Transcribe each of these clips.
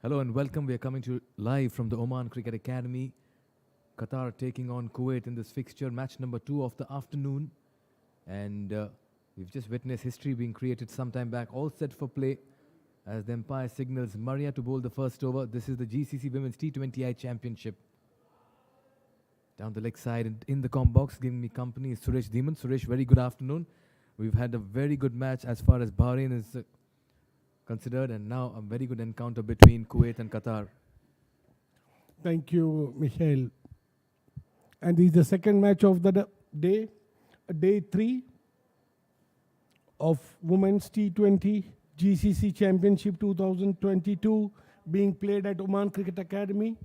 Hello and welcome. We are coming to you live from the Oman Cricket Academy. Qatar taking on Kuwait in this fixture, match number 2 of the afternoon. And we've just witnessed history being created some time back, all set for play as the umpire signals Maria to bowl the first over. This is the GCC Women's T20I Championship. Down the leg side and in the com box, giving me company is Suresh Deeman. Suresh, very good afternoon. We've had a very good match as far as Bahrain is considered, and now a very good encounter between Kuwait and Qatar. Thank you, Michael. And this is the second match of the day, day 3 of Women's T20 GCC Championship 2022 being played at Oman Cricket Academy,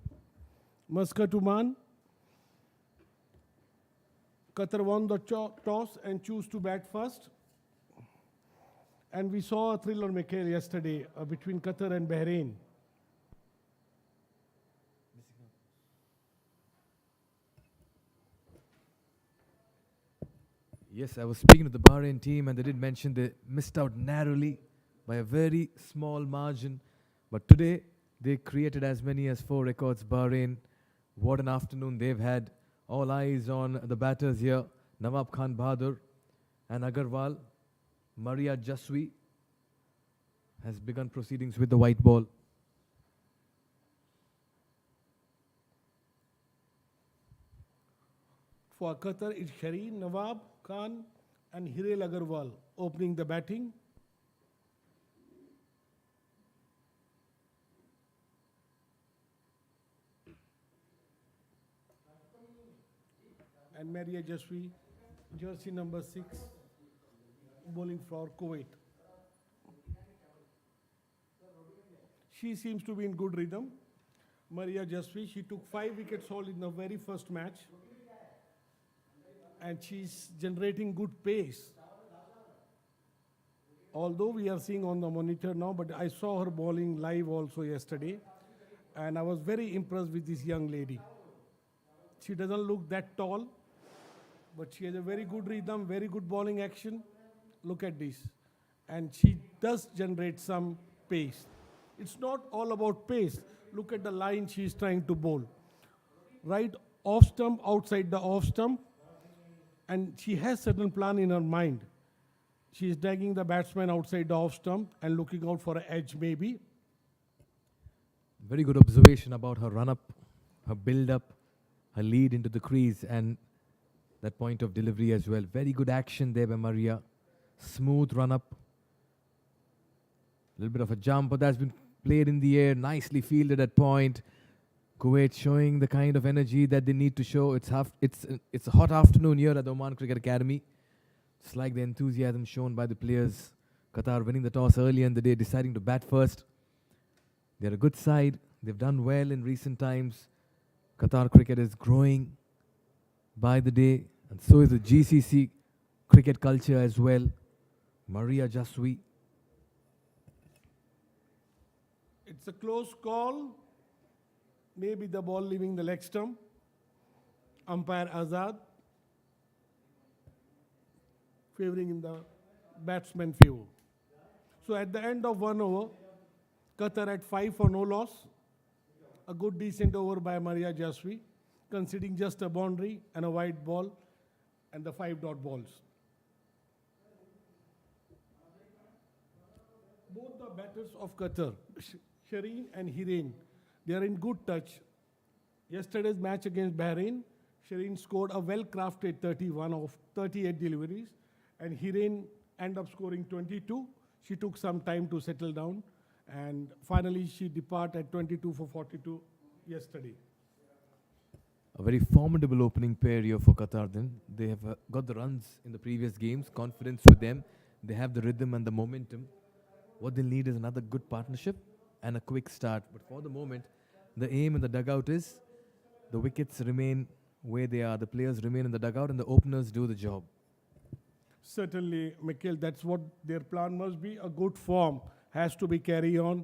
Muscat, Oman. Qatar won the toss and chose to bat first. And we saw a thriller, Mikhail, yesterday between Qatar and Bahrain. Yes, I was speaking to the Bahrain team and they did mention they missed out narrowly by a very small margin. But today, they created as many as 4 records. Bahrain, what an afternoon they've had. All eyes on the batters here. Nawab Khan Bahadur and Agarwal. Maria Jaswi has begun proceedings with the white ball. For Qatar, it's Shireen, Nawab Khan and Hirel Agarwal opening the batting. And Maria Jaswi, jersey number 6, bowling for Kuwait. She seems to be in good rhythm. Maria Jaswi, she took 5 wickets haul in the very first match. And she's generating good pace. Although we are seeing on the monitor now, but I saw her bowling live also yesterday. And I was very impressed with this young lady. She doesn't look that tall, but she has a very good rhythm, very good bowling action. Look at this. And she does generate some pace. It's not all about pace. Look at the line she's trying to bowl. Right off stump, outside the off stump. And she has certain plan in her mind. She is dragging the batsman outside the off stump and looking out for an edge maybe. Very good observation about her run-up, her build-up, her lead into the crease, and that point of delivery as well. Very good action there by Maria. Smooth run-up. A little bit of a jump, but that's been played in the air, nicely fielded at point. Kuwait showing the kind of energy that they need to show. It's a hot afternoon here at the Oman Cricket Academy. It's like the enthusiasm shown by the players. Qatar winning the toss early in the day, deciding to bat first. They're a good side. They've done well in recent times. Qatar cricket is growing by the day, and so is the GCC cricket culture as well. Maria Jaswi. It's a close call. Maybe the ball leaving the leg stump. Umpire Azad favoring in the batsman favor. So at the end of 1 over, Qatar at 5 for no loss. A good decent over by Maria Jaswi, conceding just a boundary and a wide ball and the 5 dot balls. Both the batters of Qatar, Shireen and Hireen, they are in good touch. Yesterday's match against Bahrain, Shireen scored a well-crafted 31 of 38 deliveries, and Hireen ended up scoring 22. She took some time to settle down, and finally she departed at 22 for 42 yesterday. A very formidable opening pair here for Qatar then. They have got the runs in the previous games, confidence with them. They have the rhythm and the momentum. What they'll need is another good partnership and a quick start. But for the moment, the aim in the dugout is the wickets remain where they are. The players remain in the dugout and the openers do the job. Certainly, Mikhail, that's what their plan must be. A good form has to be carry on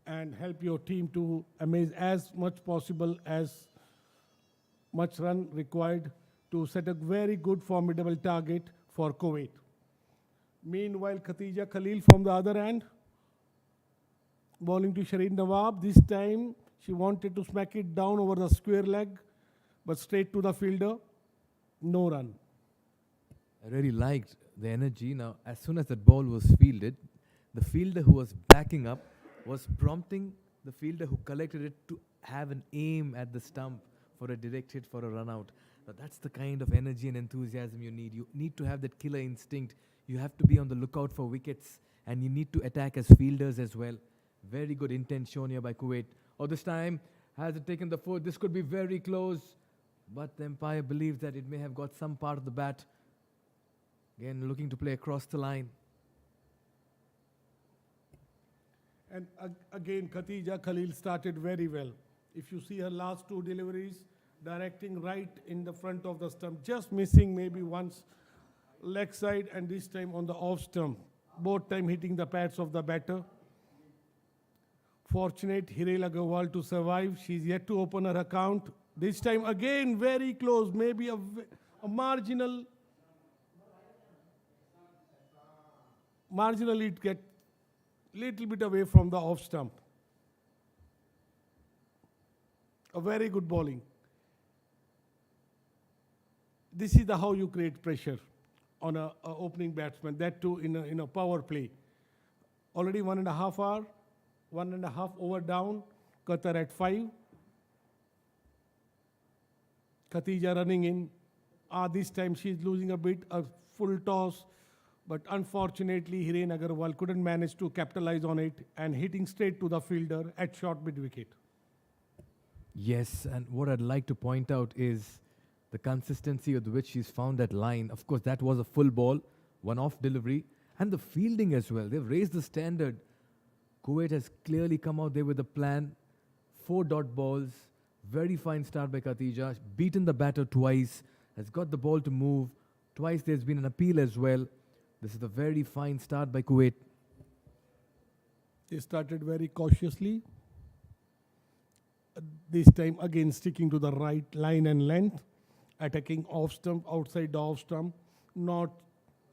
and help your team to amaze as much possible as much run required to set a very good formidable target for Kuwait. Meanwhile, Khatija Khalil from the other end, Bowling to Shireen Nawab. This time she wanted to smack it down over the square leg, but straight to the fielder. No run. I really liked the energy. Now, as soon as that ball was fielded, the fielder who was backing up was prompting the fielder who collected it to have an aim at the stump for a direct hit for a run out. Now, that's the kind of energy and enthusiasm you need. You need to have that killer instinct. You have to be on the lookout for wickets, and you need to attack as fielders as well. Very good intent shown here by Kuwait. Oh, this time, has it taken the foot? This could be very close, but the umpire believes that it may have got some part of the bat. Again, looking to play across the line. And again, Khatija Khalil started very well. If you see her last two deliveries, directing right in the front of the stump, just missing maybe once leg side and this time on the off stump. Both time hitting the pads of the batter. Fortunate Hirel Agarwal to survive. She's yet to open her account. This time again very close, maybe a marginally it get little bit away from the off stump. A very good bowling. This is how you create pressure on a opening batsman, that too in a power play. Already 1.5 hour, 1.5 over down, Qatar at 5. Khatija running in. This time she's losing a bit, a full toss. But unfortunately, Hiren Agarwal couldn't manage to capitalize on it and hitting straight to the fielder at short mid-wicket. Yes, and what I'd like to point out is the consistency with which she's found that line. Of course, that was a full ball, one off delivery, and the fielding as well. They've raised the standard. Kuwait has clearly come out there with a plan. 4 dot balls, very fine start by Khatija. Beaten the batter twice, has got the ball to move. Twice there's been an appeal as well. This is a very fine start by Kuwait. They started very cautiously. This time again sticking to the right line and length, attacking off stump, outside the off stump, not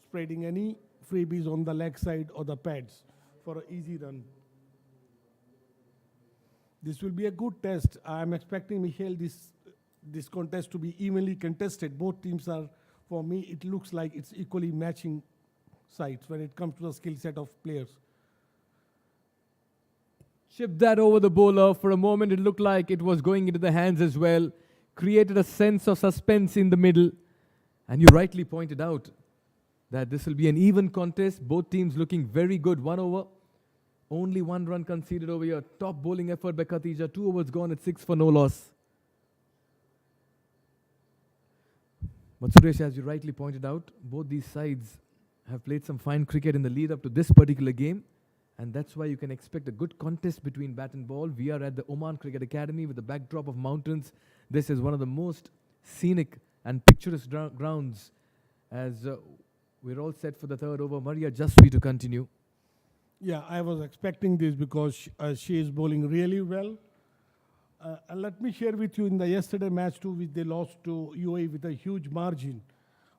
spreading any freebies on the leg side or the pads for an easy run. This will be a good test. I am expecting, Michael, this contest to be evenly contested. Both teams are, for me, it looks like it's equally matching sides when it comes to the skill set of players. Chipped that over the bowler. For a moment, it looked like it was going into the hands as well. Created a sense of suspense in the middle. And you rightly pointed out that this will be an even contest. Both teams looking very good. 1 over. Only 1 run conceded over here. Top bowling effort by Khatija. 2 overs gone at 6 for no loss. But Suresh, as you rightly pointed out, both these sides have played some fine cricket in the lead up to this particular game. And that's why you can expect a good contest between bat and ball. We are at the Oman Cricket Academy with the backdrop of mountains. This is one of the most scenic and picturesque grounds. As we're all set for the third over. Maria Jaswi to continue. Yeah, I was expecting this because she is bowling really well. And let me share with you in the yesterday match too, which they lost to UAE with a huge margin.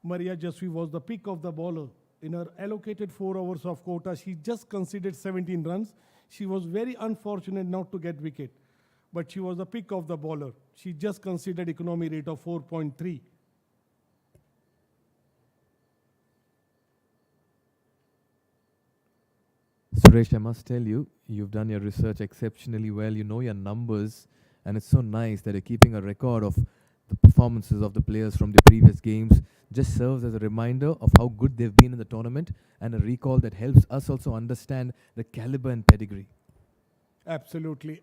Maria Jaswi was the pick of the bowler. In her allocated 4 overs of quota, she just conceded 17 runs. She was very unfortunate not to get wicket, but she was the pick of the bowler. She just conceded economy rate of 4.3. Suresh, I must tell you, you've done your research exceptionally well. You know your numbers, and it's so nice that you're keeping a record of the performances of the players from the previous games. Just serves as a reminder of how good they've been in the tournament and a recall that helps us also understand the caliber and pedigree. Absolutely.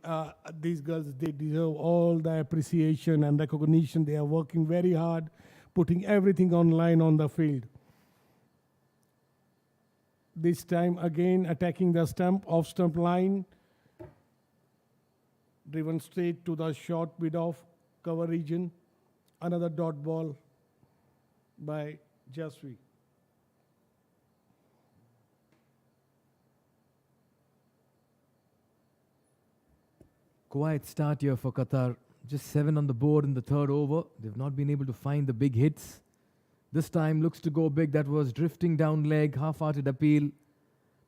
These girls, they deserve all the appreciation and recognition. They are working very hard, putting everything online on the field. This time again attacking the stump, off stump line. Driven straight to the short mid-off cover region. Another dot ball by Jaswi. Quiet start here for Qatar. Just 7 on the board in the third over. They've not been able to find the big hits. This time looks to go big. That was drifting down leg, half-hearted appeal.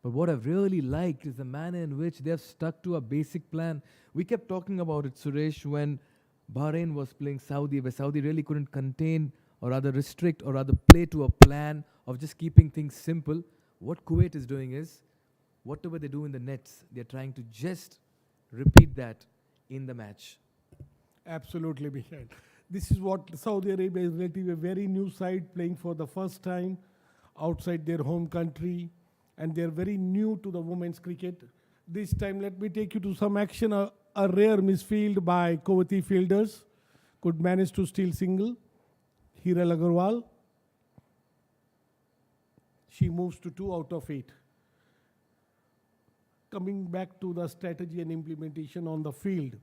But what I've really liked is the manner in which they've stuck to a basic plan. We kept talking about it, Suresh, when Bahrain was playing Saudi, where Saudi really couldn't contain or rather restrict or rather play to a plan of just keeping things simple. What Kuwait is doing is, whatever they do in the nets, they're trying to just repeat that in the match. Absolutely, Michael. This is what Saudi Arabia is relatively a very new side playing for the first time outside their home country, and they're very new to the women's cricket. This time, let me take you to some action. A rare misfield by Kuwaiti fielders could manage to steal single. Hiral Agarwal. She moves to 2 out of 8. Coming back to the strategy and implementation on the field,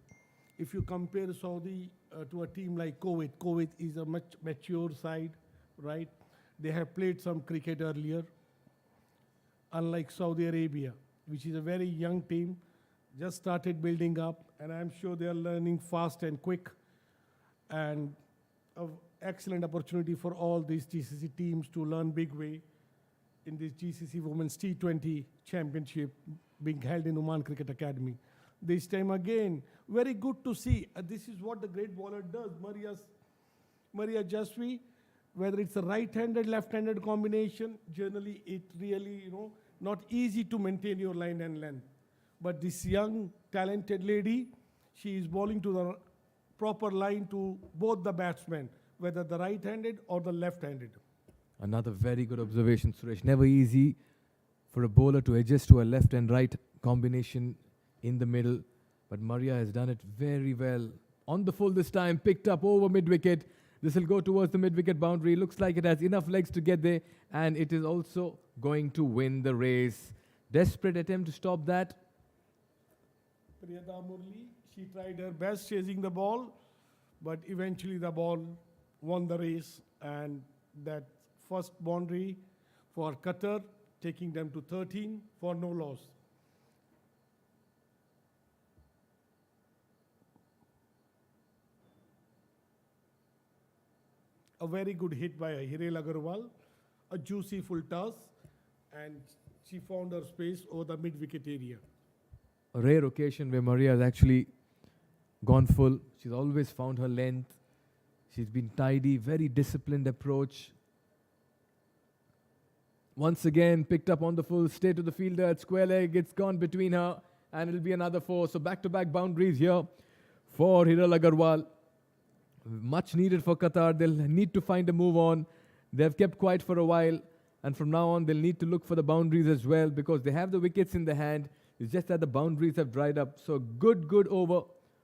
if you compare Saudi to a team like Kuwait, Kuwait is a much mature side, right? They have played some cricket earlier, unlike Saudi Arabia, which is a very young team, just started building up, and I'm sure they are learning fast and quick, and an excellent opportunity for all these GCC teams to learn big way in this GCC Women's T20 Championship being held in Oman Cricket Academy. This time again, very good to see. This is what the great bowler does. Maria Jasvi, whether it's a right-handed, left-handed combination, generally it really, not easy to maintain your line and length. But this young, talented lady, she is bowling to the proper line to both the batsmen, whether the right-handed or the left-handed. Another very good observation, Suresh. Never easy for a bowler to adjust to a left and right combination in the middle. But Maria has done it very well. On the full this time, picked up over mid-wicket. This will go towards the mid-wicket boundary. Looks like it has enough legs to get there. And it is also going to win the race. Desperate attempt to stop that. Priyada Murli, she tried her best chasing the ball, but eventually the ball won the race, and that first boundary for Qatar, taking them to 13 for no loss. A very good hit by Hiral Agarwal, a juicy full toss, and she found her space over the mid-wicket area. A rare occasion where Maria has actually gone full. She's always found her length. She's been tidy, very disciplined approach. Once again, picked up on the full, stay to the fielder at square leg. It's gone between her, and it'll be another 4. So back-to-back boundaries here for Hiral Agarwal. Much needed for Qatar. They'll need to find a move on. They've kept quiet for a while, and from now on, they'll need to look for the boundaries as well, because they have the wickets in the hand. It's just that the boundaries have dried up. So good over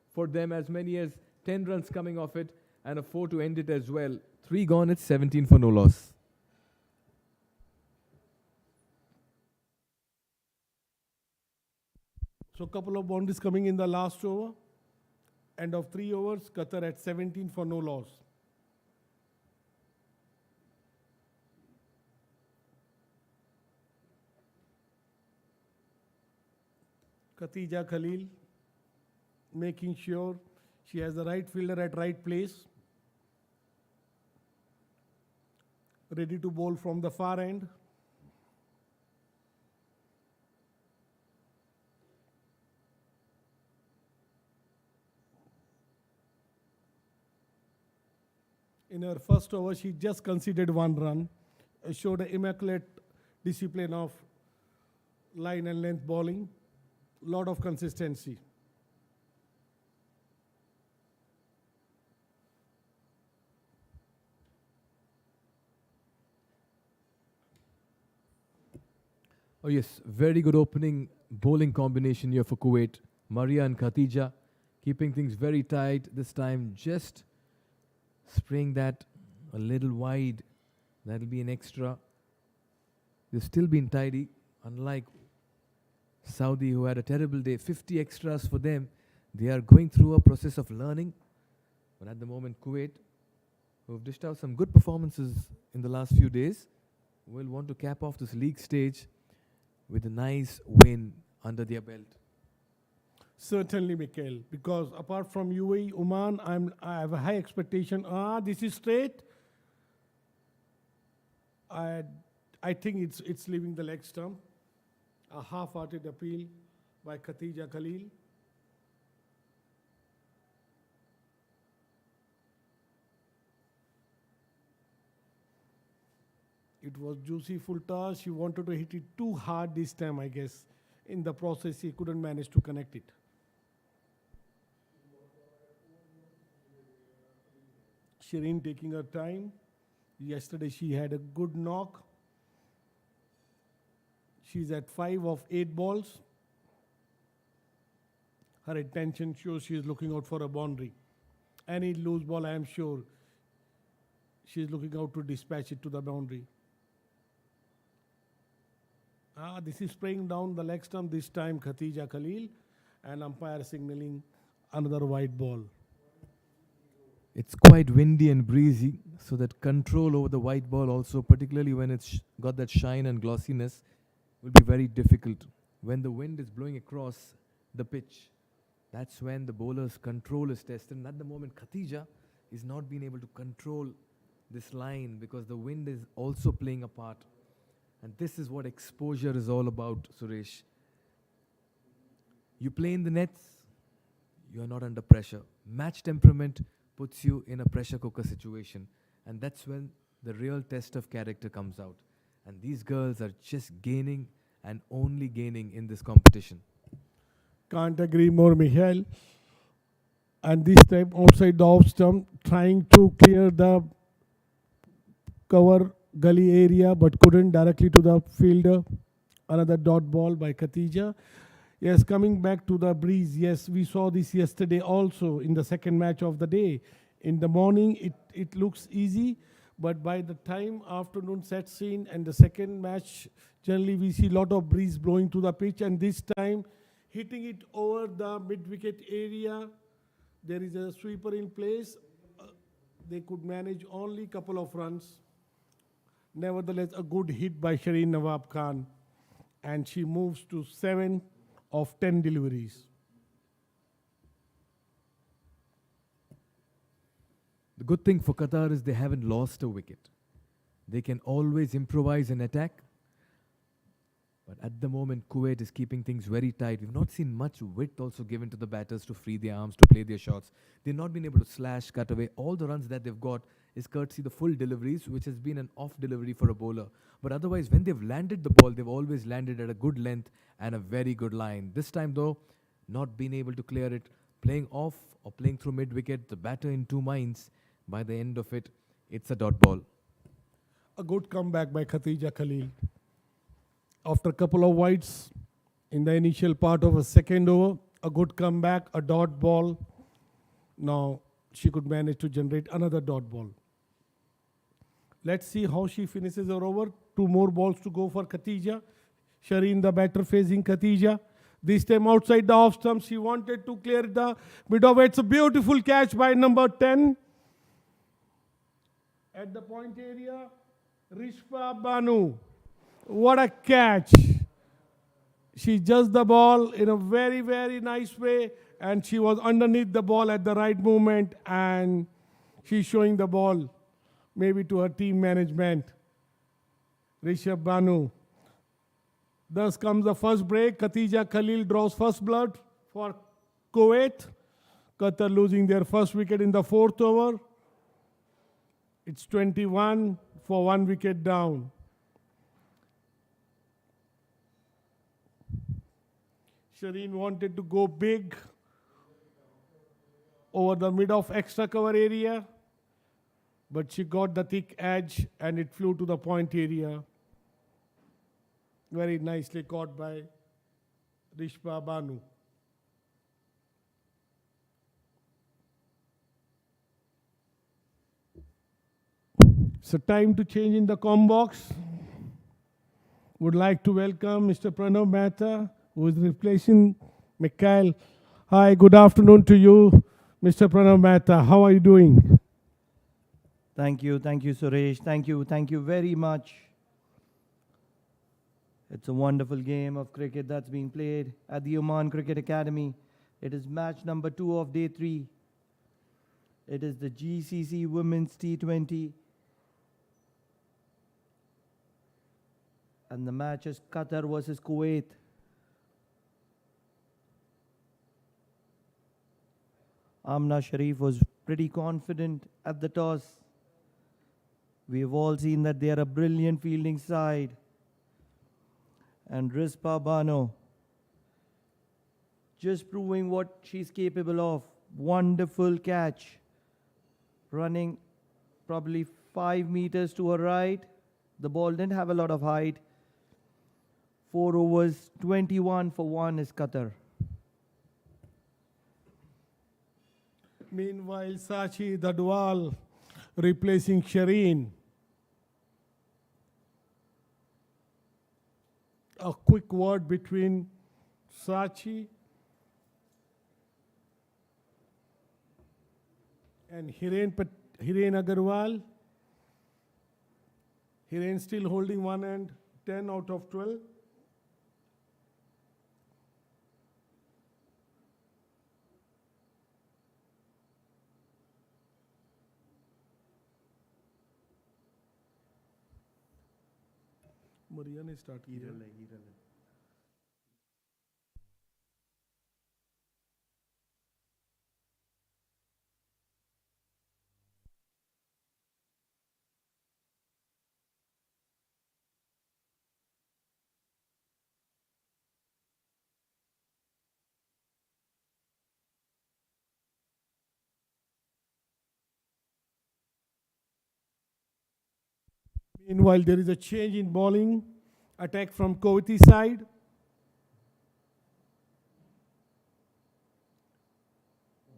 for them. As many as 10 runs coming off it, and a 4 to end it as well. 3 gone, it's 17 for no loss. So a couple of boundaries coming in the last over. End of 3 overs, Qatar at 17 for no loss. Khatija Khalil making sure she has the right fielder at right place. Ready to bowl from the far end. In her first over, she just conceded 1 run, showed an immaculate discipline of line and length bowling, lot of consistency. Oh yes, very good opening bowling combination here for Kuwait. Maria and Khatija keeping things very tight. This time just spraying that a little wide. That'll be an extra. They've still been tidy, unlike Saudi, who had a terrible day. 50 extras for them. They are going through a process of learning. But at the moment, Kuwait, who've dished out some good performances in the last few days, will want to cap off this league stage with a nice win under their belt. Certainly, Mikhail, because apart from UAE, Oman, I have a high expectation. This is straight. I think it's leaving the leg stump. A half-hearted appeal by Khatija Khalil. It was juicy full toss. She wanted to hit it too hard this time, I guess. In the process, she couldn't manage to connect it. Shireen taking her time. Yesterday she had a good knock. She's at 5 of 8 balls. Her intention shows she is looking out for a boundary. Any loose ball, I am sure, she is looking out to dispatch it to the boundary. This is spraying down the leg stump this time, Khatija Khalil, and umpire signaling another white ball. It's quite windy and breezy, so that control over the white ball also, particularly when it's got that shine and glossiness, will be very difficult. When the wind is blowing across the pitch, that's when the bowler's control is tested. And at the moment, Khatija is not being able to control this line because the wind is also playing a part. And this is what exposure is all about, Suresh. You play in the nets, you are not under pressure. Match temperament puts you in a pressure cooker situation. And that's when the real test of character comes out. And these girls are just gaining and only gaining in this competition. Can't agree more, Michael. And this time outside the off stump, trying to clear the cover gully area, but couldn't directly to the fielder. Another dot ball by Khatija. Yes, coming back to the breeze. Yes, we saw this yesterday also in the second match of the day. In the morning, it looks easy, but by the time afternoon sets in and the second match, generally we see a lot of breeze blowing to the pitch, and this time hitting it over the mid-wicket area. There is a sweeper in place. They could manage only a couple of runs. Nevertheless, a good hit by Shireen Nawab Khan, and she moves to 7 of 10 deliveries. The good thing for Qatar is they haven't lost a wicket. They can always improvise and attack. But at the moment, Kuwait is keeping things very tight. We've not seen much width also given to the batters to free their arms, to play their shots. They've not been able to slash, cut away. All the runs that they've got is courtesy the full deliveries, which has been an off delivery for a bowler. But otherwise, when they've landed the ball, they've always landed at a good length and a very good line. This time, though, not being able to clear it, playing off or playing through mid-wicket, the batter in two minds. By the end of it, it's a dot ball. A good comeback by Khatija Khalil. After a couple of wides in the initial part of a second over, a good comeback, a dot ball. Now she could manage to generate another dot ball. Let's see how she finishes her over. 2 more balls to go for Khatija. Shireen, the batter, facing Khatija. This time outside the off stump, she wanted to clear the mid of it. It's a beautiful catch by number 10. At the point area, Rishpa Banu. What a catch. She just the ball in a very, very nice way, and she was underneath the ball at the right moment, and she's showing the ball maybe to her team management. Rishabh Banu. Thus comes the first break. Khatija Khalil draws first blood for Kuwait. Qatar losing their first wicket in the 4th over. It's 21 for 1 wicket down. Shireen wanted to go big over the mid of extra cover area, but she got the thick edge and it flew to the point area. Very nicely caught by Rishpa Banu. So time to change in the com box. Would like to welcome Mr. Pranav Mehta, who is replacing Mikhail. Hi, good afternoon to you, Mr. Pranav Mehta. How are you doing? Thank you, Suresh. Thank you very much. It's a wonderful game of cricket that's being played at the Oman Cricket Academy. It is match number 2 of day 3. It is the GCC Women's T20. And the match is Qatar versus Kuwait. Amna Sharif was pretty confident at the toss. We've all seen that they are a brilliant fielding side. And Rizpa Bano just proving what she's capable of. Wonderful catch. Running probably 5 meters to her right. The ball didn't have a lot of height. 4 overs, 21 for 1 is Qatar. Meanwhile, Sachi Dadwal replacing Shireen. A quick word between Sachi and Hiren Agarwal. Hiren still holding one end, 10 out of 12. Maria ne start kiya. Meanwhile, there is a change in bowling. Attack from Kuwaiti side.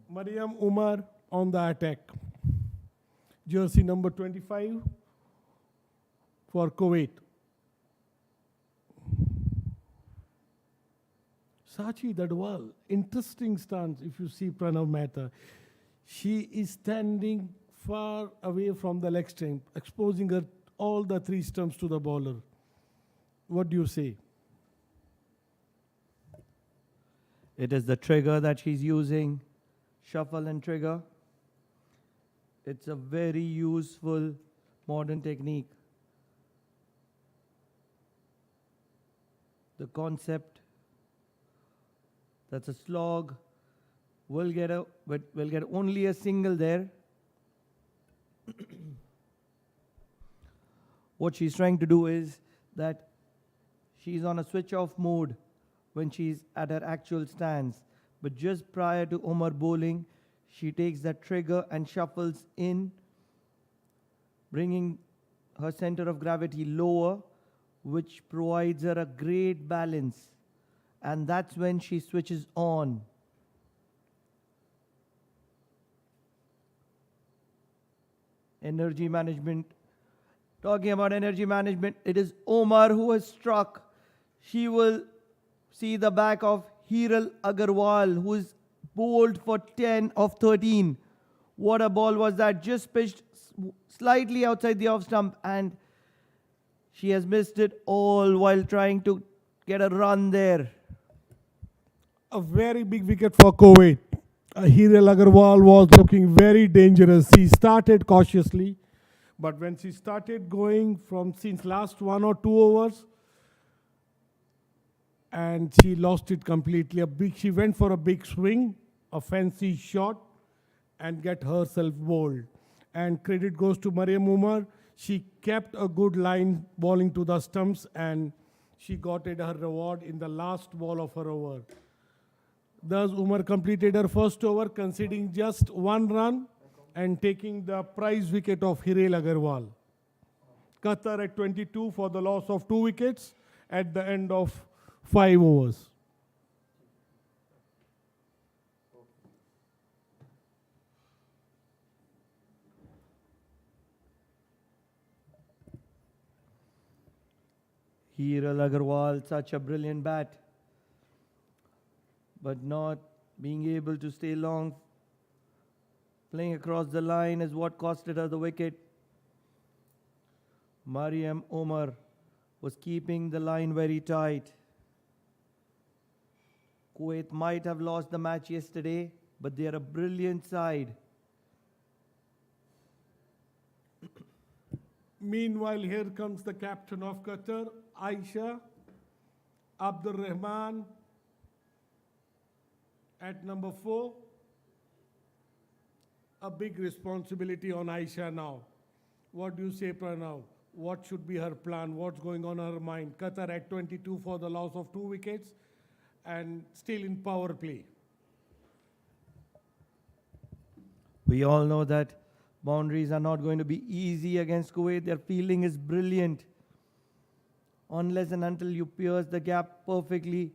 Mariam Umar on the attack. Jersey number 25 for Kuwait. Sachi Dadwal, interesting stance if you see Pranav Mehta. She is standing far away from the leg stump, exposing her all the 3 stumps to the bowler. What do you say? It is the trigger that she's using, shuffle and trigger. It's a very useful modern technique. The concept, that's a slog, will get only a single there. What she's trying to do is that she's on a switch off mode when she's at her actual stance. But just prior to Omar bowling, she takes that trigger and shuffles in, bringing her center of gravity lower, which provides her a great balance. And that's when she switches on. Energy management. Talking about energy management, it is Omar who has struck. She will see the back of Hiral Agarwal, who is bowled for 10 of 13. What a ball was that? Just pitched slightly outside the off stump, and she has missed it all while trying to get a run there. A very big wicket for Kuwait. Hiral Agarwal was looking very dangerous. She started cautiously, but when she started going from since last 1 or 2 overs, and she lost it completely. She went for a big swing, a fancy shot, and get herself bowled. And credit goes to Mariam Umar. She kept a good line bowling to the stumps, and she got her reward in the last ball of her over. Thus, Umar completed her first over, conceding just 1 run and taking the prize wicket of Hiral Agarwal. Qatar at 22 for the loss of 2 wickets at the end of 5 overs. Hiral Agarwal, such a brilliant bat, but not being able to stay long. Playing across the line is what costed her the wicket. Mariam Omar was keeping the line very tight. Kuwait might have lost the match yesterday, but they are a brilliant side. Meanwhile, here comes the captain of Qatar, Aisha Abdul Rahman at number 4. a big responsibility on Aisha now. What do you say, Pranav? What should be her plan? What's going on in her mind? Qatar at 22 for the loss of 2 wickets and still in power play. We all know that boundaries are not going to be easy against Kuwait. Their fielding is brilliant. Unless and until you pierce the gap perfectly,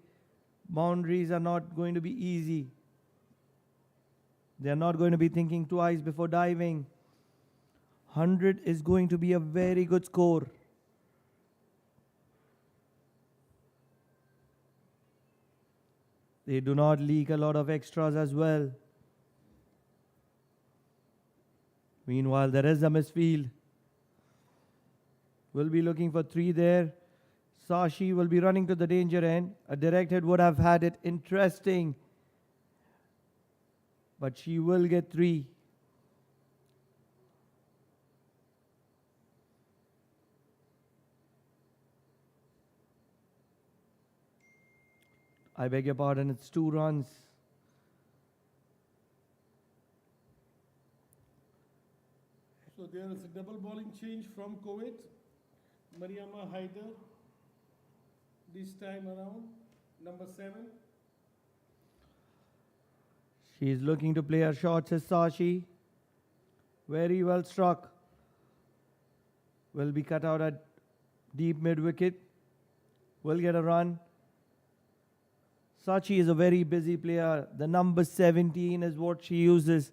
boundaries are not going to be easy. They are not going to be thinking twice before diving. 100 is going to be a very good score. They do not leak a lot of extras as well. Meanwhile, there is a misfield. We'll be looking for 3 there. Sashi will be running to the danger end. A direct hit would have had it interesting. But she will get 3. I beg your pardon, it's 2 runs. So there is a double bowling change from Kuwait. Mariama Haider, this time around, number 7. She is looking to play her shots as Sashi. Very well struck. Will be cut out at deep mid wicket. Will get a run. Sachi is a very busy player. The number 17 is what she uses.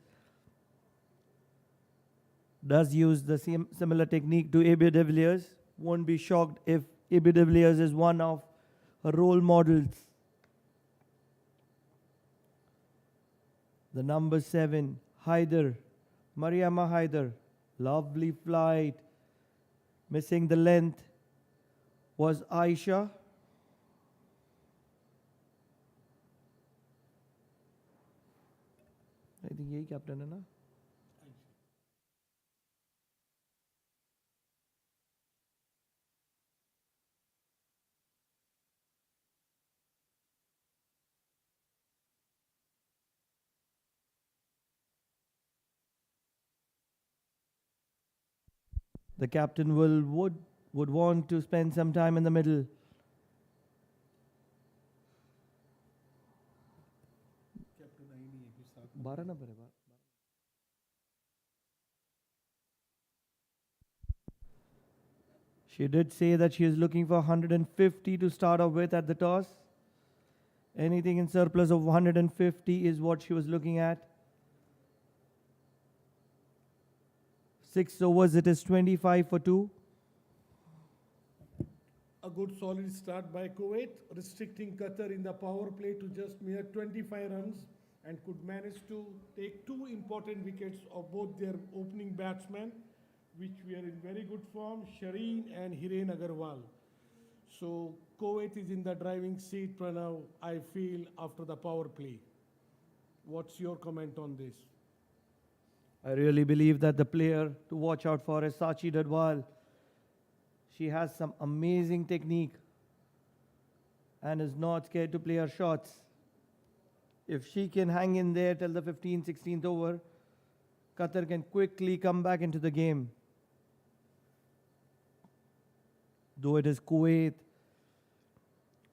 Does use the same similar technique to AB de Villiers. Won't be shocked if AB de Villiers is one of her role models. The number 7, Haider, Mariama Haider. Lovely flight. Missing the length was Aisha. I think यही captain है ना. The captain would want to spend some time in the middle. She did say that she is looking for 150 to start off with at the toss. Anything in surplus of 150 is what she was looking at. 6 overs, it is 25 for 2. A good solid start by Kuwait, restricting Qatar in the power play to just mere 25 runs and could manage to take 2 important wickets of both their opening batsmen, which were in very good form, Shireen and Hiren Agarwal. So Kuwait is in the driving seat, Pranav, I feel, after the power play. What's your comment on this? I really believe that the player to watch out for is Sachi Dadwal. She has some amazing technique and is not scared to play her shots. If she can hang in there till the 15th, 16th over, Qatar can quickly come back into the game. Though it is Kuwait,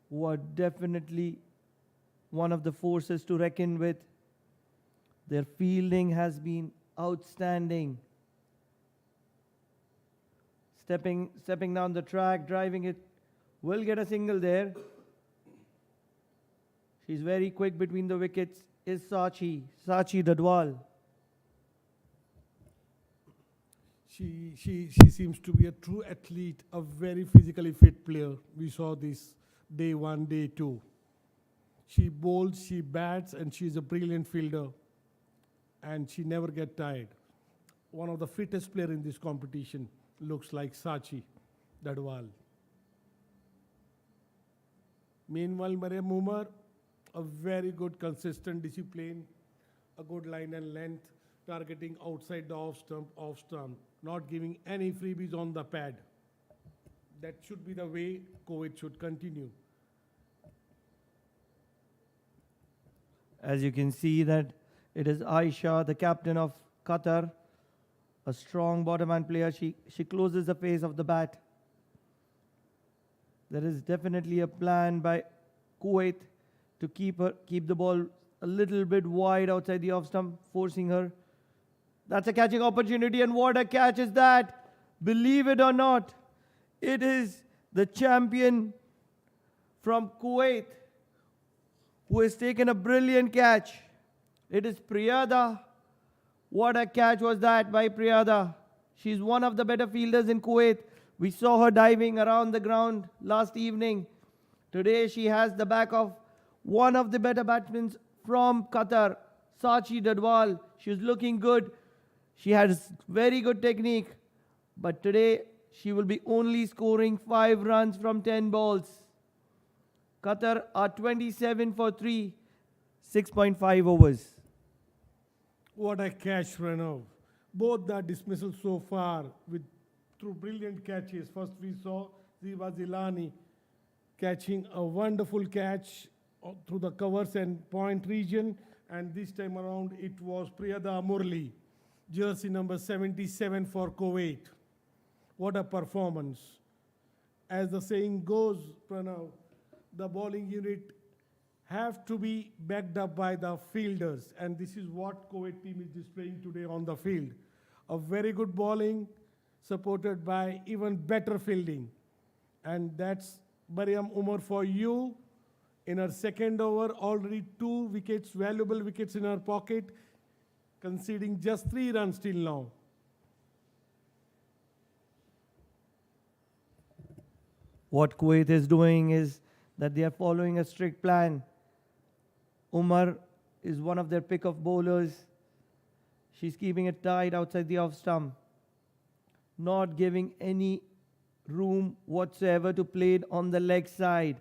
who are definitely one of the forces to reckon with. Their fielding has been outstanding. Stepping down the track, driving it, will get a single there. She's very quick between the wickets, is Sachi Dadwal. She seems to be a true athlete, a very physically fit player. We saw this day 1, day 2. She bowls, she bats, and she's a brilliant fielder. And she never gets tired. One of the fittest players in this competition looks like Sachi Dadwal. Meanwhile, Mariam Umar, a very good, consistent discipline, a good line and length, targeting outside the off stump, not giving any freebies on the pad. That should be the way Kuwait should continue. As you can see that it is Aisha, the captain of Qatar, a strong bottom hand player. She closes the face of the bat. There is definitely a plan by Kuwait to keep the ball a little bit wide outside the off stump, forcing her. That's a catching opportunity, and what a catch is that! Believe it or not, it is the champion from Kuwait who has taken a brilliant catch. It is Priyada. What a catch was that by Priyada. She's one of the better fielders in Kuwait. We saw her diving around the ground last evening. Today she has the back of one of the better batsmen from Qatar, Sachi Dadwal. She's looking good. She has very good technique. But today she will be only scoring 5 runs from 10 balls. Qatar are 27 for 3, 6.5 overs. What a catch, Pranav. Both the dismissals so far through brilliant catches. First we saw Ziva Zilani catching a wonderful catch through the covers and point region, and this time around it was Priyada Murli, jersey number 77 for Kuwait. What a performance. As the saying goes, Pranav, the bowling unit have to be backed up by the fielders, and this is what Kuwait team is displaying today on the field. A very good bowling supported by even better fielding. And that's Mariam Umar for you. In her second over, already 2 wickets, valuable wickets in her pocket, conceding just 3 runs till now. What Kuwait is doing is that they are following a strict plan. Umar is one of their pick of bowlers. She's keeping it tight outside the off stump, not giving any room whatsoever to play it on the leg side.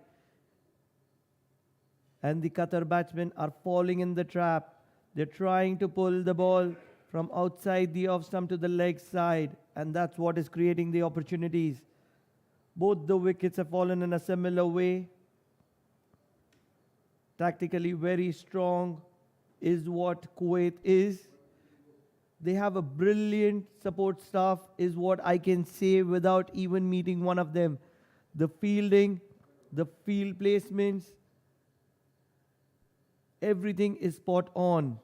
And the Qatar batsmen are falling in the trap. They're trying to pull the ball from outside the off stump to the leg side, and that's what is creating the opportunities. Both the wickets have fallen in a similar way. Tactically very strong is what Kuwait is. They have a brilliant support staff is what I can say without even meeting one of them. The fielding, the field placements, everything is spot on.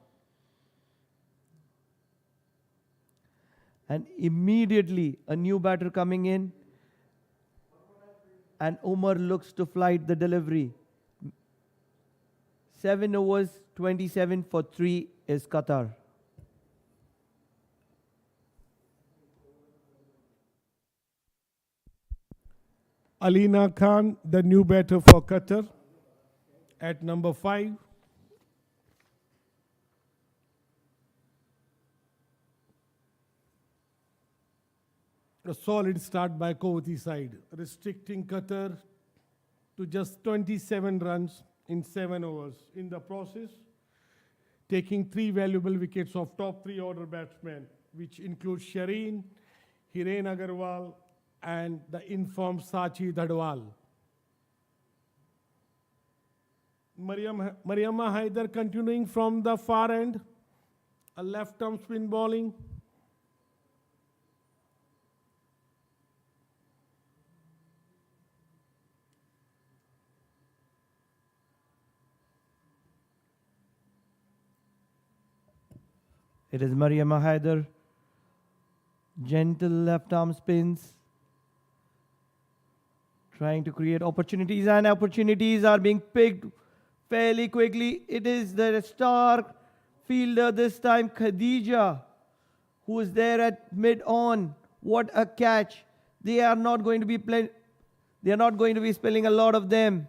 And immediately a new batter coming in, and Umar looks to flight the delivery. 7 overs, 27 for 3 is Qatar. Alina Khan, the new batter for Qatar, at number 5. A solid start by Kuwaiti side, restricting Qatar to just 27 runs in 7 overs. In the process, taking 3 valuable wickets of top 3 order batsmen, which include Shireen, Hiren Agarwal, and the informed Sachi Dadwal. Mariama Haider continuing from the far end, a left-arm spin bowling. It is Mariama Haider. Gentle left arm spins. Trying to create opportunities, and opportunities are being picked fairly quickly. It is the star fielder this time, Khadija, who is there at mid-on. What a catch. They are not going to be spilling a lot of them.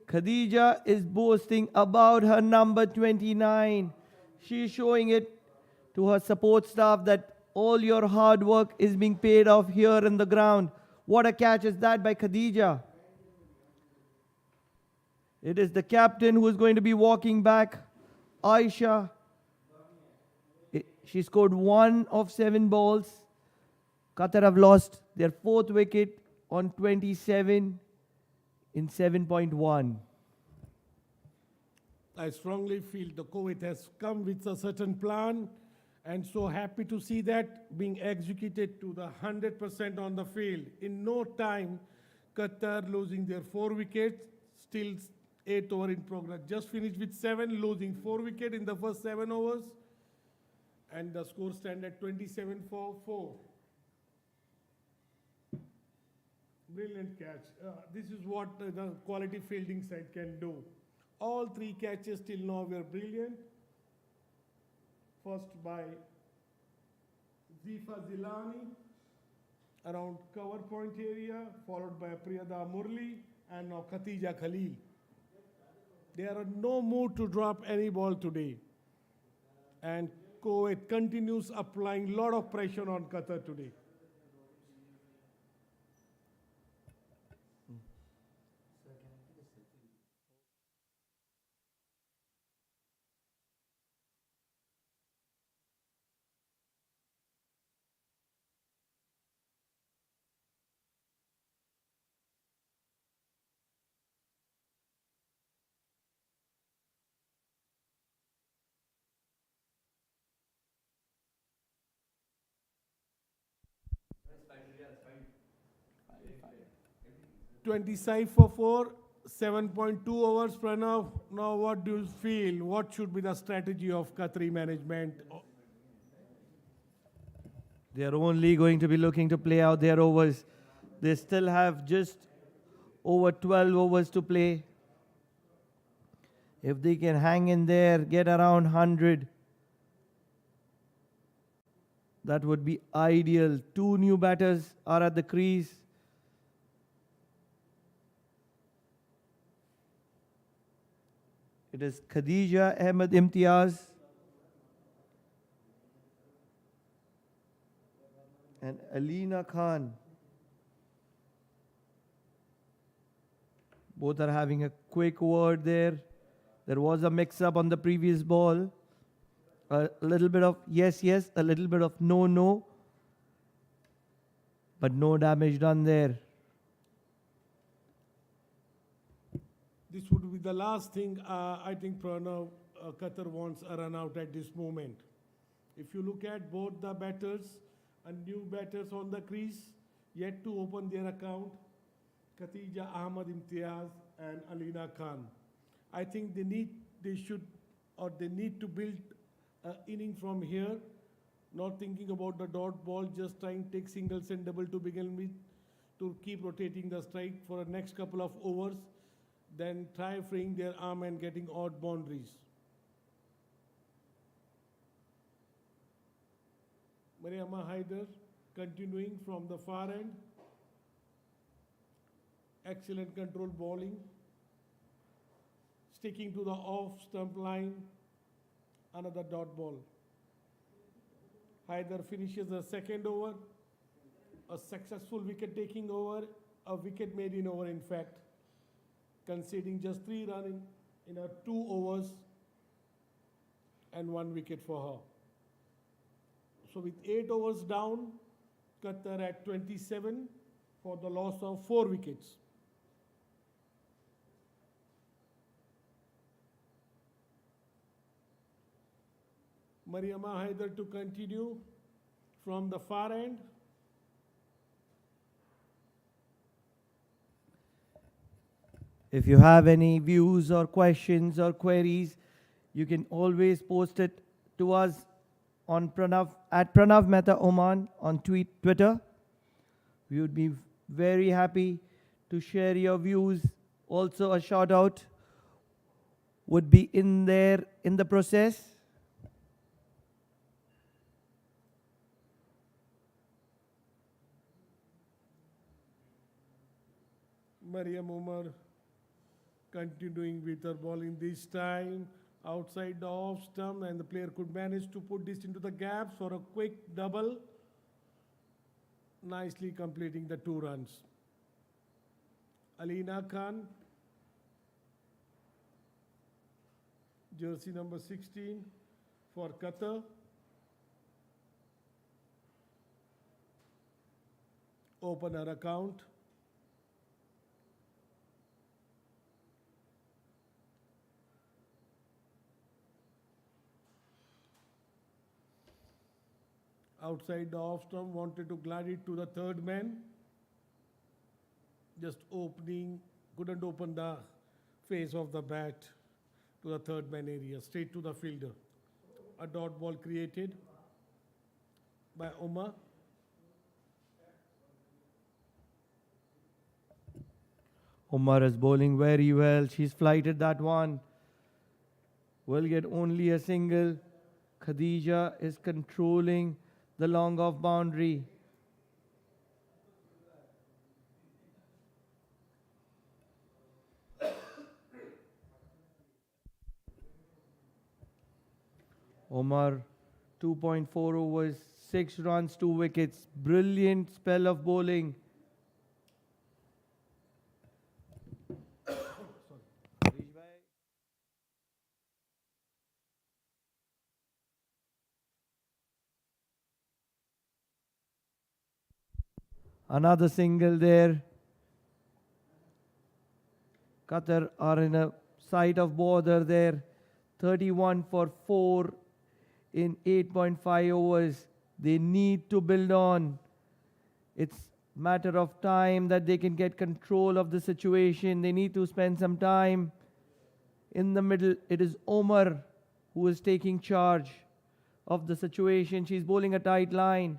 Khadija is boasting about her number 29. She's showing it to her support staff that all your hard work is being paid off here in the ground. What a catch is that by Khadija. It is the captain who is going to be walking back, Aisha. She scored 1 of 7 balls. Qatar have lost their 4th wicket on 27 in 7.1. I strongly feel the Kuwait has come with a certain plan, And so happy to see that being executed to the 100% on the field. In no time, Qatar losing their 4 wickets, still 8 over in progress. Just finished with 7, losing 4 wickets in the first 7 overs. And the score stand at 27 for 4. Brilliant catch. This is what the quality fielding side can do. All 3 catches till now were brilliant. First by Zifa Zilani around cover point area, followed by Priyada Murli and now Khatija Khalil. They are in no mood to drop any ball today. And Kuwait continues applying a lot of pressure on Qatar today. Twenty-five for 4, 7.2 overs, Pranav. Now what do you feel? What should be the strategy of Qatari management? They are only going to be looking to play out their overs. They still have just over 12 overs to play. If they can hang in there, get around 100, that would be ideal. 2 new batters are at the crease. It is Khadija Ahmed Imtiaz and Alina Khan. Both are having a quick word there. There was a mix-up on the previous ball. A little bit of yes, yes, a little bit of no, no. But no damage done there. This would be the last thing I think Pranav Qatar wants a run out at this moment. If you look at both the batters and new batters on the crease, yet to open their account, Khatija Ahmad Imtiaz and Alina Khan. I think they need to build an inning from here, not thinking about the dot ball, just trying to take singles and double to begin with, to keep rotating the strike for the next couple of overs, then try freeing their arm and getting odd boundaries. Mariama Haider continuing from the far end. Excellent control bowling. Sticking to the off stump line. Another dot ball. Haider finishes the second over. A successful wicket taking over. A wicket made in over, in fact. Conceding just 3 runs in 2 overs and 1 wicket for her. So with 8 overs down, Qatar at 27 for the loss of 4 wickets. Mariama Haider to continue from the far end. If you have any views or questions or queries, you can always post it to us on Pranav at Pranav Mehta Oman on Twitter. We would be very happy to share your views. Also, a shout out would be in there in the process. Mariam Umar continuing with her bowling this time outside the off stump, and the player could manage to put this into the gaps for a quick double, nicely completing the 2 runs. Alina Khan, jersey number 16 for Qatar. Open her account. outside the off stump, wanted to glide it to the third man. Just opening, couldn't open the face of the bat to the third man area, straight to the fielder. A dot ball created by Omar. Omar is bowling very well. She's flighted that one. Will get only a single. Khadija is controlling the long off boundary. Omar, 2.4 overs, 6 runs, 2 wickets. Brilliant spell of bowling. Another single there. Qatar are in a sight of bother there. 31 for 4 in 8.5 overs. They need to build on. It's matter of time that they can get control of the situation. They need to spend some time. In the middle, it is Omar who is taking charge of the situation. She's bowling a tight line.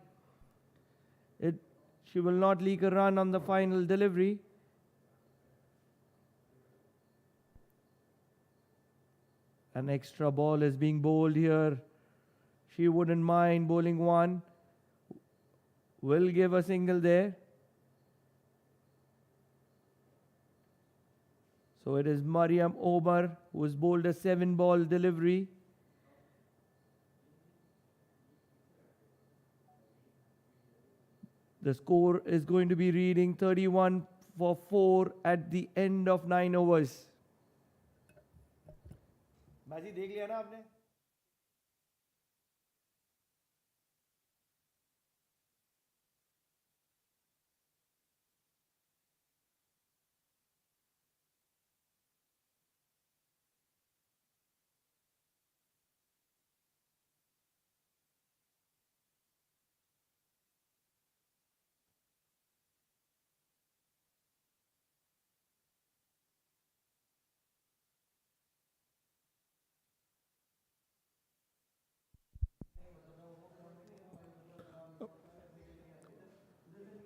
She will not leak a run on the final delivery. An extra ball is being bowled here. She wouldn't mind bowling one. Will give a single there. So it is Mariam Omar who has bowled a 7-ball delivery. The score is going to be reading 31 for 4 at the end of 9 overs. बाजी देख लिया ना आपने?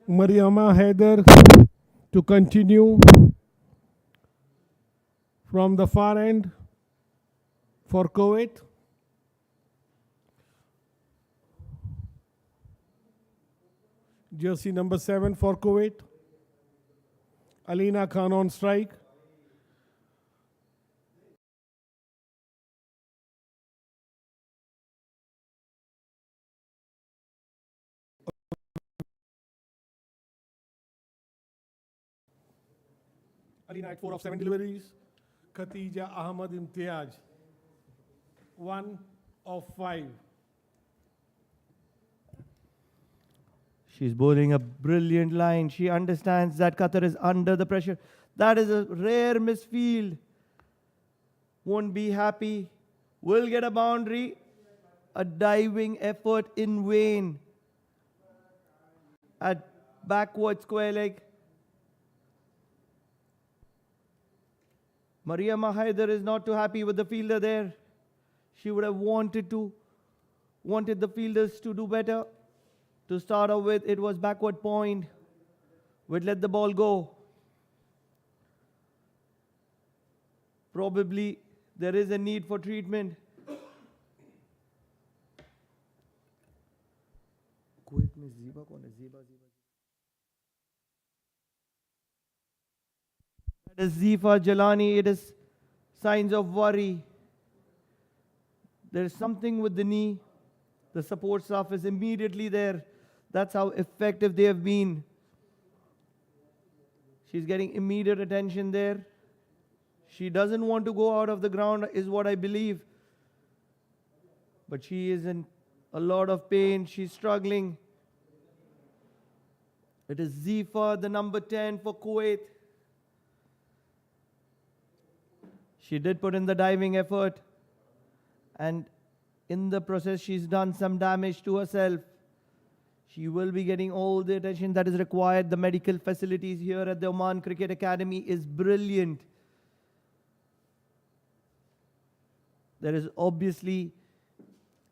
Mariama Haider to continue from the far end for Kuwait. Jersey number 7 for Kuwait. Alina Khan on strike. Alina at 4 of 7 deliveries. Khatija Ahmad Imtiaz, 1 of 5. She's bowling a brilliant line. She understands that Qatar is under the pressure. That is a rare misfield. Won't be happy. Will get a boundary. A diving effort in vain. At backward square leg. Mariama Haider is not too happy with the fielder there. She would have wanted the fielders to do better. To start off with, it was backward point. Would let the ball go. Probably there is a need for treatment. Kuwait mein Ziba kaun hai? Ziba. That is Zifa Jalani. It is signs of worry. There is something with the knee. The support staff is immediately there. That's how effective they have been. She's getting immediate attention there. She doesn't want to go out of the ground, is what I believe. But she is in a lot of pain. She's struggling. It is Zifa, the number 10 for Kuwait. She did put in the diving effort. And in the process, she's done some damage to herself. She will be getting all the attention that is required. The medical facilities here at the Oman Cricket Academy is brilliant. There is obviously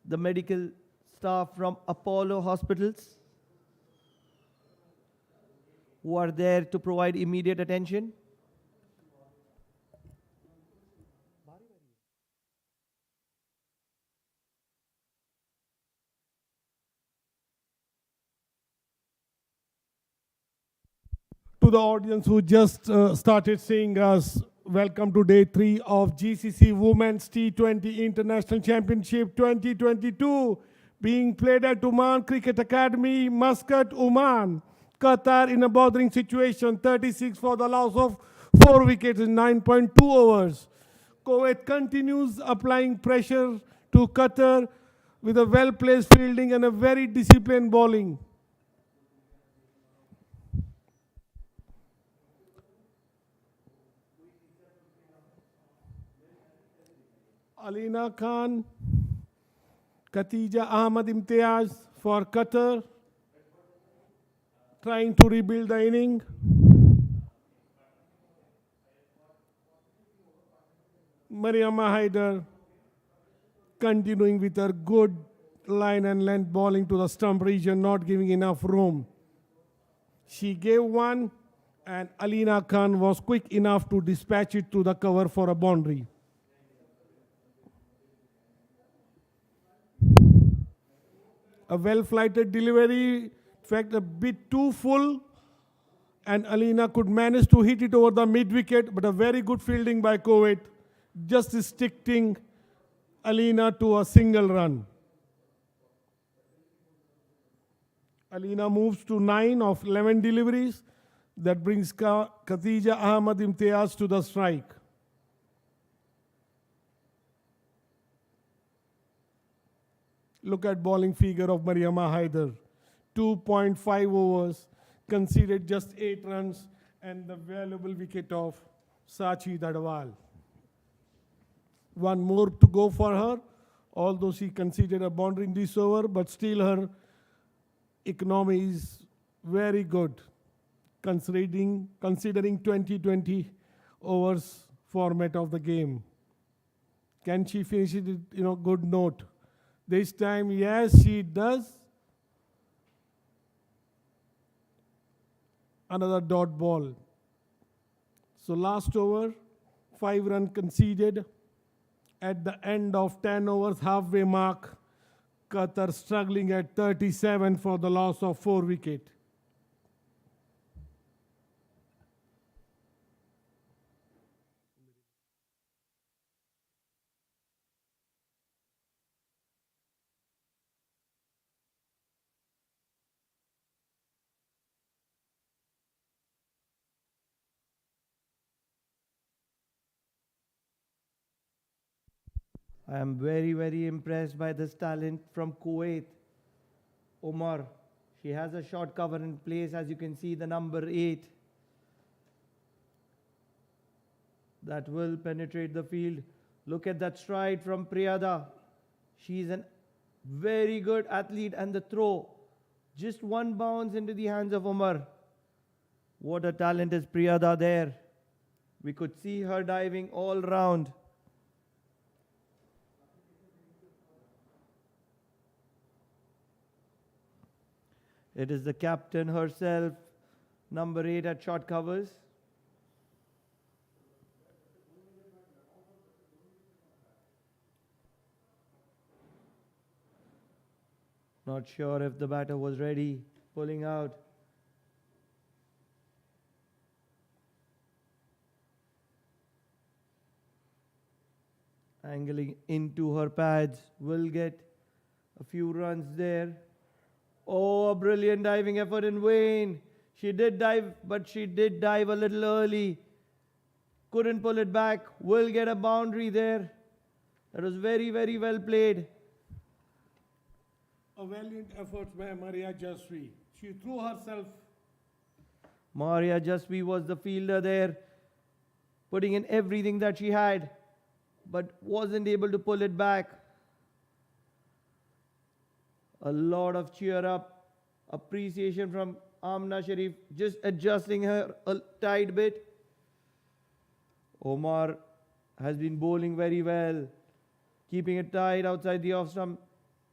the medical staff from Apollo hospitals who are there to provide immediate attention. To the audience who just started seeing us, welcome to day 3 of GCC Women's T20 International Championship 2022 being played at Oman Cricket Academy, Muscat, Oman. Qatar in a bothering situation, 36 for the loss of 4 wickets in 9.2 overs. Kuwait continues applying pressure to Qatar with a well-placed fielding and a very disciplined bowling. Alina Khan, Khatija Ahmad Imtiaz for Qatar, trying to rebuild the inning. Mariama Haider continuing with her good line and length bowling to the stump region, not giving enough room. She gave one, and Alina Khan was quick enough to dispatch it to the cover for a boundary. A well-flighted delivery, in fact a bit too full, and Alina could manage to hit it over the mid-wicket, but a very good fielding by Kuwait, just restricting Alina to a single run. Alina moves to 9 of 11 deliveries. That brings Khatija Ahmad Imtiaz to the strike. Look at bowling figure of Mariama Haider. 2.5 overs, conceded just 8 runs, and the valuable wicket of Sachi Dadwal. One more to go for her, although she conceded a boundary in this over, but still her economy is very good, considering 2020 overs format of the game. Can she finish it in a good note? This time, yes, she does. Another dot ball. So last over, 5 runs conceded. At the end of 10 overs, halfway mark, Qatar struggling at 37 for the loss of 4 wickets. I am very, very impressed by this talent from Kuwait. Omar, she has a short cover in place, as you can see, the number 8. That will penetrate the field. Look at that stride from Priyada. She's a very good athlete, and the throw, just one bounce into the hands of Omar. What a talent is Priyada there. We could see her diving all round. It is the captain herself, number 8 at short covers. Not sure if the batter was ready, pulling out. Angling into her pads, will get a few runs there. Oh, a brilliant diving effort in vain. She did dive, but she did dive a little early. Couldn't pull it back. Will get a boundary there. That was very, very well played. A valiant effort by Maria Jaswi. She threw herself. Maria Jasvi was the fielder there, putting in everything that she had, but wasn't able to pull it back. A lot of cheer up Appreciation from Amna Sharif, just adjusting her a tight bit. Omar has been bowling very well, keeping it tight outside the off stump,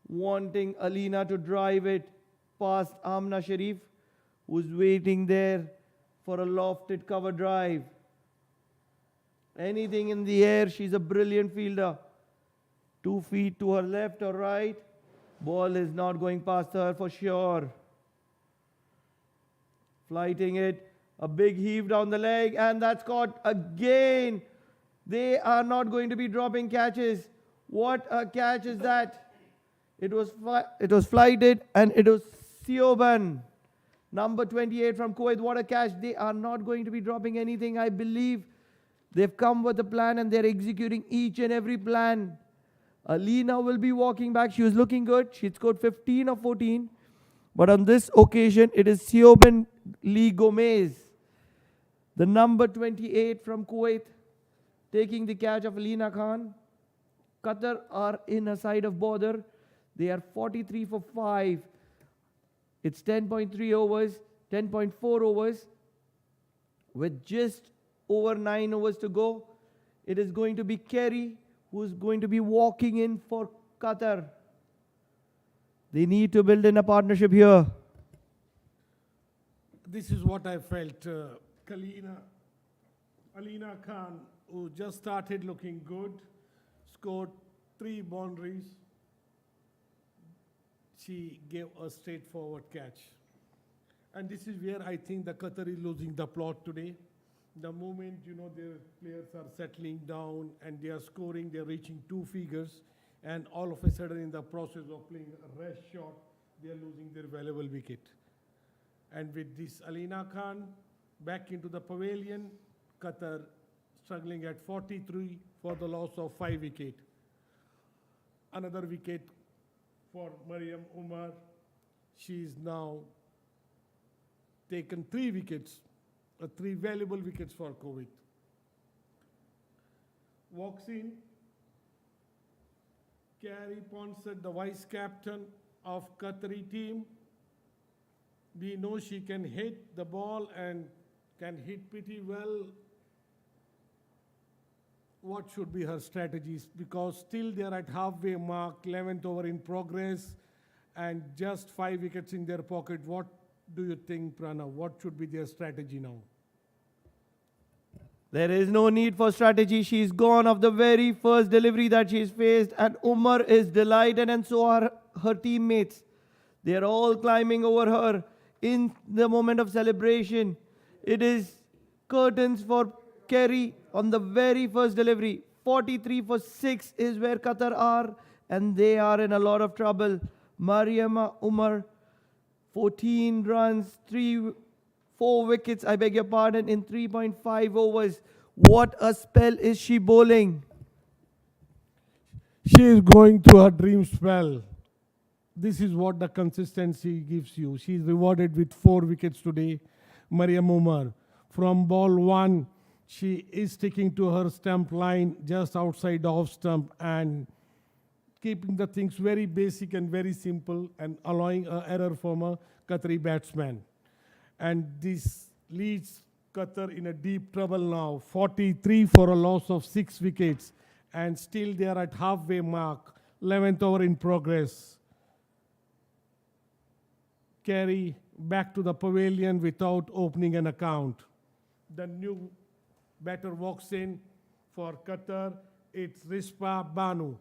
wanting Alina to drive it past Amna Sharif, who's waiting there for a lofted cover drive. Anything in the air, she's a brilliant fielder. 2 feet to her left or right, ball is not going past her for sure. Flighting it, a big heave down the leg, and that's caught again. They are not going to be dropping catches. What a catch is that? It was flighted, and it was Sioban, number 28 from Kuwait. What a catch. They are not going to be dropping anything. I believe they've come with a plan and they're executing each and every plan. Alina will be walking back. She was looking good. She scored 15 or 14. But on this occasion, it is Sioban Lee Gomez, the number 28 from Kuwait, taking the catch of Alina Khan. Qatar are in a side of bother. They are 43 for 5. It's 10.3 overs, 10.4 overs. With just over 9 overs to go, it is going to be Kerry who is going to be walking in for Qatar. They need to build in a partnership here. This is what I felt. Alina Khan, who just started looking good, scored 3 boundaries. She gave a straightforward catch. And this is where I think the Qatar is losing the plot today. The moment, their players are settling down and they are scoring, they're reaching 2 figures, and all of a sudden in the process of playing a rash shot, they are losing their valuable wicket. And with this Alina Khan back into the pavilion, Qatar struggling at 43 for the loss of 5 wickets. Another wicket for Mariam Umar. She's now taken 3 wickets, 3 valuable wickets for Kuwait. Walks in Carrie Ponsett, the vice captain of Qatari team. We know she can hit the ball and can hit pretty well. What should be her strategies? Because still they are at halfway mark, 11th over in progress, and just 5 wickets in their pocket. What do you think, Pranav? What should be their strategy now? There is no need for strategy. She's gone off the very first delivery that she's faced, and Umar is delighted, and so are her teammates. They are all climbing over her in the moment of celebration. It is curtains for Kerry on the very first delivery. 43 for 6 is where Qatar are, and they are in a lot of trouble. Mariama Umar, 14 runs, 4 wickets, I beg your pardon, in 3.5 overs. What a spell is she bowling? She is going through her dream spell. This is what the consistency gives you. She is rewarded with 4 wickets today. Mariam Umar. From ball 1, she is sticking to her stump line just outside the off stump and keeping the things very basic and very simple and allowing an error from a Qatari batsman. And this leads Qatar in a deep trouble now. 43 for a loss of 6 wickets. And still they are at halfway mark. 11th over in progress. Carry back to the pavilion without opening an account. The new batter walks in for Qatar. It's Rispa Banu.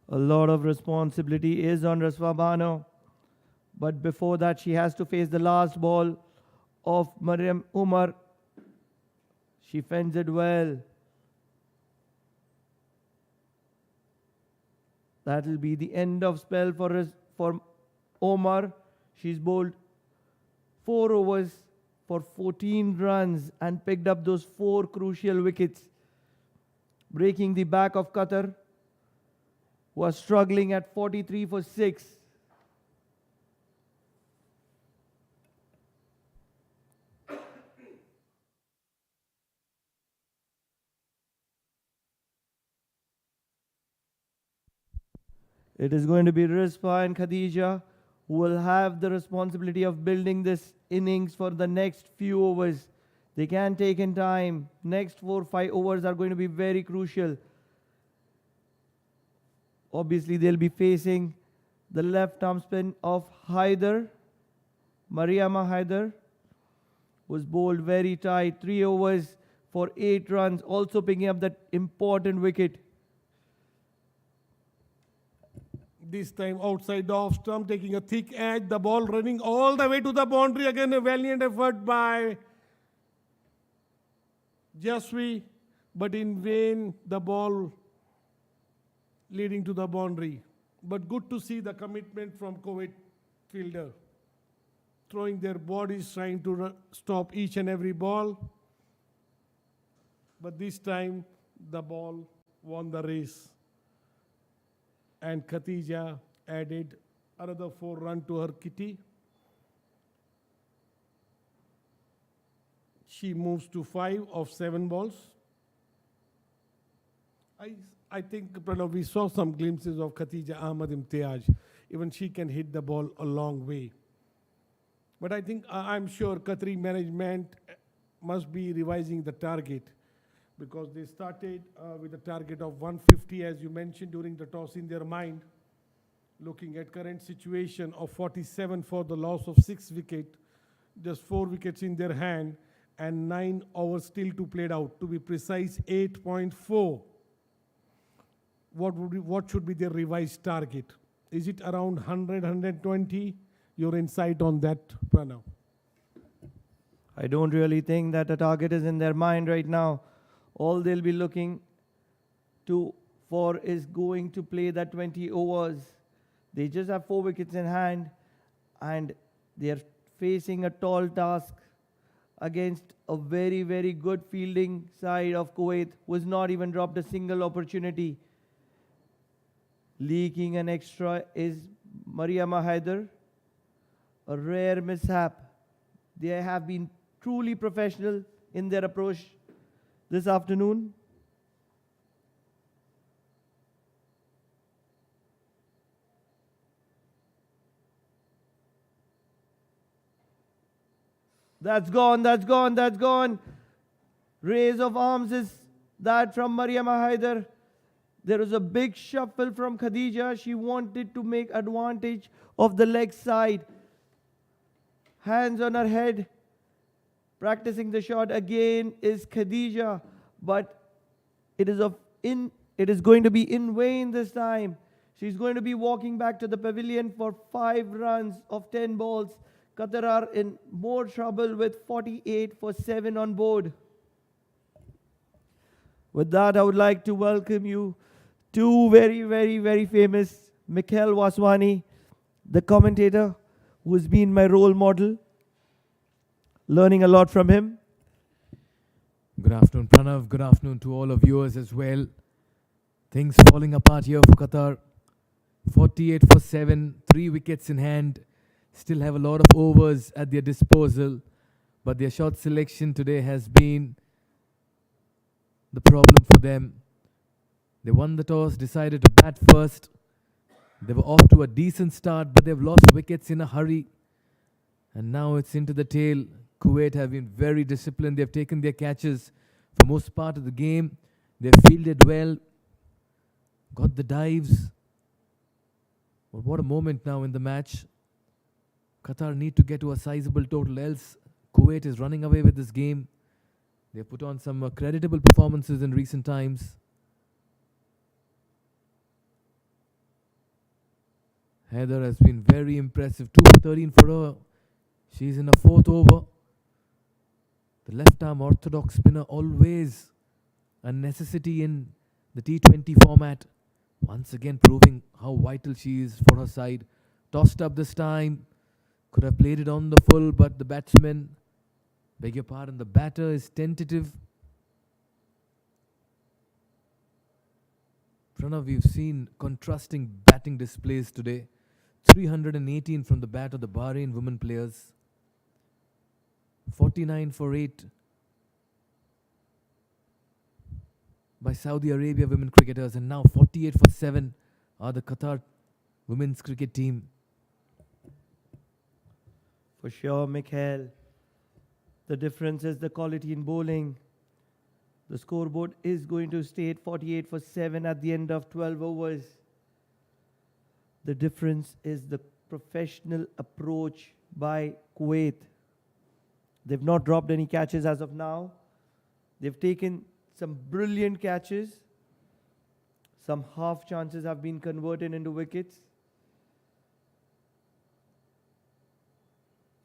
A lot of responsibility is on Rispa Banu. But before that, she has to face the last ball of Mariam Umar. She fends it well. That will be the end of spell for Omar. She's bowled 4 overs for 14 runs and picked up those 4 crucial wickets, breaking the back of Qatar, who are struggling at 43 for 6. It is going to be Rizfa and Khadija who will have the responsibility of building this innings for the next few overs. They can take in time. Next 4-5 overs are going to be very crucial. Obviously, they'll be facing the left arm spin of Haider. Mariama Haider was bowled very tight. 3 overs for 8 runs, also picking up that important wicket. This time outside the off stump, taking a thick edge, the ball running all the way to the boundary. Again, a valiant effort by Jaswi, but in vain, the ball leading to the boundary. But good to see the commitment from Kuwait fielder, throwing their bodies, trying to stop each and every ball. But this time, the ball won the race. And Khatija added another 4 runs to her kitty. She moves to 5 of 7 balls. I think, Pranav, we saw some glimpses of Khatija Ahmad Imtiaz. Even she can hit the ball a long way. But I think, I'm sure Qatari management must be revising the target, because they started with a target of 150, as you mentioned during the toss, in their mind, looking at current situation of 47 for the loss of 6 wickets, just 4 wickets in their hand, and 9 overs still to play out. To be precise, 8.4. What should be their revised target? Is it around 100, 120? Your insight on that, Pranav? I don't really think that a target is in their mind right now. All they'll be looking for is going to play that 20 overs. They just have 4 wickets in hand, and they're facing a tall task against a very, very good fielding side of Kuwait, who has not even dropped a single opportunity. Leaking an extra is Mariama Haider. A rare mishap. They have been truly professional in their approach this afternoon. That's gone, that's gone, that's gone. Raise of arms is that from Mariama Haider. There was a big shuffle from Khadija. She wanted to make advantage of the leg side. Hands on her head. Practicing the shot again is Khadija, but it is going to be in vain this time. She's going to be walking back to the pavilion for 5 runs of 10 balls. Qatar are in more trouble with 48 for 7 on board. With that, I would like to welcome you two very, very, very famous, Mikhail Waswani, the commentator, who has been my role model, learning a lot from him. Good afternoon, Pranav. Good afternoon to all of viewers as well. Things falling apart here for Qatar. 48 for 7, 3 wickets in hand. Still have a lot of overs at their disposal, but their shot selection today has been the problem for them. They won the toss, decided to bat first. They were off to a decent start, but they've lost wickets in a hurry. And now it's into the tail. Kuwait have been very disciplined. They've taken their catches for most part of the game. They've fielded well, got the dives. But what a moment now in the match. Qatar need to get to a sizable total, else Kuwait is running away with this game. They've put on some creditable performances in recent times. Heather has been very impressive. 2 for 13 for her. She's in a 4th over. The left-arm orthodox spinner, always a necessity in the T20 format. Once again proving how vital she is for her side. Tossed up this time. Could have played it on the full, but the batsman, beg your pardon, the batter is tentative. Pranav, we've seen contrasting batting displays today. 318 from the bat of the Bahrain women players. 49 for 8 by Saudi Arabia women cricketers, and now 48 for 7 are the Qatar women's cricket team. For sure, Mikhail. The difference is the quality in bowling. The scoreboard is going to stay at 48 for 7 at the end of 12 overs. The difference is the professional approach by Kuwait. They've not dropped any catches as of now. They've taken some brilliant catches. Some half chances have been converted into wickets.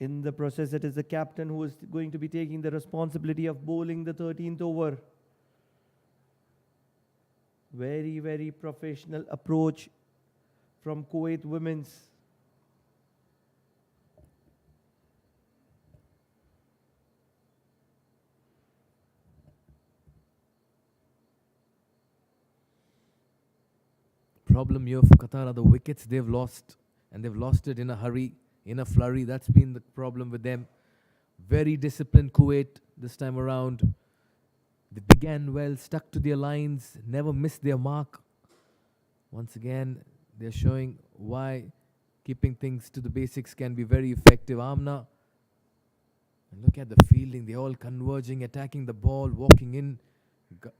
In the process, it is the captain who is going to be taking the responsibility of bowling the 13th over. Very, very professional approach from Kuwait women's. Problem here for Qatar are the wickets they've lost, and they've lost it in a hurry, in a flurry. That's been the problem with them. Very disciplined Kuwait this time around. They began well, stuck to their lines, never missed their mark. Once again, they're showing why keeping things to the basics can be very effective. Amna, and look at the fielding. They're all converging, attacking the ball, walking in,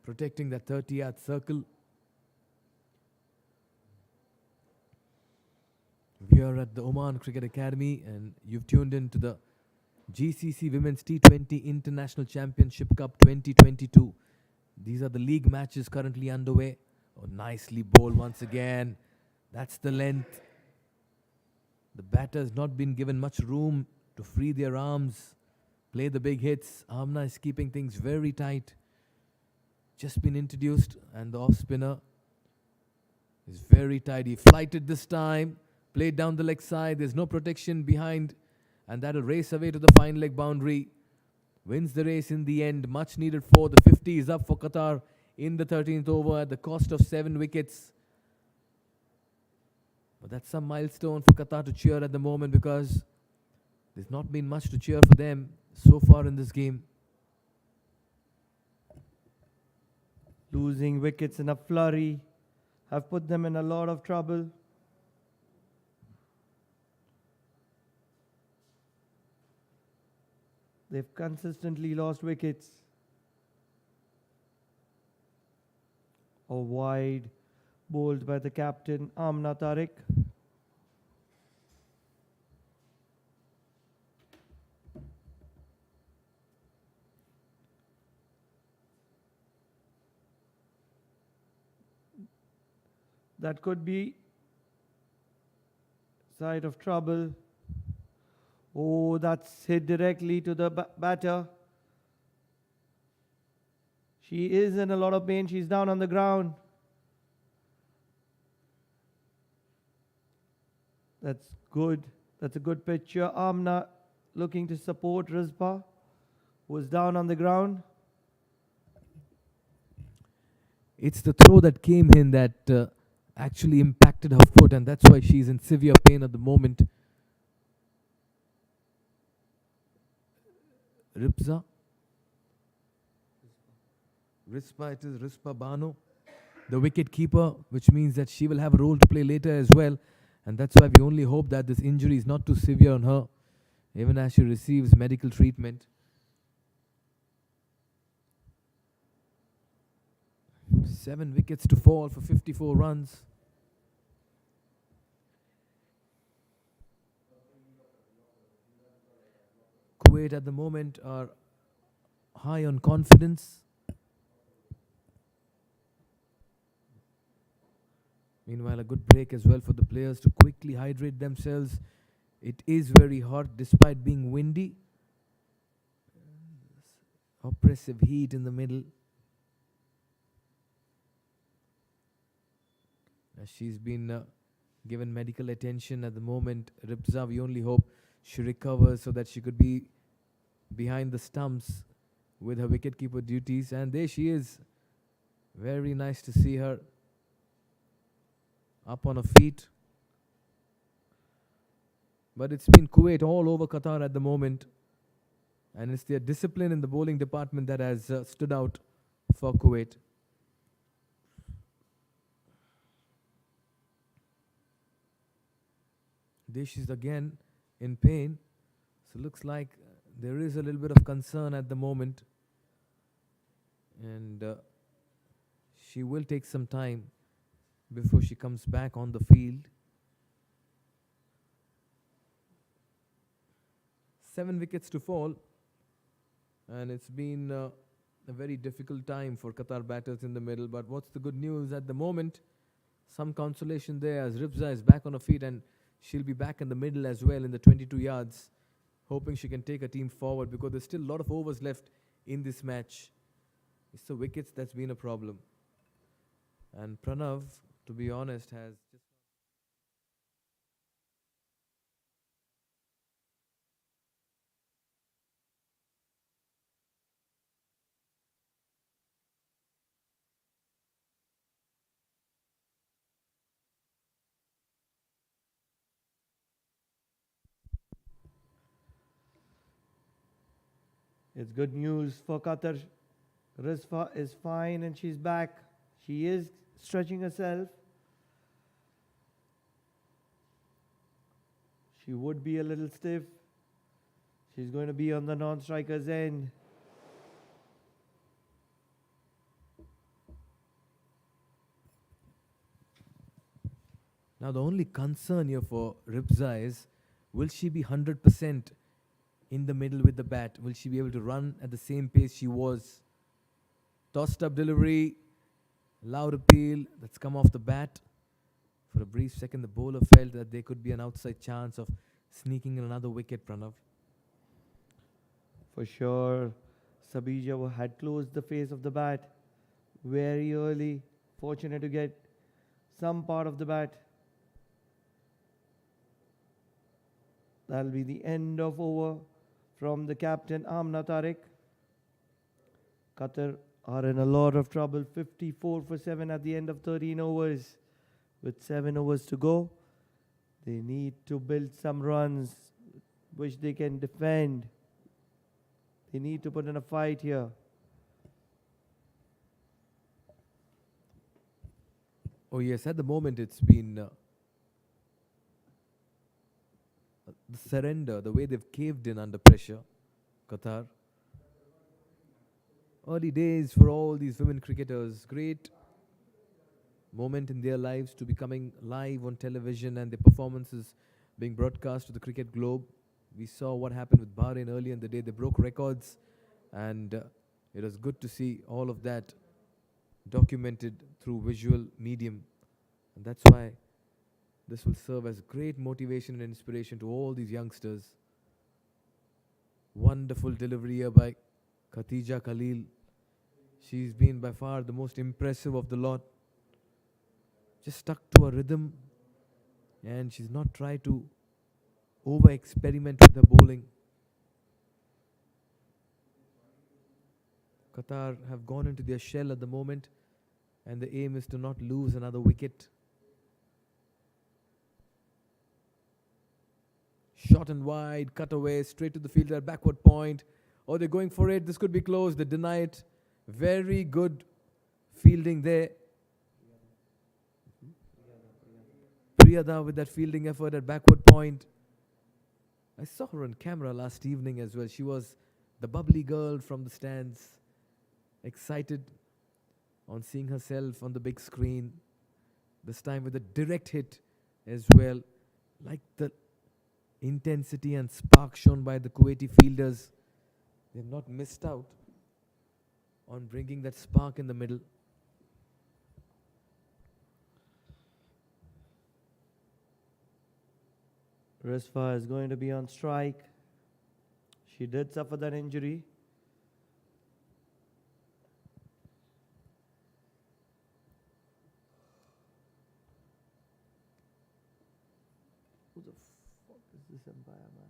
protecting that 30-yard circle. We are at the Oman Cricket Academy, and you've tuned in to the GCC Women's T20 International Championship Cup 2022. These are the league matches currently underway. Oh, nicely bowled once again. That's the length. The batter has not been given much room to free their arms, play the big hits. Amna is keeping things very tight. Just been introduced, and the off spinner is very tidy. Flighted this time. Played down the leg side. There's no protection behind, and that'll race away to the fine leg boundary. Wins the race in the end. Much needed for. The 50 is up for Qatar in the 13th over at the cost of 7 wickets. But that's some milestone for Qatar to cheer at the moment, because there's not been much to cheer for them so far in this game. Losing wickets in a flurry have put them in a lot of trouble. They've consistently lost wickets. A wide bowled by the captain, Amna Tariq. That could be side of trouble. Oh, that's hit directly to the batter. She is in a lot of pain. She's down on the ground. That's good. That's a good picture. Amna looking to support Rizpa, who is down on the ground. It's the throw that came in that actually impacted her foot, and that's why she's in severe pain at the moment. Rizpa, it is Rizpa Bano, the wicket keeper, which means that she will have a role to play later as well. And that's why we only hope that this injury is not too severe on her, even as she receives medical treatment. 7 wickets to fall for 54 runs. Kuwait at the moment are high on confidence. Meanwhile, a good break as well for the players to quickly hydrate themselves. It is very hot despite being windy. Oppressive heat in the middle. As she's been given medical attention at the moment, Ribza, we only hope she recovers so that she could be behind the stumps with her wicketkeeper duties. And there she is. Very nice to see her up on her feet. But it's been Kuwait all over Qatar at the moment. And it's their discipline in the bowling department that has stood out for Kuwait. Dish is again in pain. So looks like there is a little bit of concern at the moment. And she will take some time before she comes back on the field. 7 wickets to fall. And it's been a very difficult time for Qatar batters in the middle. But what's the good news at the moment? Some consolation there as Ribza is back on her feet and she'll be back in the middle as well in the 22 yards, hoping she can take her team forward because there's still a lot of overs left in this match. It's the wickets that's been a problem. And Pranav, to be honest, has just... It's good news for Qatar. Rizfa is fine and she's back. She is stretching herself. She would be a little stiff. She's going to be on the non-striker's end. Now the only concern here for Ribza is, will she be 100% in the middle with the bat? Will she be able to run at the same pace she was? Tossed up delivery, loud appeal that's come off the bat. For a brief second, the bowler felt that there could be an outside chance of sneaking in another wicket, Pranav. For sure, Sabija had closed the face of the bat very early. Fortunate to get some part of the bat. That'll be the end of over from the captain, Amna Tariq. Qatar are in a lot of trouble. 54 for 7 at the end of 13 overs. With 7 overs to go, they need to build some runs which they can defend. They need to put in a fight here. Oh yes, at the moment it's been the surrender, the way they've caved in under pressure, Qatar. Early days for all these women cricketers. Great moment in their lives to be coming live on television and their performances being broadcast to the cricket globe. We saw what happened with Bahrain earlier in the day. They broke records and it was good to see all of that documented through visual medium. And that's why this will serve as great motivation and inspiration to all these youngsters. Wonderful delivery here by Khatija Khalil. She's been by far the most impressive of the lot. Just stuck to her rhythm and she's not tried to over-experiment with her bowling. Qatar have gone into their shell at the moment and the aim is to not lose another wicket. Short and wide, cut away, straight to the fielder, backward point. Oh, they're going for it. This could be close. They deny it. Very good fielding there. Priyada with that fielding effort at backward point. I saw her on camera last evening as well. She was the bubbly girl from the stands. Excited on seeing herself on the big screen. This time with a direct hit as well. Like the intensity and spark shown by the Kuwaiti fielders. They've not missed out on bringing that spark in the middle. Rizfa is going to be on strike. She did suffer that injury. Who the fuck is this umpire, man?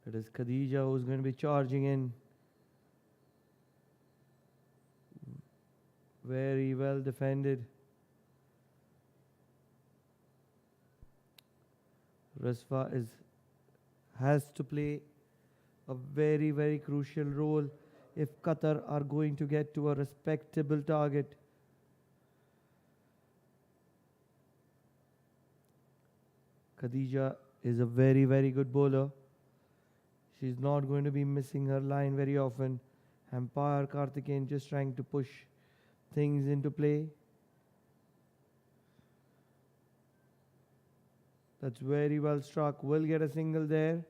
It is Khadija who's going to be charging in. Very well defended. Rizfa has to play a very, very crucial role if Qatar are going to get to a respectable target. Khadija is a very, very good bowler. She's not going to be missing her line very often. Umpire Karthikeyan just trying to push things into play. That's very well struck. Will get a single there.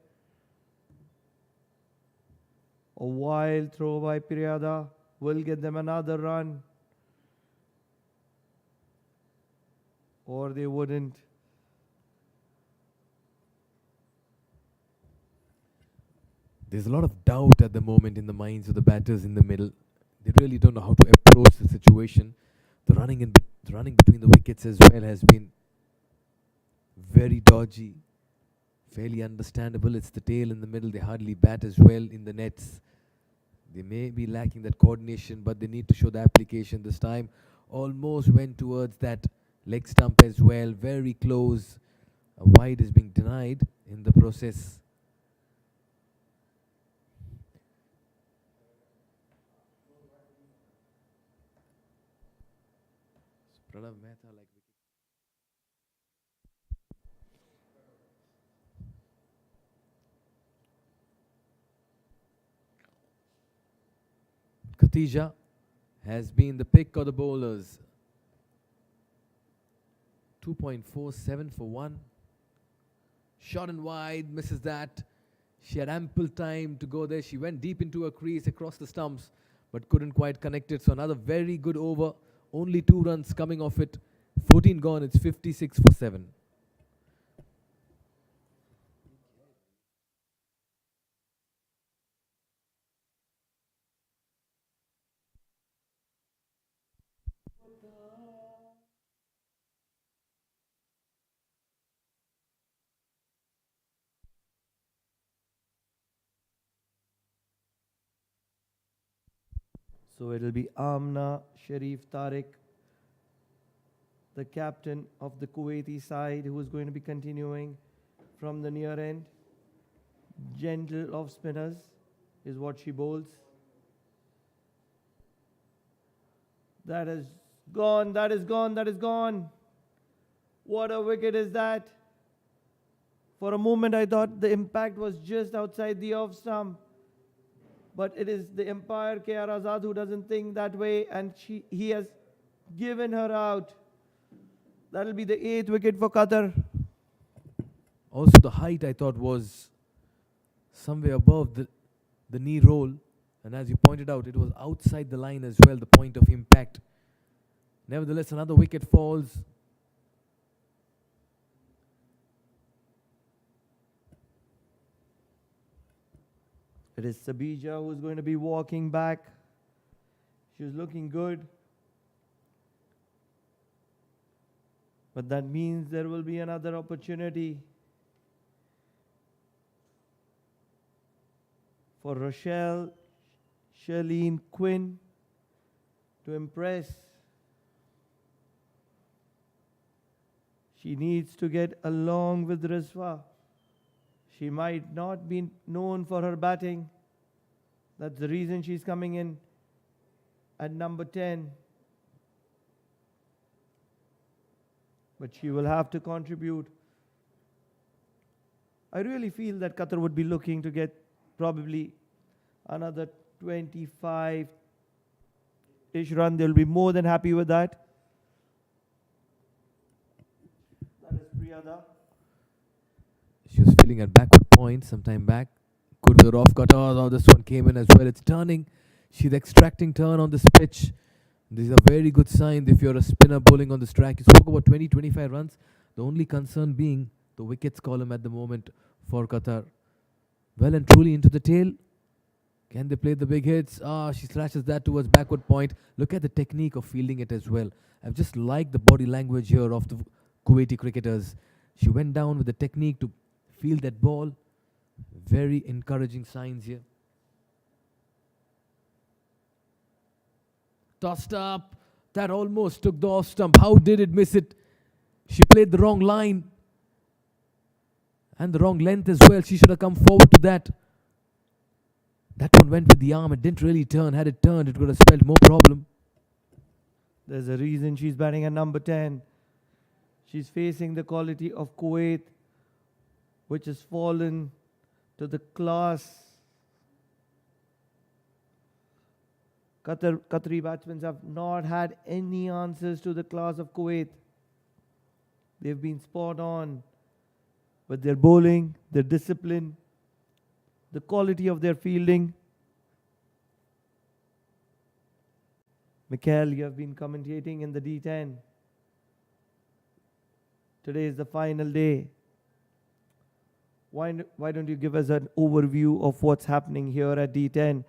A wild throw by Priyada will get them another run. Or they wouldn't. There's a lot of doubt at the moment in the minds of the batters in the middle. They really don't know how to approach the situation. The running between the wickets as well has been very dodgy, fairly understandable. It's the tail in the middle. They hardly bat as well in the nets. They may be lacking that coordination, but they need to show the application this time. Almost went towards that leg stump as well. Very close. A wide is being denied in the process. Pranav Mehta like Khatija has been the pick of the bowlers. 2.47 for one. Shot and wide, misses that. She had ample time to go there. She went deep into a crease across the stumps, but couldn't quite connect it. So another very good over. Only 2 runs coming off it. 14 gone. It's 56 for 7. So it'll be Amna Sharif Tariq, the captain of the Kuwaiti side, who is going to be continuing from the near end. Gentle off spinners is what she bowls. That is gone, that is gone, that is gone. What a wicket is that? For a moment I thought the impact was just outside the off stump. But it is the umpire K.R. Azad who doesn't think that way, and he has given her out. That'll be the 8th wicket for Qatar. Also, the height I thought was somewhere above the knee roll. And as you pointed out, it was outside the line as well, the point of impact. Nevertheless, another wicket falls. It is Sabija who's going to be walking back. She's looking good. But that means there will be another opportunity for Rochelle Charlene Quinn to impress. She needs to get along with Rizwa. She might not be known for her batting. That's the reason she's coming in at number 10. But she will have to contribute. I really feel that Qatar would be looking to get probably another 25-ish run. They'll be more than happy with that. That is Priyada. She was feeling at backward point some time back. Good with her off cutter. Oh, this one came in as well. It's turning. She's extracting turn on this pitch. This is a very good sign if you're a spinner bowling on this track. You spoke about 20-25 runs. The only concern being the wickets column at the moment for Qatar. Well and truly into the tail. Can they play the big hits? She slashes that towards backward point. Look at the technique of fielding it as well. I've just liked the body language here of the Kuwaiti cricketers. She went down with the technique to field that ball. Very encouraging signs here. Tossed up. That almost took the off stump. How did it miss it? She played the wrong line. And the wrong length as well. She should have come forward to that. That one went with the arm. It didn't really turn. Had it turned, it would have spelled more problem. There's a reason she's batting at number 10. She's facing the quality of Kuwait, which has fallen to the class. Qatari batsmen have not had any answers to the class of Kuwait. They've been spot on with their bowling, their discipline, the quality of their fielding. Mikhail, you have been commentating in the D10. Today is the final day. Why don't you give us an overview of what's happening here at D10?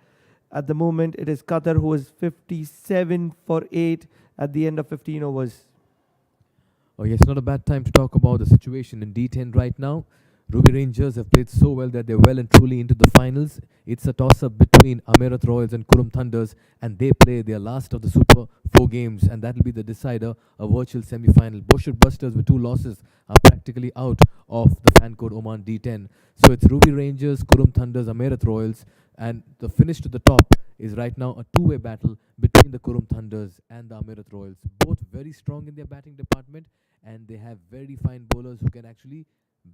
At the moment, it is Qatar who is 57 for 8 at the end of 15 overs. Oh yes, not a bad time to talk about the situation in D10 right now. Ruby Rangers have played so well that they're well and truly into the finals. It's a toss-up between Amerat Royals and Kurum Thunders, and they play their last of the Super 4 games, and that will be the decider, a virtual semi-final. Boshert Busters with 2 losses are practically out of the fan code Oman D10. So it's Ruby Rangers, Kurum Thunders, Amerat Royals, and the finish to the top is right now a two-way battle between the Kurum Thunders and the Amerat Royals. Both very strong in their batting department, and they have very fine bowlers who can actually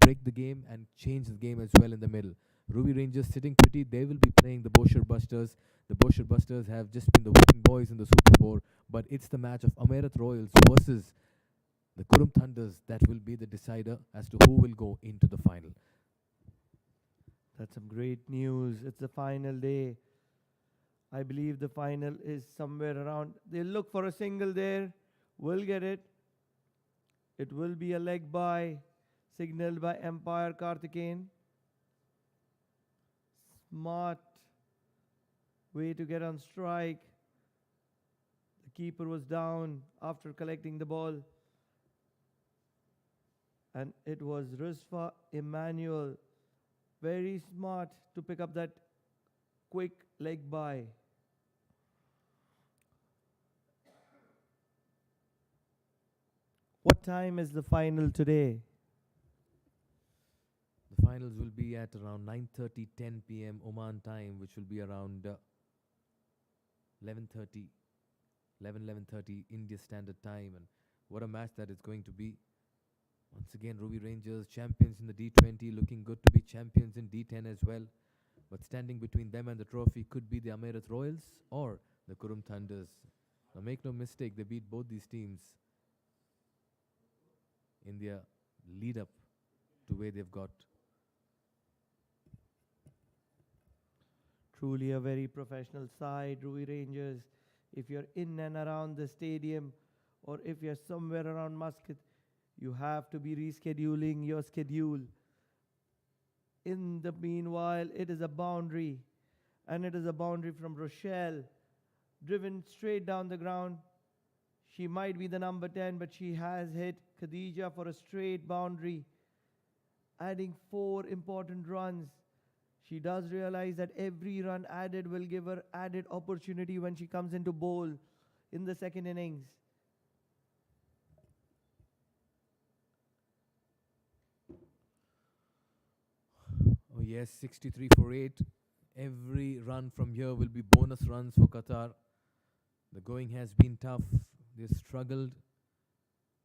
break the game and change the game as well in the middle. Ruby Rangers sitting pretty. They will be playing the Boshert Busters. The Boshert Busters have just been the winning boys in the Super 4, but it's the match of Amerat Royals versus the Kurum Thunders that will be the decider as to who will go into the final. That's some great news. It's the final day. I believe the final is somewhere around. They'll look for a single there. We'll get it. It will be a leg bye signaled by Empire Karthikeyan. Smart way to get on strike. The keeper was down after collecting the ball. And it was Rizfa Emmanuel. Very smart to pick up that quick leg bye. What time is the final today? The finals will be at around 9:30, 10 p.m. Oman time, which will be around 11:30, 11:30 India Standard Time. And what a match that is going to be. Once again, Ruby Rangers, champions in the D20, looking good to be champions in D10 as well. But standing between them and the trophy could be the Amerat Royals or the Kurum Thunders. Now make no mistake, they beat both these teams in their lead up to where they've got. Truly a very professional side, Ruby Rangers. If you're in and around the stadium or if you're somewhere around Muscat, you have to be rescheduling your schedule. In the meanwhile, it is a boundary, and it is a boundary from Rochelle, driven straight down the ground. She might be the number 10, but she has hit Khadija for a straight boundary, adding 4 important runs. She does realize that every run added will give her added opportunity when she comes into bowl in the second innings. Oh yes, 63 for 8. Every run from here will be bonus runs for Qatar. The going has been tough. They've struggled.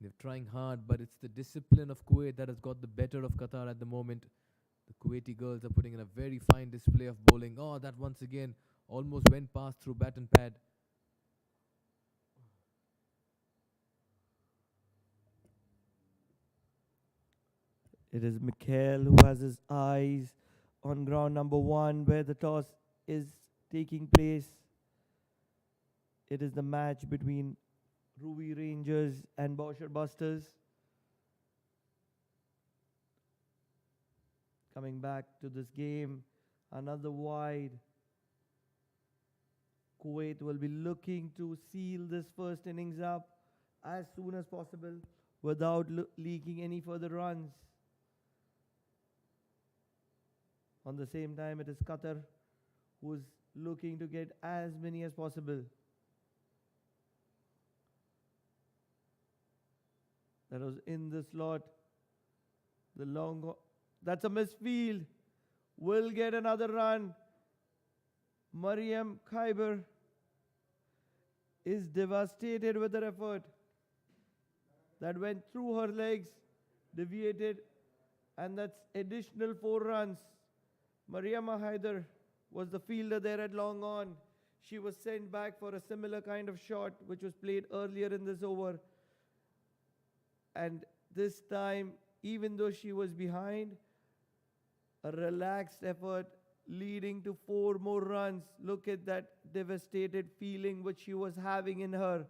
They're trying hard, but it's the discipline of Kuwait that has got the better of Qatar at the moment. The Kuwaiti girls are putting in a very fine display of bowling. Oh, that once again almost went past through bat and pad. It is Mikhail who has his eyes on ground number 1 where the toss is taking place. It is the match between Ruby Rangers and Boshert Busters. Coming back to this game, another wide. Kuwait will be looking to seal this first innings up as soon as possible without leaking any further runs. On the same time, it is Qatar who's looking to get as many as possible. That was in the slot. The That's a misfield. Will get another run. Mariam Khyber is devastated with her effort. That went through her legs, deviated, and that's additional 4 runs. Mariam Haider was the fielder there at long on. She was sent back for a similar kind of shot which was played earlier in this over. And this time, even though she was behind, a relaxed effort leading to 4 more runs. Look at that devastated feeling which she was having in her.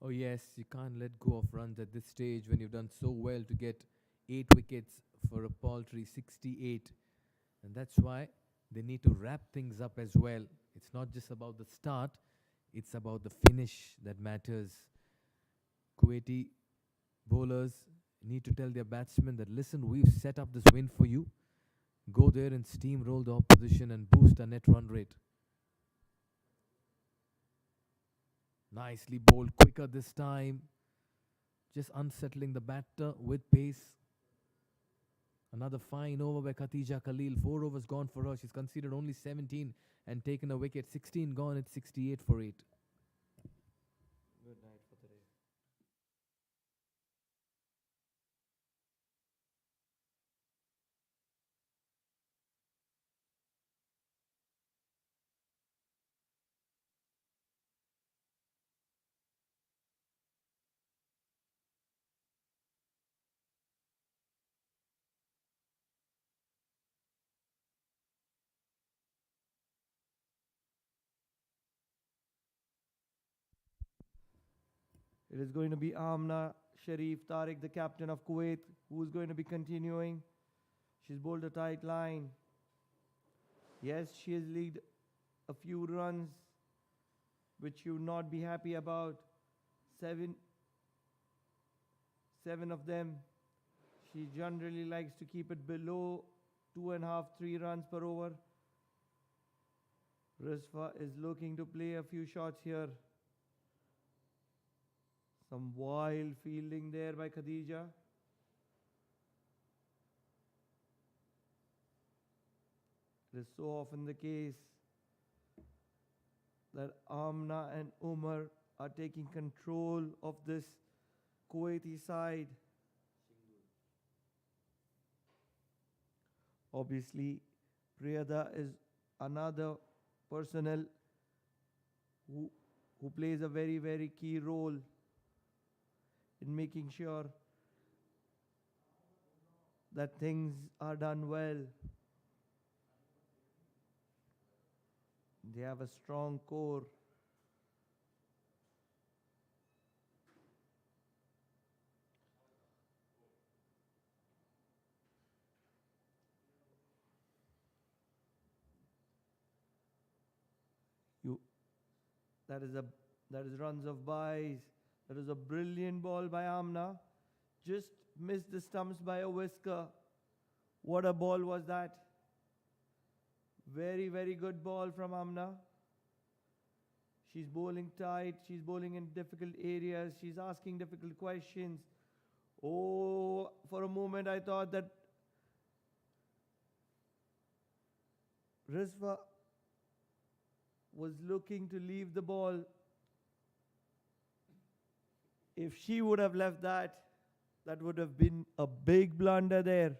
Oh yes, you can't let go of runs at this stage when you've done so well to get 8 wickets for a paltry 68. And that's why they need to wrap things up as well. It's not just about the start, it's about the finish that matters. Kuwaiti bowlers need to tell their batsmen that, listen, we've set up this win for you. Go there and steamroll the opposition and boost our net run rate. Nicely bowled, quicker this time. Just unsettling the batter with pace. Another fine over by Khatija Khalil. 4 overs gone for her. She's conceded only 17 and taken a wicket. 16 gone at 68 for 8. Good night for today. It is going to be Amna Sharif Tariq, the captain of Kuwait, who is going to be continuing. She's bowled a tight line. Yes, she has leaked a few runs, which you would not be happy about. Seven of them. She generally likes to keep it below 2.5, 3 runs per over. Rizfa is looking to play a few shots here. Some wild fielding there by Khadija. It is so often the case that Amna and Umar are taking control of this Kuwaiti side. Obviously, Priyada is another personnel who plays a very, very key role in making sure that things are done well. They have a strong core. That is runs of buys. That is a brilliant ball by Amna. Just missed the stumps by a whisker. What a ball was that? Very, very good ball from Amna. She's bowling tight. She's bowling in difficult areas. She's asking difficult questions. Oh, for a moment I thought that Rizva was looking to leave the ball. If she would have left that would have been a big blunder there.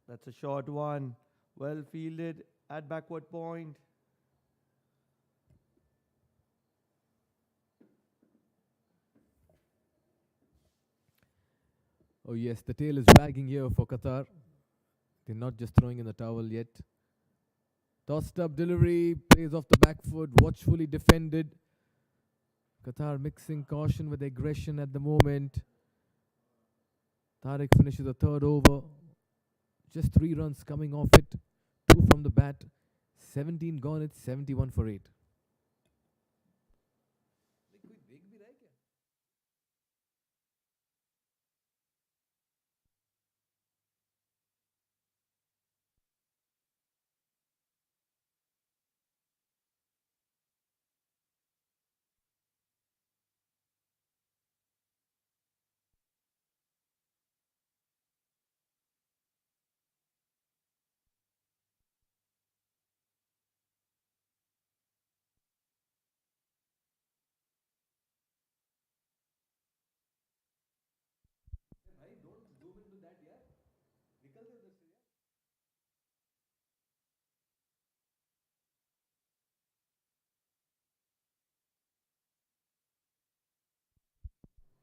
That's a short one. Well fielded at backward point. Oh yes, the tail is wagging here for Qatar. They're not just throwing in the towel yet. Tossed up delivery, plays off the back foot, watchfully defended. Qatar mixing caution with aggression at the moment. Tariq finishes the 3rd over. Just 3 runs coming off it. 2 from the bat. 17 gone, it's 71 for 8.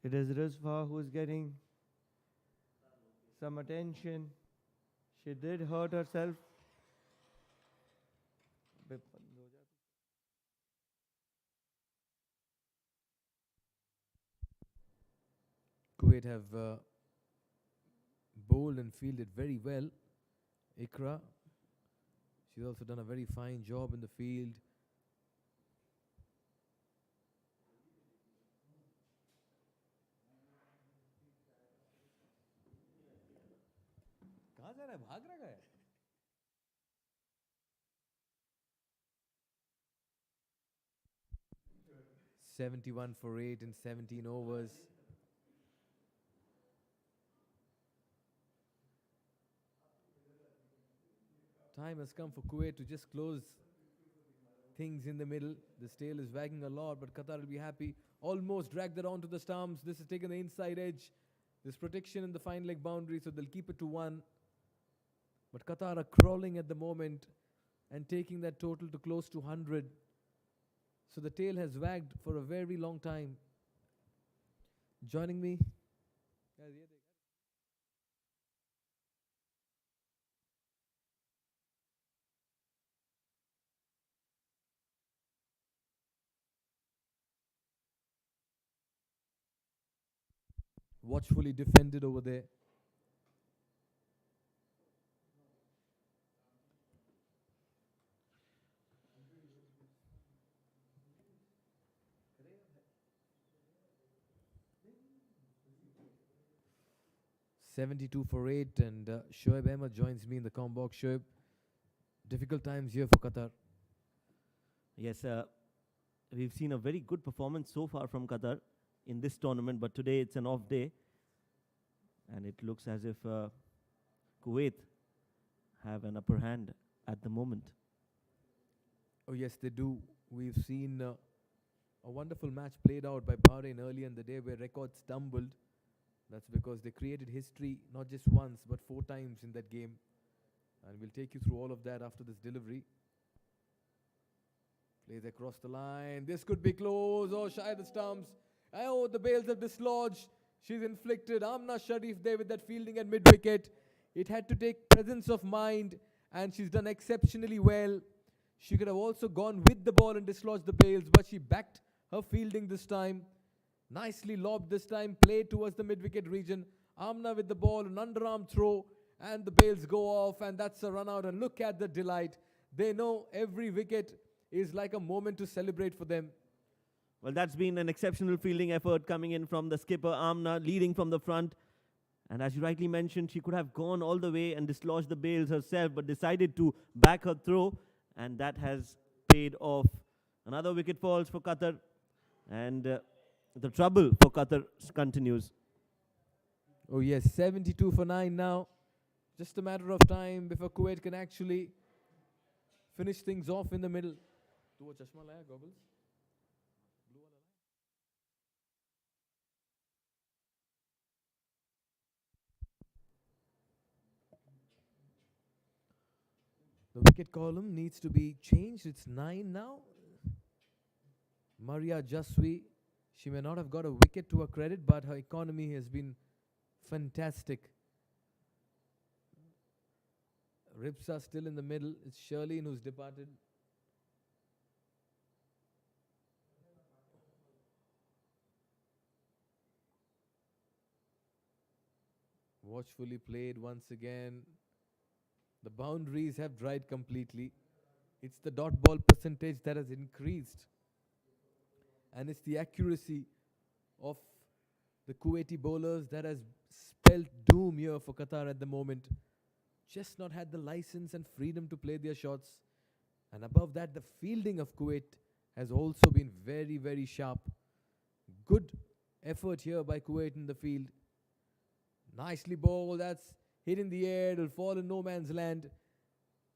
It is Rizwa who's getting some attention. She did hurt herself. Kuwait have bowled and fielded very well. Ikra, she's also done a very fine job in the field. कहाँ जा रहा है? भाग रहा है? 71 for 8 in 17 overs. Time has come for Kuwait to just close things in the middle. The tail is wagging a lot, but Qatar will be happy. Almost dragged that onto the stumps. This has taken the inside edge. There's protection in the fine leg boundary, so they'll keep it to 1. But Qatar are crawling at the moment and taking that total to close to 100. So the tail has wagged for a very long time. Joining me. Watchfully defended over there. $72 for 8, and Shoaib Ahmed joins me in the com box. Shoaib, difficult times here for Qatar. Yes, we've seen a very good performance so far from Qatar in this tournament, but today it's an off day, and it looks as if Kuwait have an upper hand at the moment. Oh yes, they do. We've seen a wonderful match played out by Bahrain earlier in the day where records stumbled. That's because they created history not just once but 4 times in that game. And we'll take you through all of that after this delivery. Plays across the line. This could be close. Oh, shy the stumps. Oh, the bails have dislodged. She's inflicted. Amna Sharif there with that fielding at mid-wicket. It had to take presence of mind, and she's done exceptionally well. She could have also gone with the ball and dislodged the bails, but she backed her fielding this time. Nicely lobbed this time, played towards the mid-wicket region. Amna with the ball, an underarm throw, and the bails go off, and that's a run out. And look at the delight. They know every wicket is like a moment to celebrate for them. Well, that's been an exceptional fielding effort coming in from the skipper, Amna, leading from the front. And as you rightly mentioned, she could have gone all the way and dislodged the bails herself, but decided to back her throw, and that has paid off. Another wicket falls for Qatar, and the trouble for Qatar continues. Oh yes, 72 for 9 now. Just a matter of time before Kuwait can actually finish things off in the middle. Tu wo chashma laya, goggles? The wicket column needs to be changed. It's 9 now. Maria Jaswi, she may not have got a wicket to her credit, but her economy has been fantastic. Ripsa still in the middle. It's Shirlene who's departed. Watchfully played once again. The boundaries have dried completely. It's the dot ball percentage that has increased. And it's the accuracy of the Kuwaiti bowlers that has spelled doom here for Qatar at the moment. Just not had the license and freedom to play their shots. And above that, the fielding of Kuwait has also been very, very sharp. Good effort here by Kuwait in the field. Nicely bowled. That's hit in the air. It'll fall in no man's land.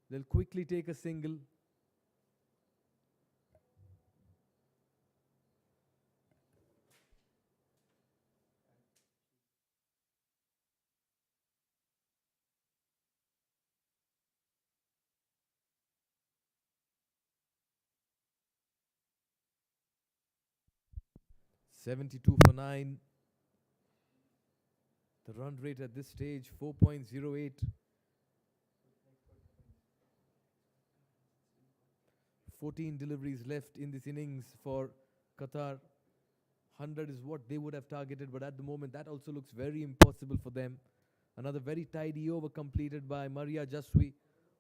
They'll quickly take a single. $72 for 9. The run rate at this stage 4.08. 14 deliveries left in this innings for Qatar. 100 is what they would have targeted, but at the moment that also looks very impossible for them. Another very tidy over completed by Maria Jaswi.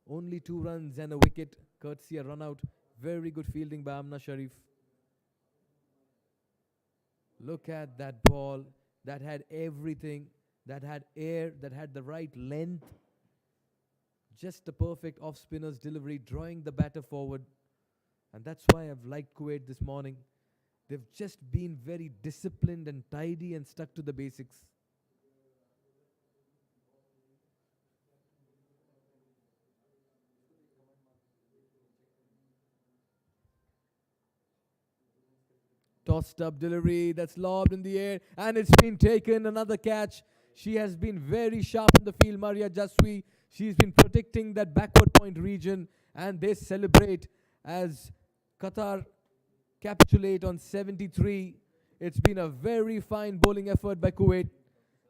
Only 2 runs and a wicket, courtesy a run out. Very good fielding by Amna Sharif. Look at that ball. That had everything. That had air. That had the right length. Just the perfect off-spinner's delivery, drawing the batter forward. And that's why I've liked Kuwait this morning. They've just been very disciplined and tidy and stuck to the basics. Tossed up delivery that's lobbed in the air and it's been taken. Another catch. She has been very sharp in the field, Maria Jaswi. She's been protecting that backward point region, and they celebrate as Qatar capitulate on 73. It's been a very fine bowling effort by Kuwait.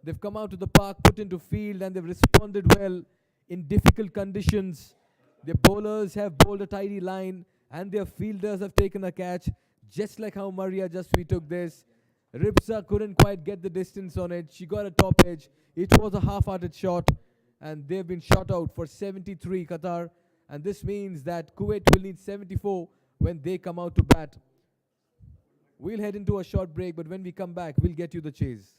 They've come out to the park, put into field, and they've responded well in difficult conditions. Their bowlers have bowled a tidy line, and their fielders have taken a catch, just like how Maria Jaswi took this. Ripsa couldn't quite get the distance on it. She got a top edge. It was a half-hearted shot, and they've been shot out for 73, Qatar. And this means that Kuwait will need 74 when they come out to bat. We'll head into a short break, but when we come back, we'll get you the chase.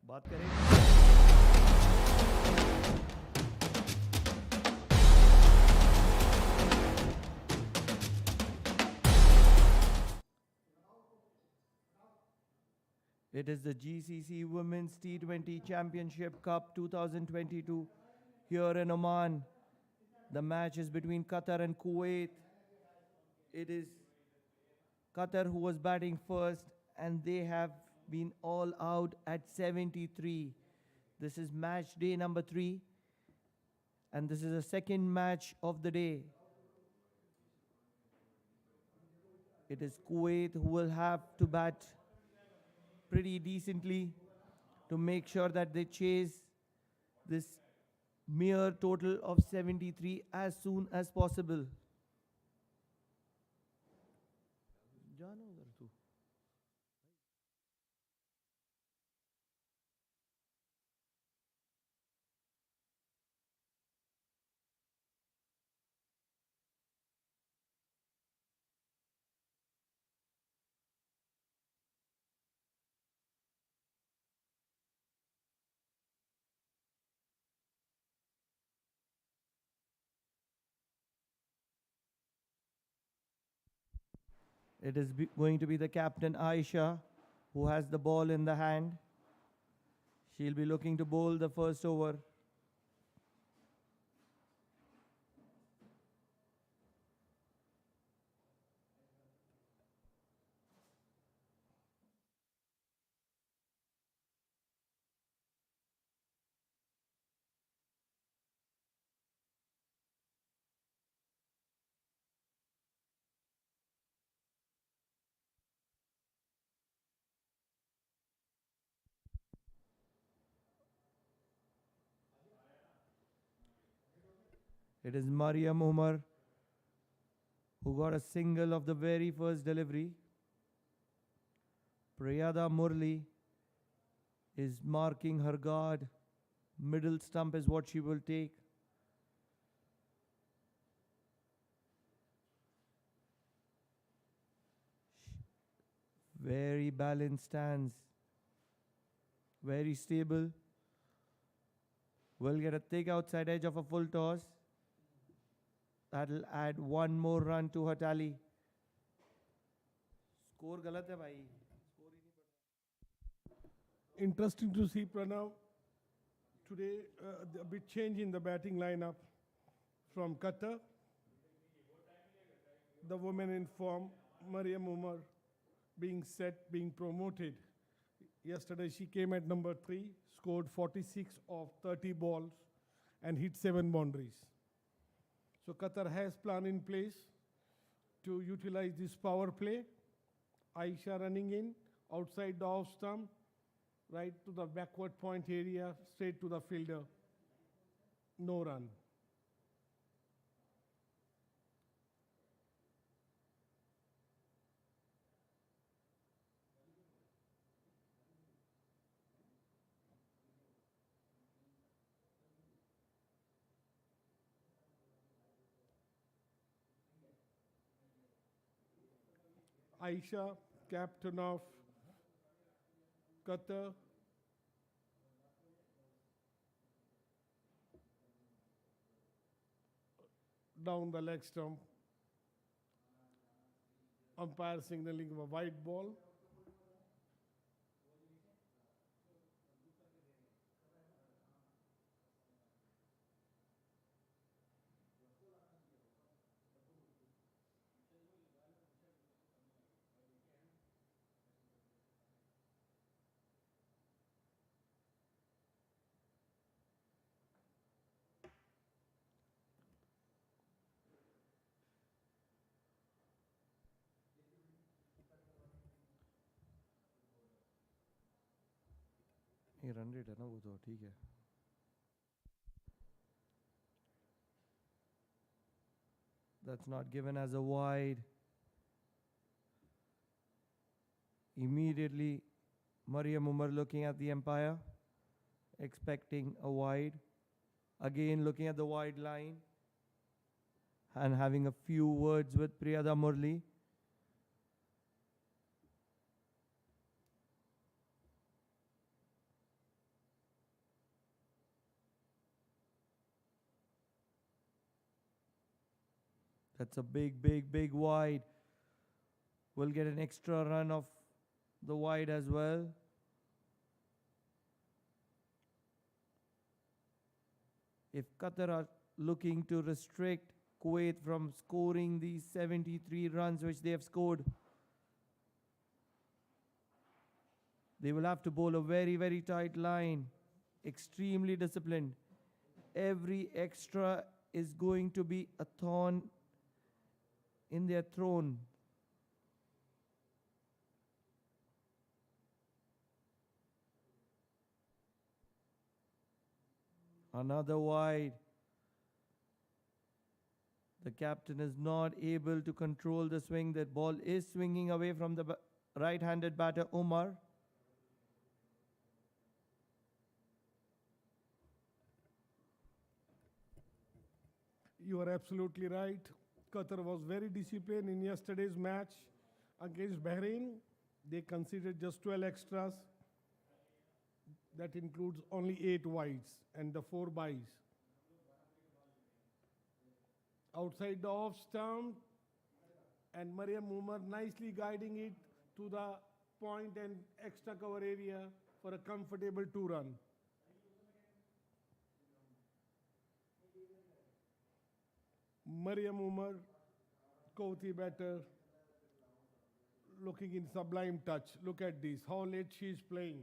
बात करें It is the GCC Women's T20 Championship Cup 2022 here in Oman. The match is between Qatar and Kuwait. It is Qatar who was batting first, and they have been all out at 73. This is match day number 3, and this is the second match of the day. It is Kuwait who will have to bat pretty decently to make sure that they chase this mere total of 73 as soon as possible. It is going to be the captain Aisha who has the ball in the hand. She'll be looking to bowl the first over. It is Mariam Umar who got a single of the very first delivery. Priyada Murli is marking her guard. Middle stump is what she will take. Very balanced stance. Very stable. Will get a thick outside edge of a full toss. That'll add one more run to her tally. Score galat hai bhai. Interesting to see Pranav today, a bit change in the batting lineup from Qatar. The woman in form, Mariam Umar, being set, being promoted. Yesterday she came at number 3, scored 46 of 30 balls and hit 7 boundaries. So Qatar has plan in place to utilize this power play. Aisha running in, outside the off stump, right to the backward point area, straight to the fielder. No run. Aisha, captain of Qatar. Down the leg stump. Umpire signaling a white ball. ये run rate है ना वो तो ठीक है. That's not given as a wide. Immediately, Mariam Umar looking at the umpire, expecting a wide. Again looking at the wide line and having a few words with Priyada Murli. That's a big, big, big wide. We'll get an extra run of the wide as well. If Qatar are looking to restrict Kuwait from scoring these 73 runs which they have scored, they will have to bowl a very, very tight line, extremely disciplined. Every extra is going to be a thorn in their throne. Another wide. The captain is not able to control the swing. That ball is swinging away from the right-handed batter Omar. You are absolutely right. Qatar was very disciplined in yesterday's match against Bahrain. They conceded just 12 extras. That includes only 8 wides and the 4 byes. Outside the off stump, and Mariam Umar nicely guiding it to the point and extra cover area for a comfortable 2-run. Mariam Umar, Kuwaiti batter, looking in sublime touch. Look at this, how late she is playing.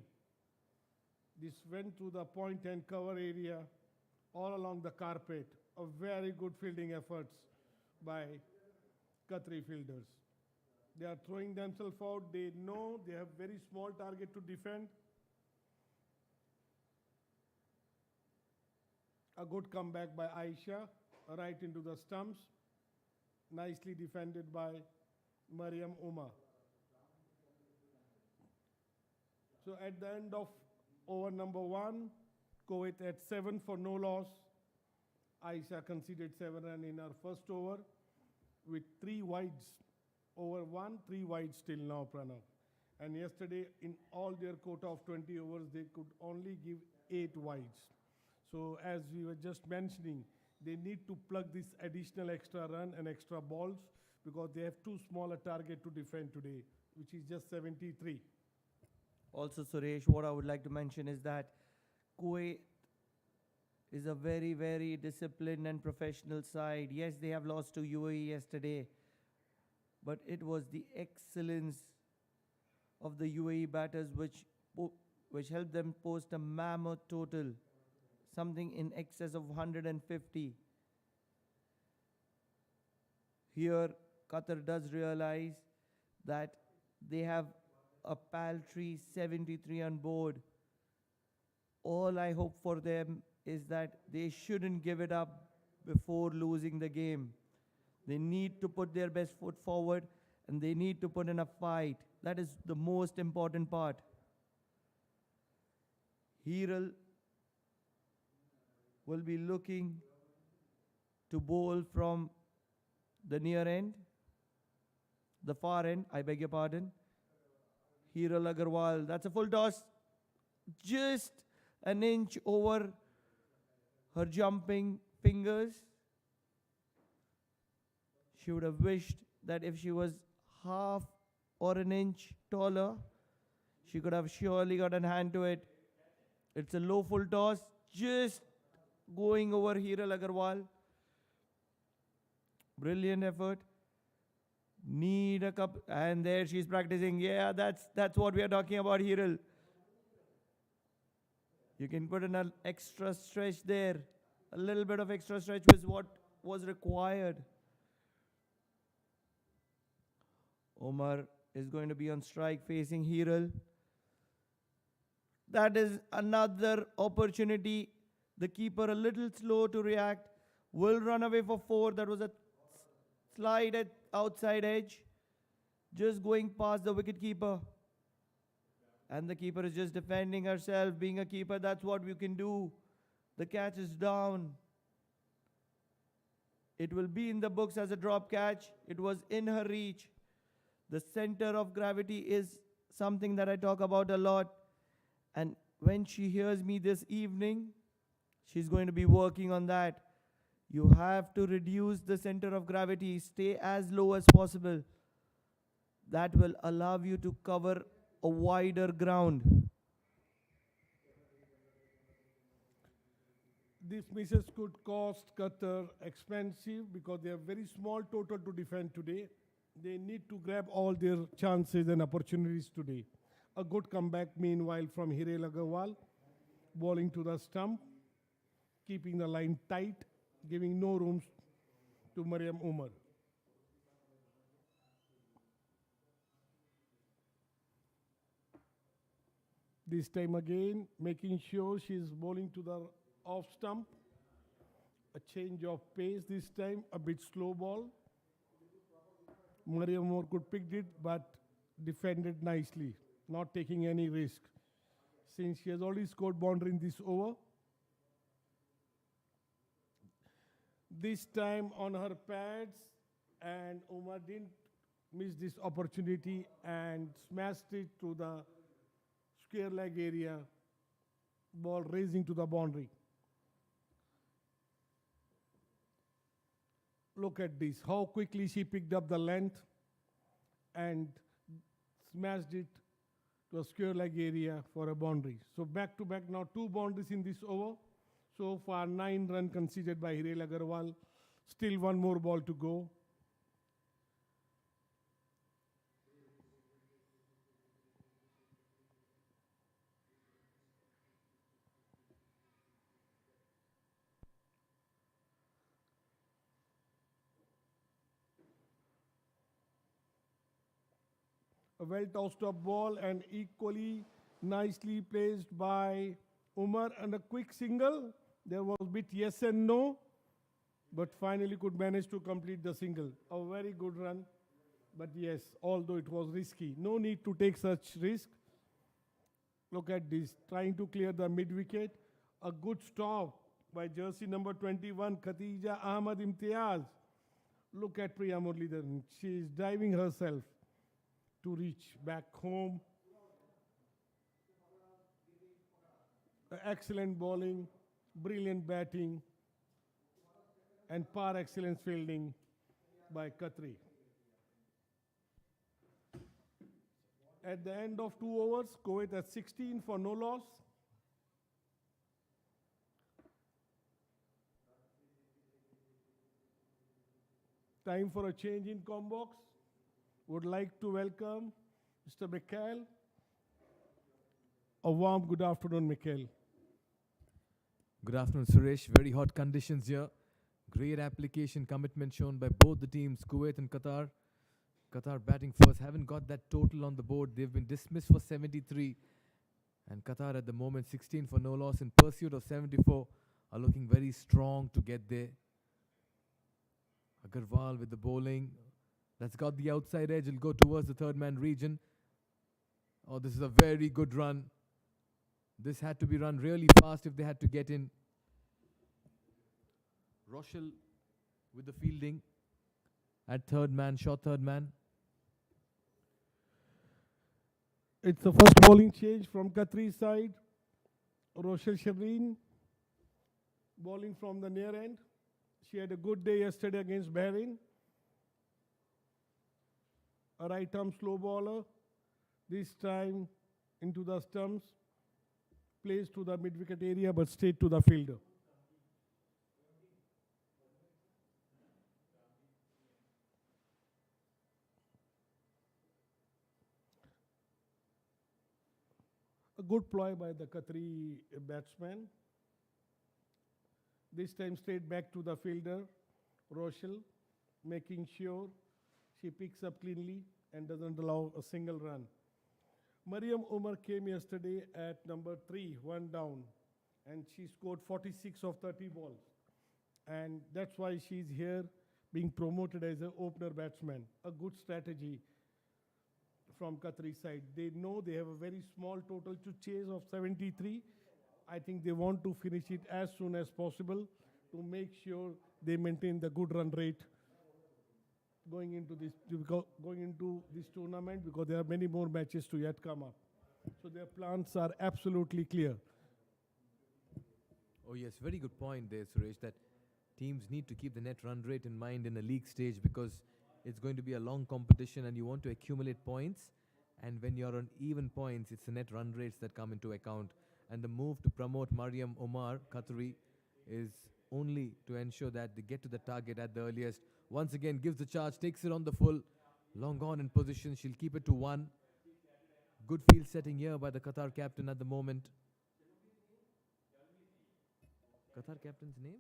This went to the point and cover area, all along the carpet. A very good fielding efforts by Qatari fielders. They are throwing themselves out. They know they have very small target to defend. A good comeback by Aisha, right into the stumps. Nicely defended by Mariam Umar. So at the end of over number 1, Kuwait at 7 for no loss. Aisha conceded 7 runs in her first over with 3 wides. Over 1, 3 wides till now, Pranav. And yesterday, in all their quota of 20 overs, they could only give 8 wides. So as we were just mentioning, they need to plug this additional extra run and extra balls because they have too small a target to defend today, which is just 73. Also, Suresh, what I would like to mention is that Kuwait is a very, very disciplined and professional side. Yes, they have lost to UAE yesterday, but it was the excellence of the UAE batters which helped them post a mammoth total, something in excess of 150. Here, Qatar does realize that they have a paltry 73 on board. All I hope for them is that they shouldn't give it up before losing the game. They need to put their best foot forward and they need to put in a fight. That is the most important part. Hiral will be looking to bowl from the near end, the far end, I beg your pardon. Hiral Agarwal, that's a full toss. Just an inch over her jumping fingers. She would have wished that if she was half or an inch taller, she could have surely got a hand to it. It's a low full toss, just going over Hiral Agarwal. Brilliant effort. Need a cup, and there she's practicing. Yeah, that's what we are talking about, Hiral. You can put in an extra stretch there. A little bit of extra stretch was what was required. Omar is going to be on strike facing Hiral. That is another opportunity. The keeper a little slow to react. Will run away for 4. That was a slide at outside edge. Just going past the wicket keeper. And the keeper is just defending herself. Being a keeper, that's what we can do. The catch is down. It will be in the books as a drop catch. It was in her reach. The center of gravity is something that I talk about a lot. And when she hears me this evening, she's going to be working on that. You have to reduce the center of gravity, stay as low as possible. That will allow you to cover a wider ground. These misses could cost Qatar expensive because they have very small total to defend today. They need to grab all their chances and opportunities today. A good comeback meanwhile from Hirel Agarwal, bowling to the stump, keeping the line tight, giving no room to Mariam Umar. This time again, making sure she's bowling to the off stump. A change of pace this time, a bit slow ball. Mariam Umar could pick it, but defended nicely, not taking any risk. Since she has already scored boundary in this over, this time on her pads, and Umar didn't miss this opportunity and smashed it to the square leg area, ball raising to the boundary. Look at this, how quickly she picked up the length and smashed it to a square leg area for a boundary. So back to back now, 2 boundaries in this over. So far 9 runs conceded by Hirel Agarwal. Still 1 more ball to go. A well tossed up ball and equally nicely placed by Umar, and a quick single. There was a bit yes and no, but finally could manage to complete the single. A very good run, but yes, although it was risky. No need to take such risk. Look at this, trying to clear the mid wicket. A good stop by jersey number 21, Khatija Ahmad Imtiaz. Look at Priya Muralidharan. She is diving herself to reach back home. Excellent bowling, brilliant batting, and par excellence fielding by Khatri. At the end of 2 overs, Kuwait at 16 for no loss. Time for a change in combox. Would like to welcome Mr. Mikhail. A warm good afternoon, Mikhail. Good afternoon, Suresh. Very hot conditions here. Great application commitment shown by both the teams, Kuwait and Qatar. Qatar batting first, haven't got that total on the board. They've been dismissed for 73. And Qatar at the moment 16 for no loss in pursuit of 74 are looking very strong to get there. Agarwal with the bowling. That's got the outside edge. It'll go towards the third man region. Oh, this is a very good run. This had to be run really fast if they had to get in. Rochelle with the fielding at third man, short third man. It's the first bowling change from Qatri's side. Rochelle Shabrin bowling from the near end. She had a good day yesterday against Bahrain. A right arm slow bowler. This time into the stumps. Plays to the mid wicket area but straight to the fielder. A good ploy by the Qatari batsman. This time straight back to the fielder, Rochelle, making sure she picks up cleanly and doesn't allow a single run. Mariam Umar came yesterday at number 3, 1 down, and she scored 46 of 30 balls. And that's why she's here being promoted as an opener batsman. A good strategy from Qatari side. They know they have a very small total to chase of 73. I think they want to finish it as soon as possible to make sure they maintain the good run rate going into this tournament, because there are many more matches to yet come up. So their plans are absolutely clear. Oh yes, very good point there, Suresh, that teams need to keep the net run rate in mind in a league stage because it's going to be a long competition and you want to accumulate points. And when you're on even points, it's the net run rates that come into account. And the move to promote Mariam Omar Qatari is only to ensure that they get to the target at the earliest. Once again, gives the charge, takes it on the full. Long on in position, she'll keep it to 1. Good field setting here by the Qatar captain at the moment. Qatar captain's name?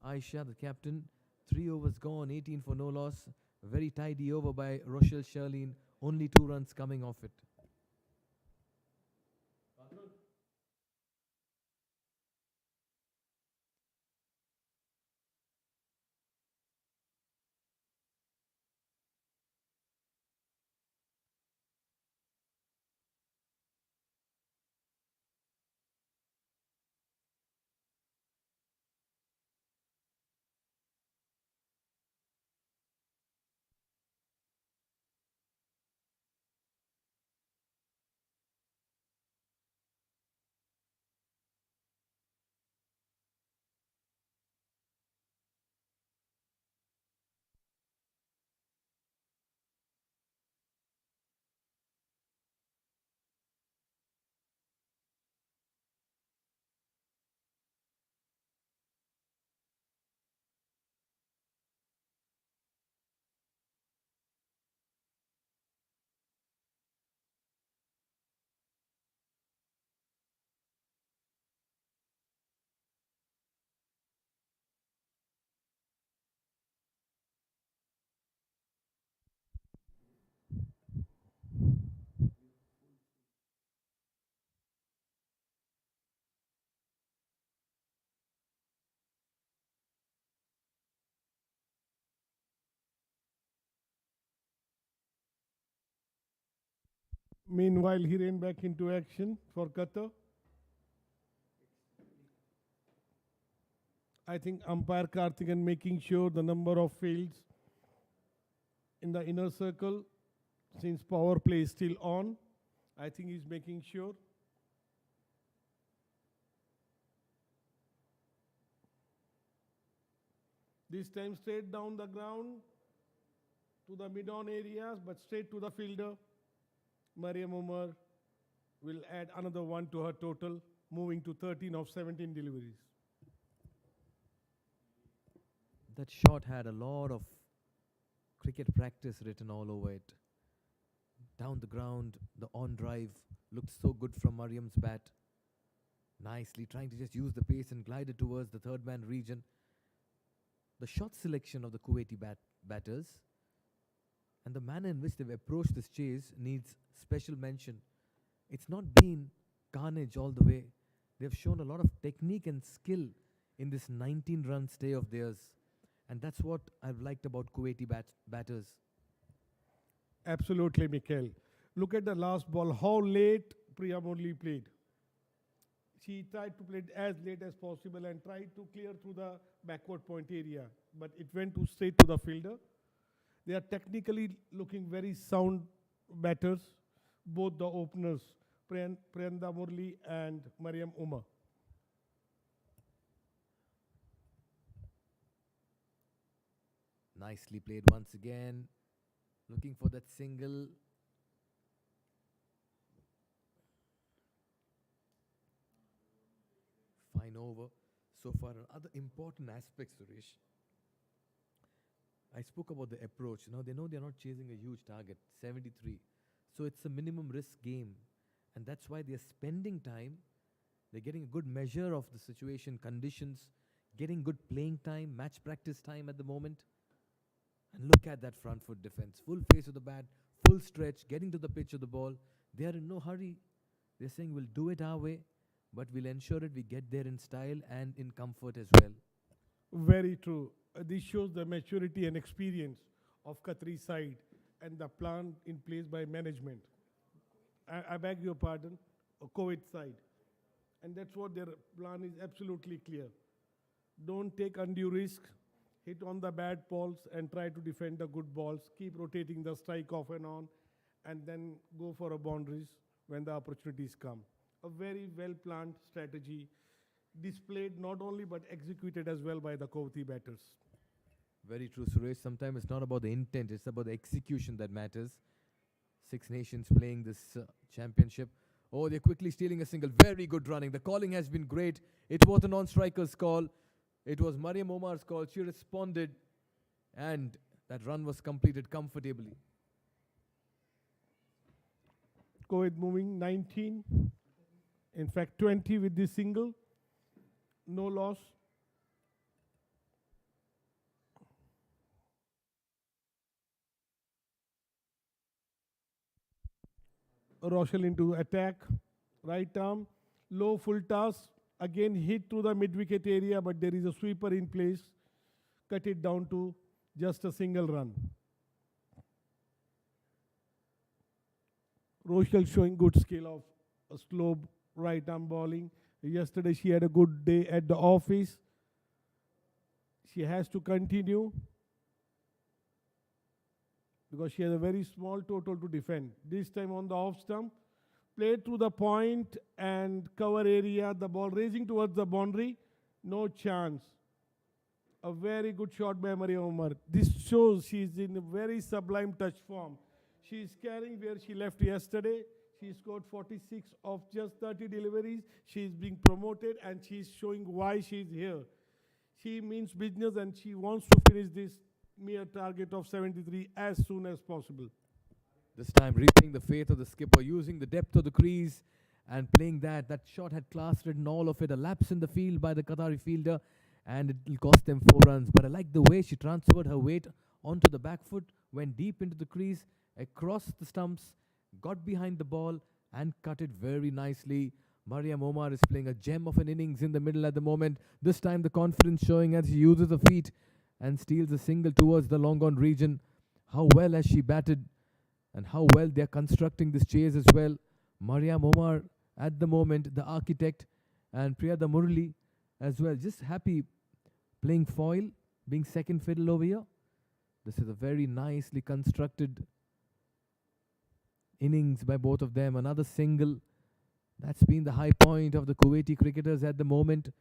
Aisha, the captain. 3 overs gone, 18 for no loss. A very tidy over by Rochelle Sherlin. Only 2 runs coming off it. Meanwhile, he ran back into action for Qatar. I think umpire Karthikeyan making sure the number of fields in the inner circle, since power play is still on, I think he's making sure. This time straight down the ground to the mid-on areas, but straight to the fielder. Mariam Umar will add another 1 to her total, moving to 13 of 17 deliveries. That shot had a lot of cricket practice written all over it. Down the ground, the on drive looked so good from Mariam's bat. Nicely trying to just use the pace and glide it towards the third man region. The shot selection of the Kuwaiti batters and the manner in which they've approached this chase needs special mention. It's not been carnage all the way. They've shown a lot of technique and skill in this 19-run stay of theirs. And that's what I've liked about Kuwaiti batters. Absolutely, Mikhail. Look at the last ball, how late Priya Murli played. She tried to play it as late as possible and tried to clear through the backward point area, but it went to straight to the fielder. They are technically looking very sound batters, both the openers, Priyanda Murli and Mariam Umar. Nicely played once again. Looking for that single. Fine over. So far, on other important aspects, Suresh. I spoke about the approach. Now they know they're not chasing a huge target, 73. So it's a minimum risk game. And that's why they're spending time. They're getting a good measure of the situation, conditions, getting good playing time, match practice time at the moment. And look at that front foot defense. Full face of the bat, full stretch, getting to the pitch of the ball. They are in no hurry. They're saying we'll do it our way, but we'll ensure that we get there in style and in comfort as well. Very true. This shows the maturity and experience of Qatari side and the plan in place by management. I beg your pardon, Kuwait side. And that's what their plan is absolutely clear. Don't take undue risk, hit on the bad balls and try to defend the good balls, keep rotating the strike off and on, and then go for a boundaries when the opportunities come. A very well-planned strategy, displayed not only but executed as well by the Kuwaiti batters. Very true, Suresh. Sometimes it's not about the intent, it's about the execution that matters. Six nations playing this championship. Oh, they're quickly stealing a single. Very good running. The calling has been great. It was a non-striker's call. It was Mariam Omar's call. She responded, and that run was completed comfortably. Kuwait moving 19, in fact 20 with this single, no loss. Rochelle into attack, right arm, low full toss, again hit to the mid-wicket area, but there is a sweeper in place, cut it down to just a single run. Rochelle showing good skill of a slow right arm bowling. Yesterday she had a good day at the office. She has to continue because she has a very small total to defend. This time on the off stump, played through the point and cover area, the ball raising towards the boundary, no chance. A very good shot by Maria Omar. This shows she is in a very sublime touch form. She is carrying where she left yesterday. She scored 46 of just 30 deliveries. She is being promoted and she is showing why she is here. She means business and she wants to finish this mere target of 73 as soon as possible. This time repaying the faith of the skipper, using the depth of the crease and playing that. That shot had class written all of it. A lapse in the field by the Qatari fielder and it will cost them 4 runs. But I like the way she transferred her weight onto the back foot, went deep into the crease, across the stumps, got behind the ball and cut it very nicely. Mariam Omar is playing a gem of an innings in the middle at the moment. This time the confidence showing as she uses her feet and steals a single towards the long on region. How well has she batted and how well they are constructing this chase as well. Mariam Omar at the moment, the architect, and Priyada Murali as well. Just happy playing foil, being second fiddle over here. This is a very nicely constructed innings by both of them. Another single. That's been the high point of the Kuwaiti cricketers at the moment.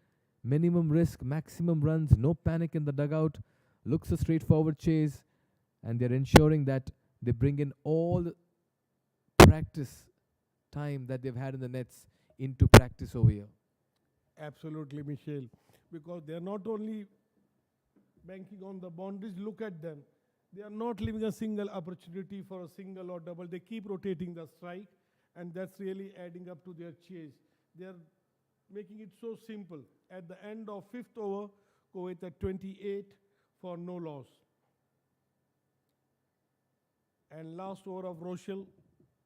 Minimum risk, maximum runs, no panic in the dugout. Looks a straightforward chase. And they're ensuring that they bring in all the practice time that they've had in the nets into practice over here. Absolutely, Michelle. Because they are not only banking on the boundaries, look at them. They are not leaving a single opportunity for a single or double. They keep rotating the strike, and that's really adding up to their chase. They are making it so simple. At the end of 5th over, Kuwait at 28 for no loss. And last over of Rochelle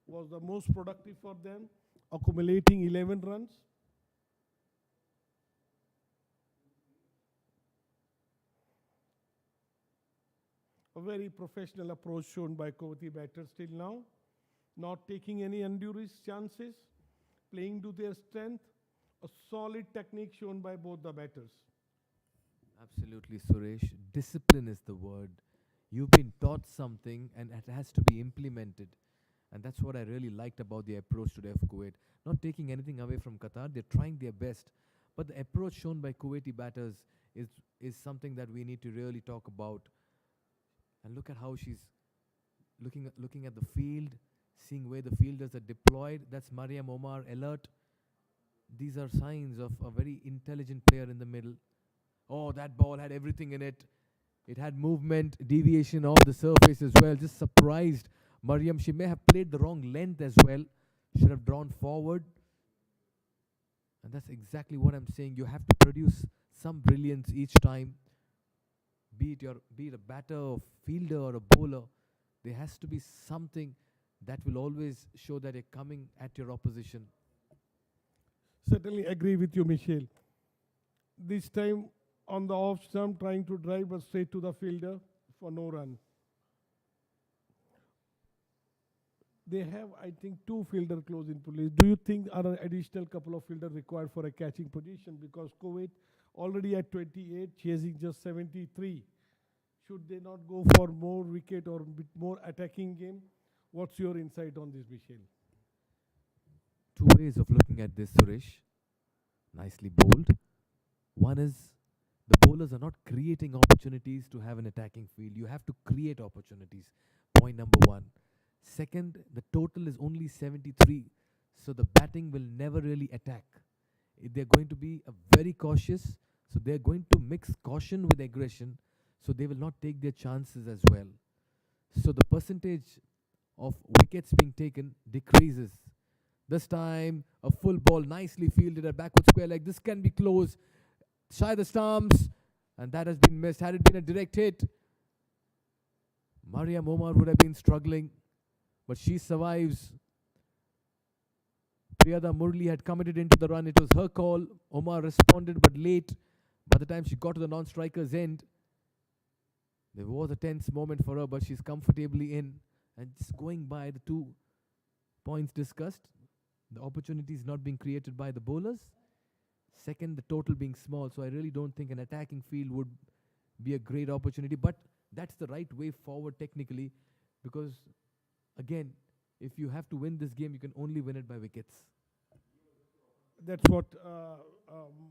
was the most productive for them, accumulating 11 runs. A very professional approach shown by Kuwaiti batters till now, not taking any undue risk chances, playing to their strength, a solid technique shown by both the batters. Absolutely, Suresh. Discipline is the word. You've been taught something and it has to be implemented. And that's what I really liked about the approach today of Kuwait. Not taking anything away from Qatar, they're trying their best. But the approach shown by Kuwaiti batters is something that we need to really talk about. And look at how she's looking at the field, seeing where the fielders are deployed. That's Mariam Omar, alert. These are signs of a very intelligent player in the middle. Oh, that ball had everything in it. It had movement, deviation off the surface as well. Just surprised Mariam. She may have played the wrong length as well. Should have drawn forward. And that's exactly what I'm saying. You have to produce some brilliance each time. Be it a batter or fielder or a bowler, there has to be something that will always show that you're coming at your opposition. Certainly agree with you, Michelle. This time on the off stump, trying to drive but straight to the fielder for no run. They have, I think, 2 fielder close in place. Do you think are an additional couple of fielders required for a catching position? Because Kuwait already at 28, chasing just 73. Should they not go for more wicket or bit more attacking game? What's your insight on this, Michelle? two ways of looking at this, Suresh. Nicely bowled. One is the bowlers are not creating opportunities to have an attacking field. You have to create opportunities. Point number one. Second, the total is only 73, so the batting will never really attack. They're going to be very cautious, so they're going to mix caution with aggression, so they will not take their chances as well. So the percentage of wickets being taken decreases. This time, a full ball nicely fielded at backward square leg. This can be close. Shy the stumps, and that has been missed. Had it been a direct hit, Mariam Omar would have been struggling, but she survives. Priyada Murli had committed into the run. It was her call. Omar responded, but late. By the time she got to the non-striker's end, there was a tense moment for her, but she's comfortably in. And just going by the 2 points discussed, the opportunities not being created by the bowlers. Second, the total being small. So I really don't think an attacking field would be a great opportunity. But that's the right way forward technically, because, again, if you have to win this game, you can only win it by wickets. That's what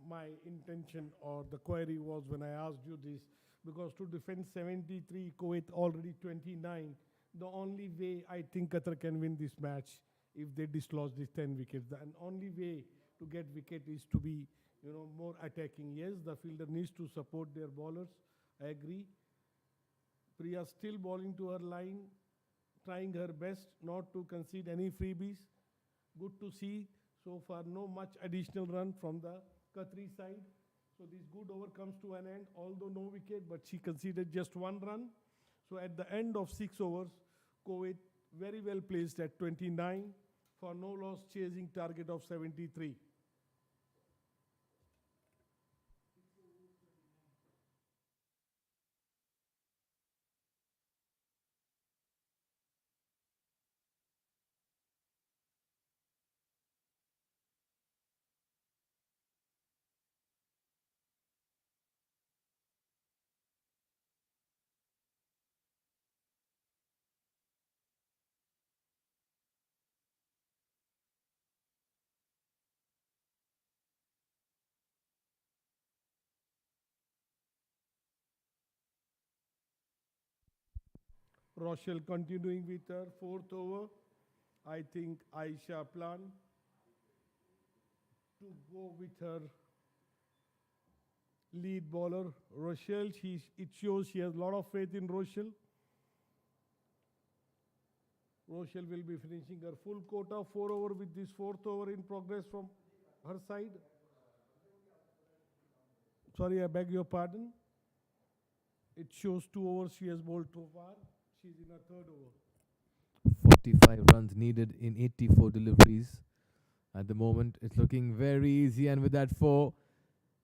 my intention or the query was when I asked you this. Because to defend 73, Kuwait already 29, the only way I think Qatar can win this match if they dislodge these 10 wickets. The only way to get wicket is to be, more attacking. Yes, the fielder needs to support their bowlers. I agree. Priya still bowling to her line, trying her best not to concede any freebies. Good to see. So far, no much additional run from the Qatari side. So this good over comes to an end, although no wicket, but she conceded just 1 run. So at the end of 6 overs, Kuwait very well placed at 29 for no loss, chasing target of 73. Rochelle continuing with her 4th over. I think Aisha plan to go with her lead bowler, Rochelle. It shows she has a lot of faith in Rochelle. Rochelle will be finishing her full quota, 4 over with this 4th over in progress from her side. Sorry, I beg your pardon. It shows 2 overs she has bowled so far. She's in her 3rd over. 45 runs needed in 84 deliveries. At the moment, it's looking very easy, and with that 4,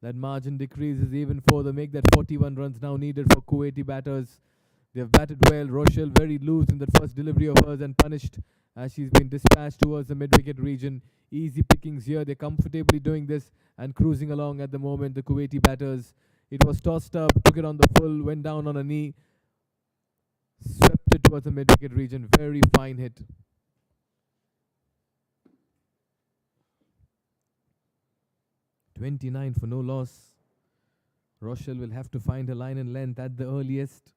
that margin decreases even further. Make that 41 runs now needed for Kuwaiti batters. They have batted well. Rochelle very loose in that first delivery of hers and punished as she's been dispatched towards the mid-wicket region. Easy pickings here. They're comfortably doing this and cruising along at the moment, the Kuwaiti batters. It was tossed up, took it on the full, went down on a knee, swept it towards the mid-wicket region. Very fine hit. .29 for no loss. Rochelle will have to find her line and length at the earliest.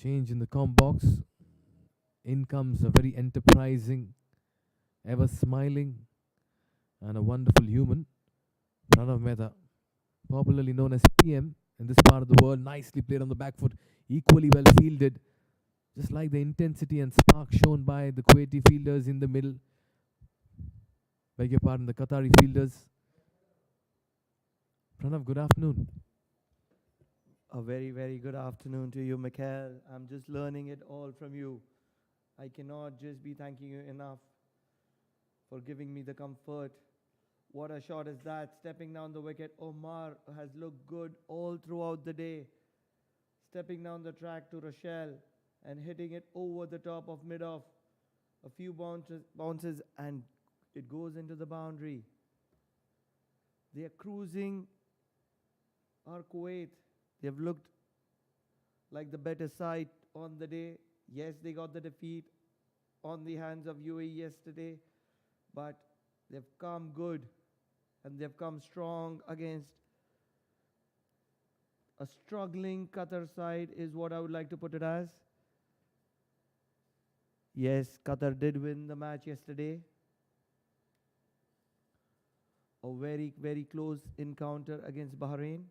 Change in the comp box. In comes a very enterprising, ever smiling, and a wonderful human, Pranav Mehta, popularly known as PM in this part of the world. Nicely played on the back foot, equally well fielded. Just like the intensity and spark shown by the Kuwaiti fielders in the middle. Beg your pardon, the Qatari fielders. Pranav, good afternoon. A very, very good afternoon to you, Mikhail. I'm just learning it all from you. I cannot just be thanking you enough for giving me the comfort. What a shot is that, stepping down the wicket. Omar has looked good all throughout the day. Stepping down the track to Rochelle and hitting it over the top of mid-off. A few bounces and it goes into the boundary. They are cruising our Kuwait. They've looked like the better side on the day. Yes, they got the defeat on the hands of UAE yesterday, but they've come good and they've come strong against a struggling Qatar side, is what I would like to put it as. Yes, Qatar did win the match yesterday. A very, very close encounter against Bahrain.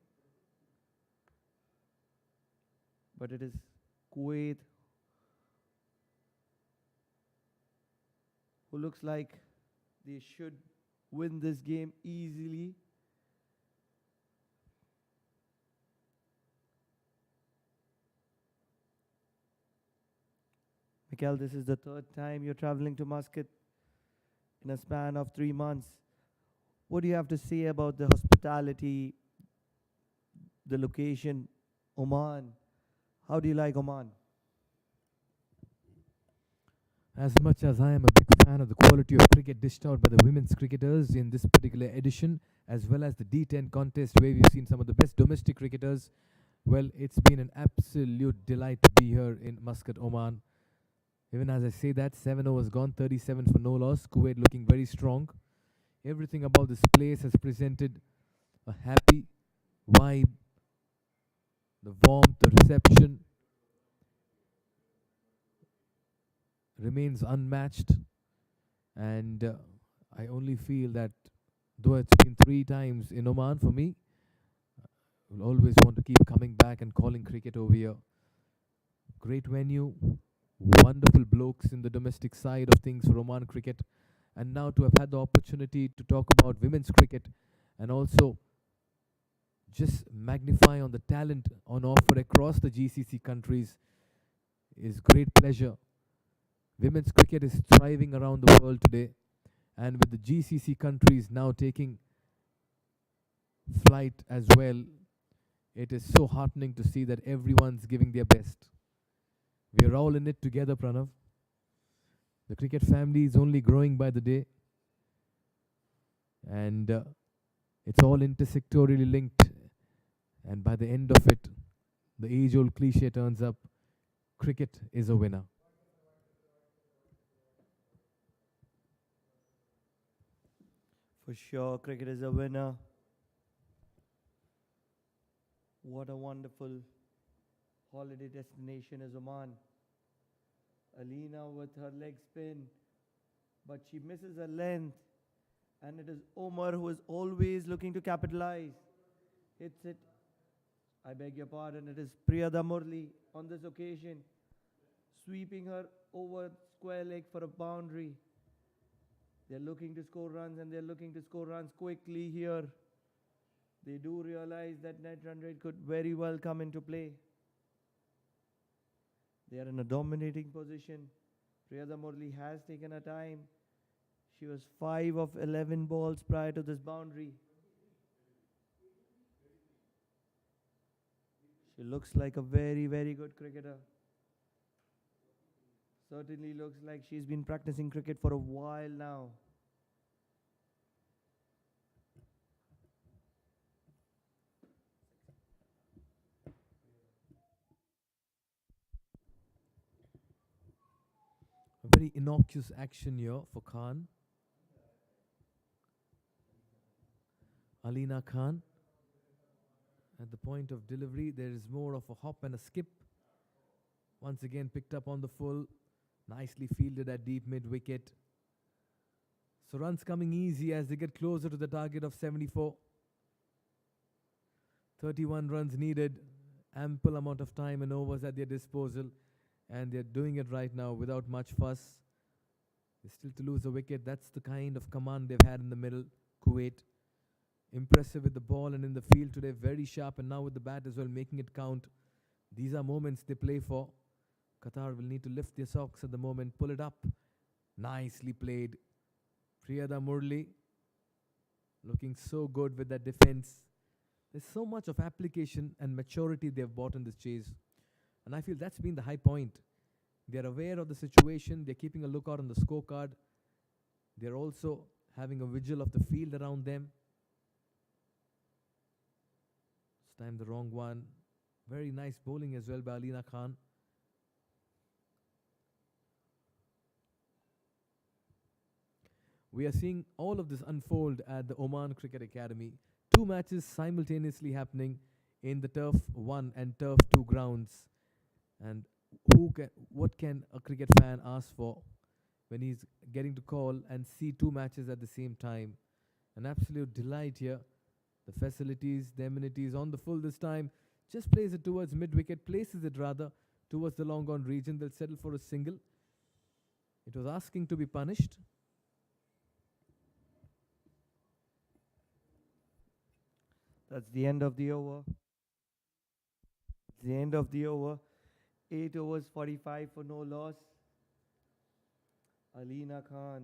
But it is Kuwait who looks like they should win this game easily. Mikhail, this is the third time you're traveling to Muscat in a span of 3 months. What do you have to say about the hospitality, the location, Oman? How do you like Oman? As much as I am a big fan of the quality of cricket dished out by the women's cricketers in this particular edition, as well as the D10 contest where we've seen some of the best domestic cricketers, well, it's been an absolute delight to be here in Muscat, Oman. Even as I say that, 7 overs gone, 37 for no loss. Kuwait looking very strong. Everything about this place has presented a happy vibe. The warmth, the reception remains unmatched. And I only feel that though it's been 3 times in Oman for me, we'll always want to keep coming back and calling cricket over here. Great venue, wonderful blokes in the domestic side of things for Oman cricket, and now to have had the opportunity to talk about women's cricket and also just magnify on the talent on offer across the GCC countries is great pleasure. Women's cricket is thriving around the world today, and with the GCC countries now taking flight as well, it is so heartening to see that everyone's giving their best. We are all in it together, Pranav. The cricket family is only growing by the day, and it's all intersectorially linked. And by the end of it, the age-old cliche turns up: cricket is a winner. For sure, cricket is a winner. What a wonderful holiday destination is Oman. Alina with her leg spin, but she misses her length. And it is Omar who is always looking to capitalize. Hits it. I beg your pardon, it is Priyada Murli on this occasion, sweeping her over square leg for a boundary. They're looking to score runs, and they're looking to score runs quickly here. They do realize that net run rate could very well come into play. They are in a dominating position. Priyada Murli has taken her time. She was 5 of 11 balls prior to this boundary. She looks like a very, very good cricketer. Certainly looks like she's been practicing cricket for a while now. A very innocuous action here for Khan. Alina Khan. At the point of delivery, there is more of a hop and a skip. Once again picked up on the full. Nicely fielded at deep mid-wicket. So runs coming easy as they get closer to the target of 74. 31 runs needed. Ample amount of time and overs at their disposal. And they're doing it right now without much fuss. They're still to lose a wicket. That's the kind of command they've had in the middle. Kuwait. Impressive with the ball and in the field today. Very sharp, and now with the bat as well, making it count. These are moments they play for. Qatar will need to lift their socks at the moment. Pull it up. Nicely played. Priyada Murli looking so good with that defense. There's so much of application and maturity they've brought in this chase. And I feel that's been the high point. They're aware of the situation. They're keeping a lookout on the scorecard. They're also having a vigil of the field around them. This time the wrong one. Very nice bowling as well by Alina Khan. We are seeing all of this unfold at the Oman Cricket Academy. Two matches simultaneously happening in the Turf 1 and Turf 2 grounds. And what can a cricket fan ask for when he's getting to call and see two matches at the same time? An absolute delight here. The facilities, the amenities on the full this time. Just plays it towards mid-wicket, places it rather towards the long on region. They'll settle for a single. It was asking to be punished. That's the end of the over. It's the end of the over. 8 overs, 45 for no loss. Alina Khan.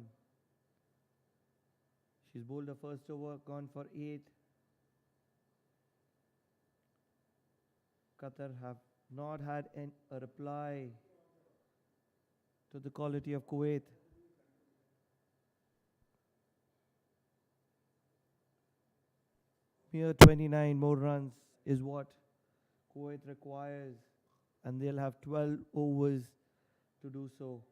She's bowled her first over, gone for 8. Qatar have not had a reply to the quality of Kuwait. Mere 29 more runs is what Kuwait requires, and they'll have 12 overs to do so.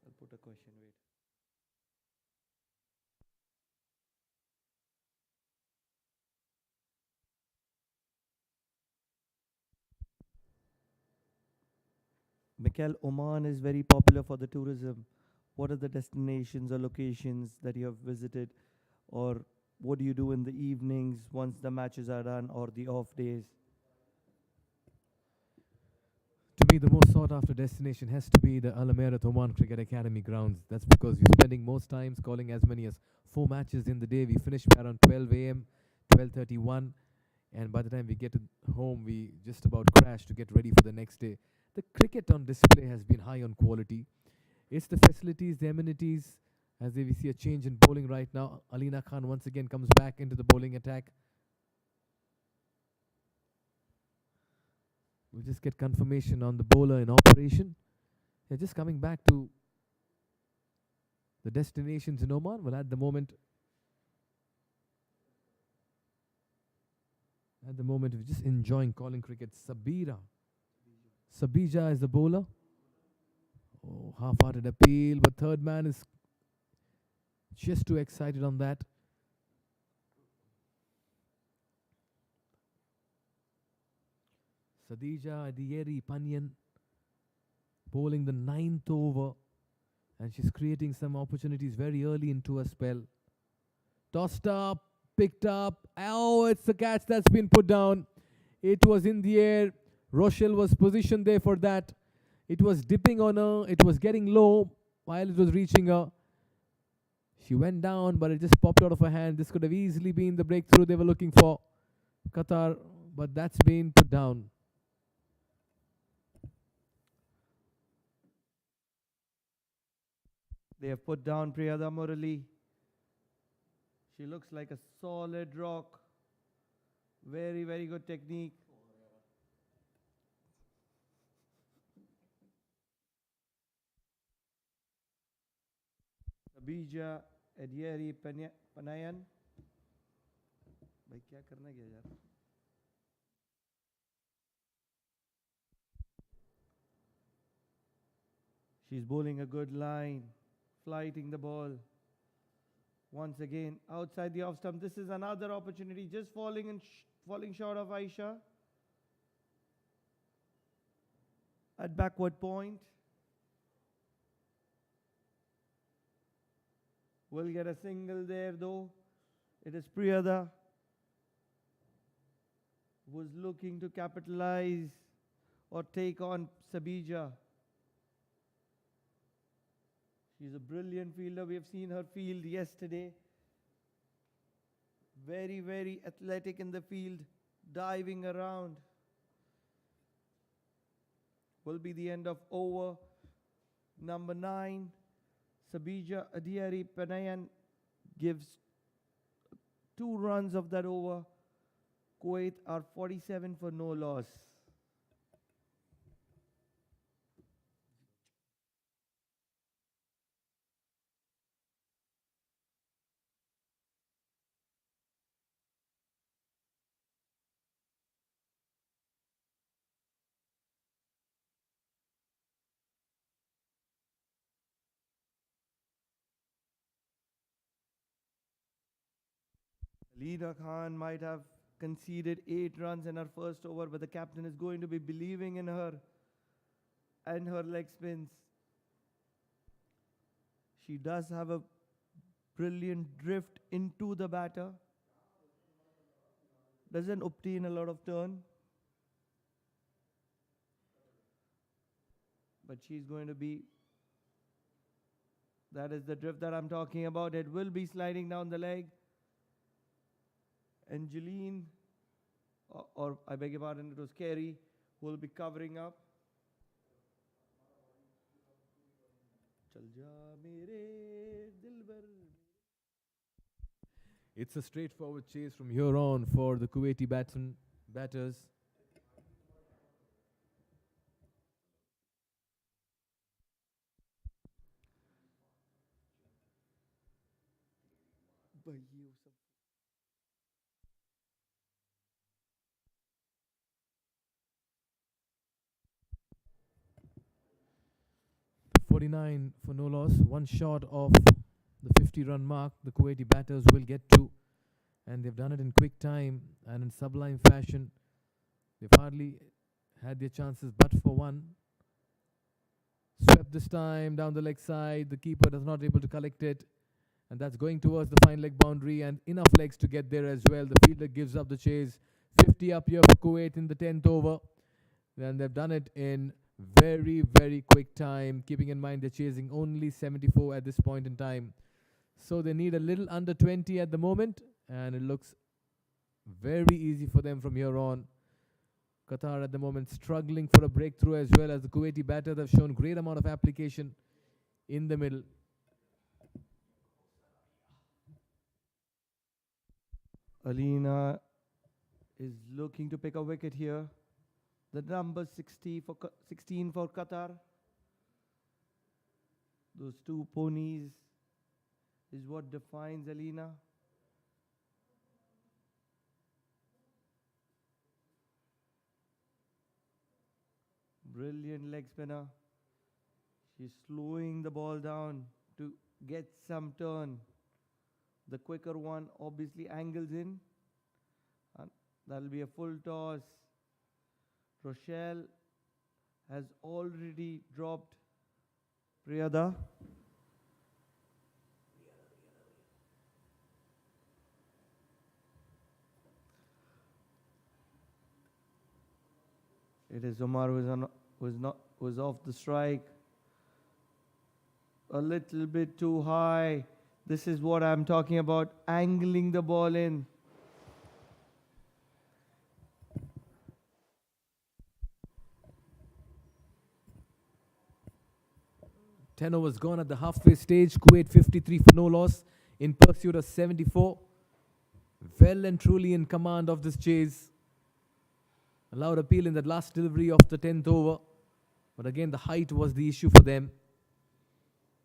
I'll put a question, wait. Mikhail, Oman is very popular for the tourism. What are the destinations or locations that you have visited, or what do you do in the evenings once the matches are done or the off days? To me, the most sought after destination has to be the Amerat Oman Cricket Academy grounds. That's because we're spending most times calling as many as 4 matches in the day. We finish by around 12 a.m., 12:31, and by the time we get to home, we just about crash to get ready for the next day. The cricket on display has been high on quality. It's the facilities, the amenities, as we see a change in bowling right now. Alina Khan once again comes back into the bowling attack. We'll just get confirmation on the bowler in operation. They're just coming back to the destinations in Oman. Well, at the moment, we're just enjoying calling cricket. Sabija is the bowler. Oh, half-hearted appeal, but third man is just too excited on that. Sadija Adiyeri Panyan bowling the 9th over, and she's creating some opportunities very early into a spell. Tossed up, picked up. Oh, it's a catch that's been put down. It was in the air. Rochelle was positioned there for that. It was dipping on her. It was getting low while it was reaching her. She went down, but it just popped out of her hand. This could have easily been the breakthrough they were looking for, Qatar, but that's been put down. They have put down Priyada Murali. She looks like a solid rock. Very, very good technique. Sabija Edieri Panayan. भाई क्या करना क्या यार? She's bowling a good line, flighting the ball. Once again, outside the off stump. This is another opportunity, just falling short of Aisha. At backward point. Will get a single there though. It is Priyada who's looking to capitalize or take on Sabija. She's a brilliant fielder. We have seen her field yesterday. Very, very athletic in the field, diving around. Will be the end of over number 9. Sabija Adiari Panayan gives 2 runs of that over. Kuwait are 47 for no loss. Alina Khan might have conceded 8 runs in her first over, but the captain is going to be believing in her and her leg spins. She does have a brilliant drift into the batter. Doesn't obtain a lot of turn. But she's going to be, that is the drift that I'm talking about. It will be sliding down the leg. Angeline, or I beg your pardon, it was Carey, who will be covering up. Chal ja mere dilbar. It's a straightforward chase from here on for the Kuwaiti batters. Bhaiyo sab. 49 for no loss, one short of the 50-run mark the Kuwaiti batters will get to, and they've done it in quick time and in sublime fashion. They've hardly had their chances but for one. Swept this time down the leg side, the keeper does not able to collect it, and that's going towards the fine leg boundary, and enough legs to get there as well. The fielder gives up the chase. 50 up here for Kuwait in the 10th over, and they've done it in very, very quick time, keeping in mind they're chasing only 74 at this point in time. So they need a little under 20 at the moment, and it looks very easy for them from here on. Qatar at the moment struggling for a breakthrough, as well as the Kuwaiti batters have shown great amount of application in the middle. Alina is looking to pick a wicket here. The number 16 for Qatar. Those two ponies is what defines Alina. Brilliant leg spinner. She's slowing the ball down to get some turn. The quicker one obviously angles in, and that'll be a full toss. Rochelle has already dropped Priyada. It is Omar who's off the strike. A little bit too high. This is what I'm talking about, angling the ball in. Ten overs gone at the halfway stage. Kuwait 53 for no loss in pursuit of 74. Well and truly in command of this chase. A loud appeal in that last delivery of the 10th over. But again, the height was the issue for them.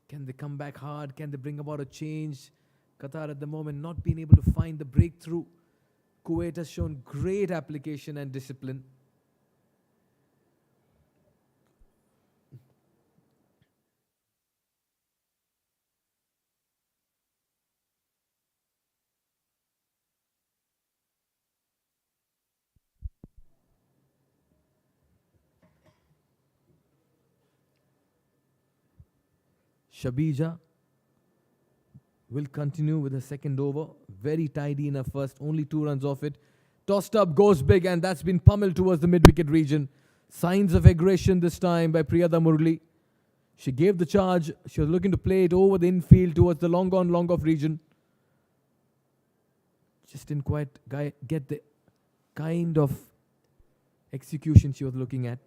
Can they come back hard? Can they bring about a change? Qatar at the moment not being able to find the breakthrough. Kuwait has shown great application and discipline. Shabija will continue with the second over. Very tidy in her first, only 2 runs off it. Tossed up, goes big, and that's been pummeled towards the mid-wicket region. Signs of aggression this time by Priyada Murli. She gave the charge. She was looking to play it over the infield towards the long on, long off region. Just didn't quite get the kind of execution she was looking at.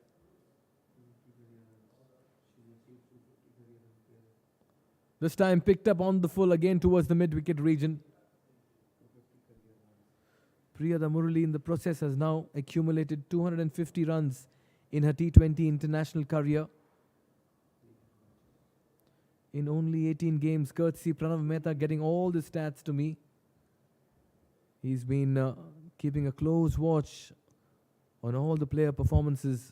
This time picked up on the full again towards the mid-wicket region. Priyada Murali in the process has now accumulated 250 runs in her T20 international career. In only 18 games, courtesy Pranav Mehta getting all the stats to me. He's been keeping a close watch on all the player performances.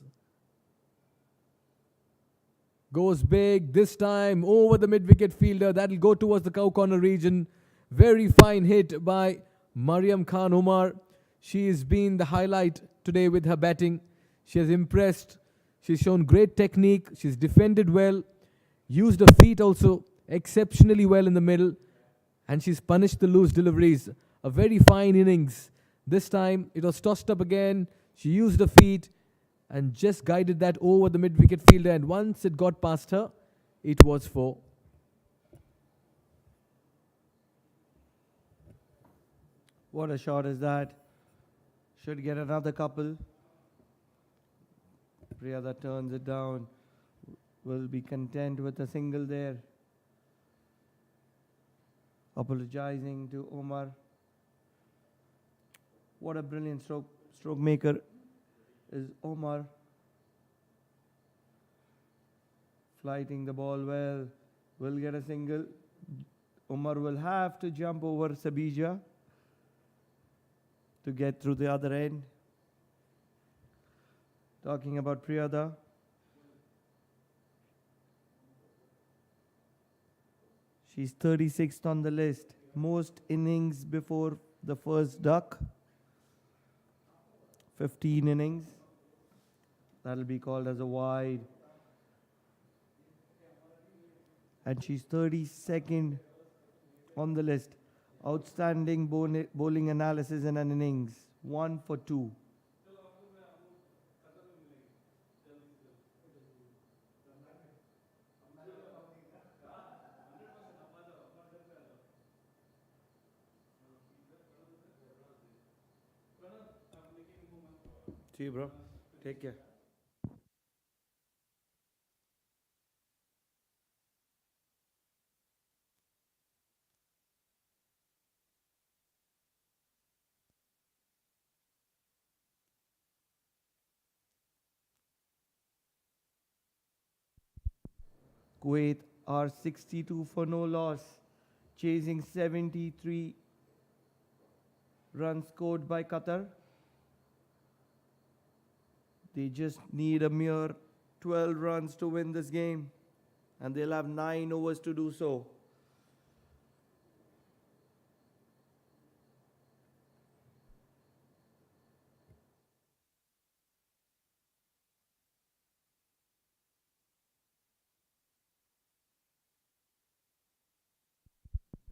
Goes big, this time over the mid-wicket fielder. That'll go towards the cow corner region. Very fine hit by Mariam Khan Omar, she has been the highlight today with her batting. She has impressed. She's shown great technique. She's defended well, used her feet also exceptionally well in the middle, and she's punished the loose deliveries. A very fine innings. This time it was tossed up again. She used her feet and just guided that over the mid-wicket fielder, and once it got past her, it was 4. What a shot is that. Should get another couple. Priyada turns it down. Will be content with a single there. Apologizing to Omar. What a brilliant stroke maker is Omar. Flighting the ball well. Will get a single. Omar will have to jump over Sabija to get through the other end. Talking about Priyada. She's 36th on the list. Most innings before the first duck. 15 innings. That'll be called as a wide. And she's 32nd on the list. Outstanding bowling analysis in an innings. 1 for 2. See you, bro. Take care. Kuwait are 62 for no loss, chasing 73 runs scored by Qatar. They just need a mere 12 runs to win this game, and they'll have 9 overs to do so.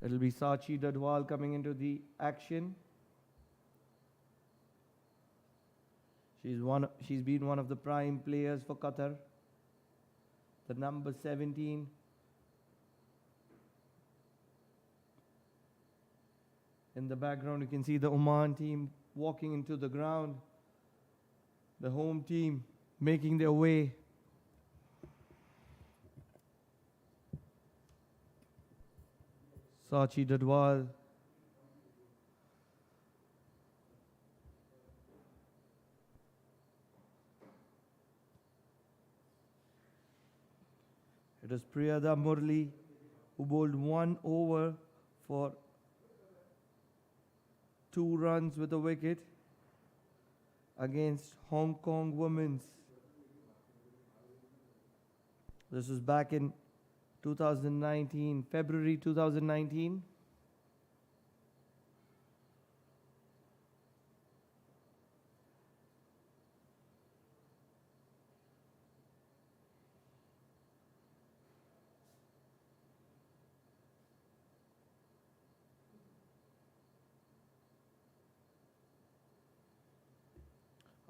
It'll be Sachi Dadwal coming into the action. She's been one of the prime players for Qatar. The number 17. In the background, you can see the Oman team walking into the ground. The home team making their way. Sachi Dadwal. It is Priyada Murli who bowled 1 over for 2 runs with a wicket against Hong Kong Women's. This was back in 2019, February 2019.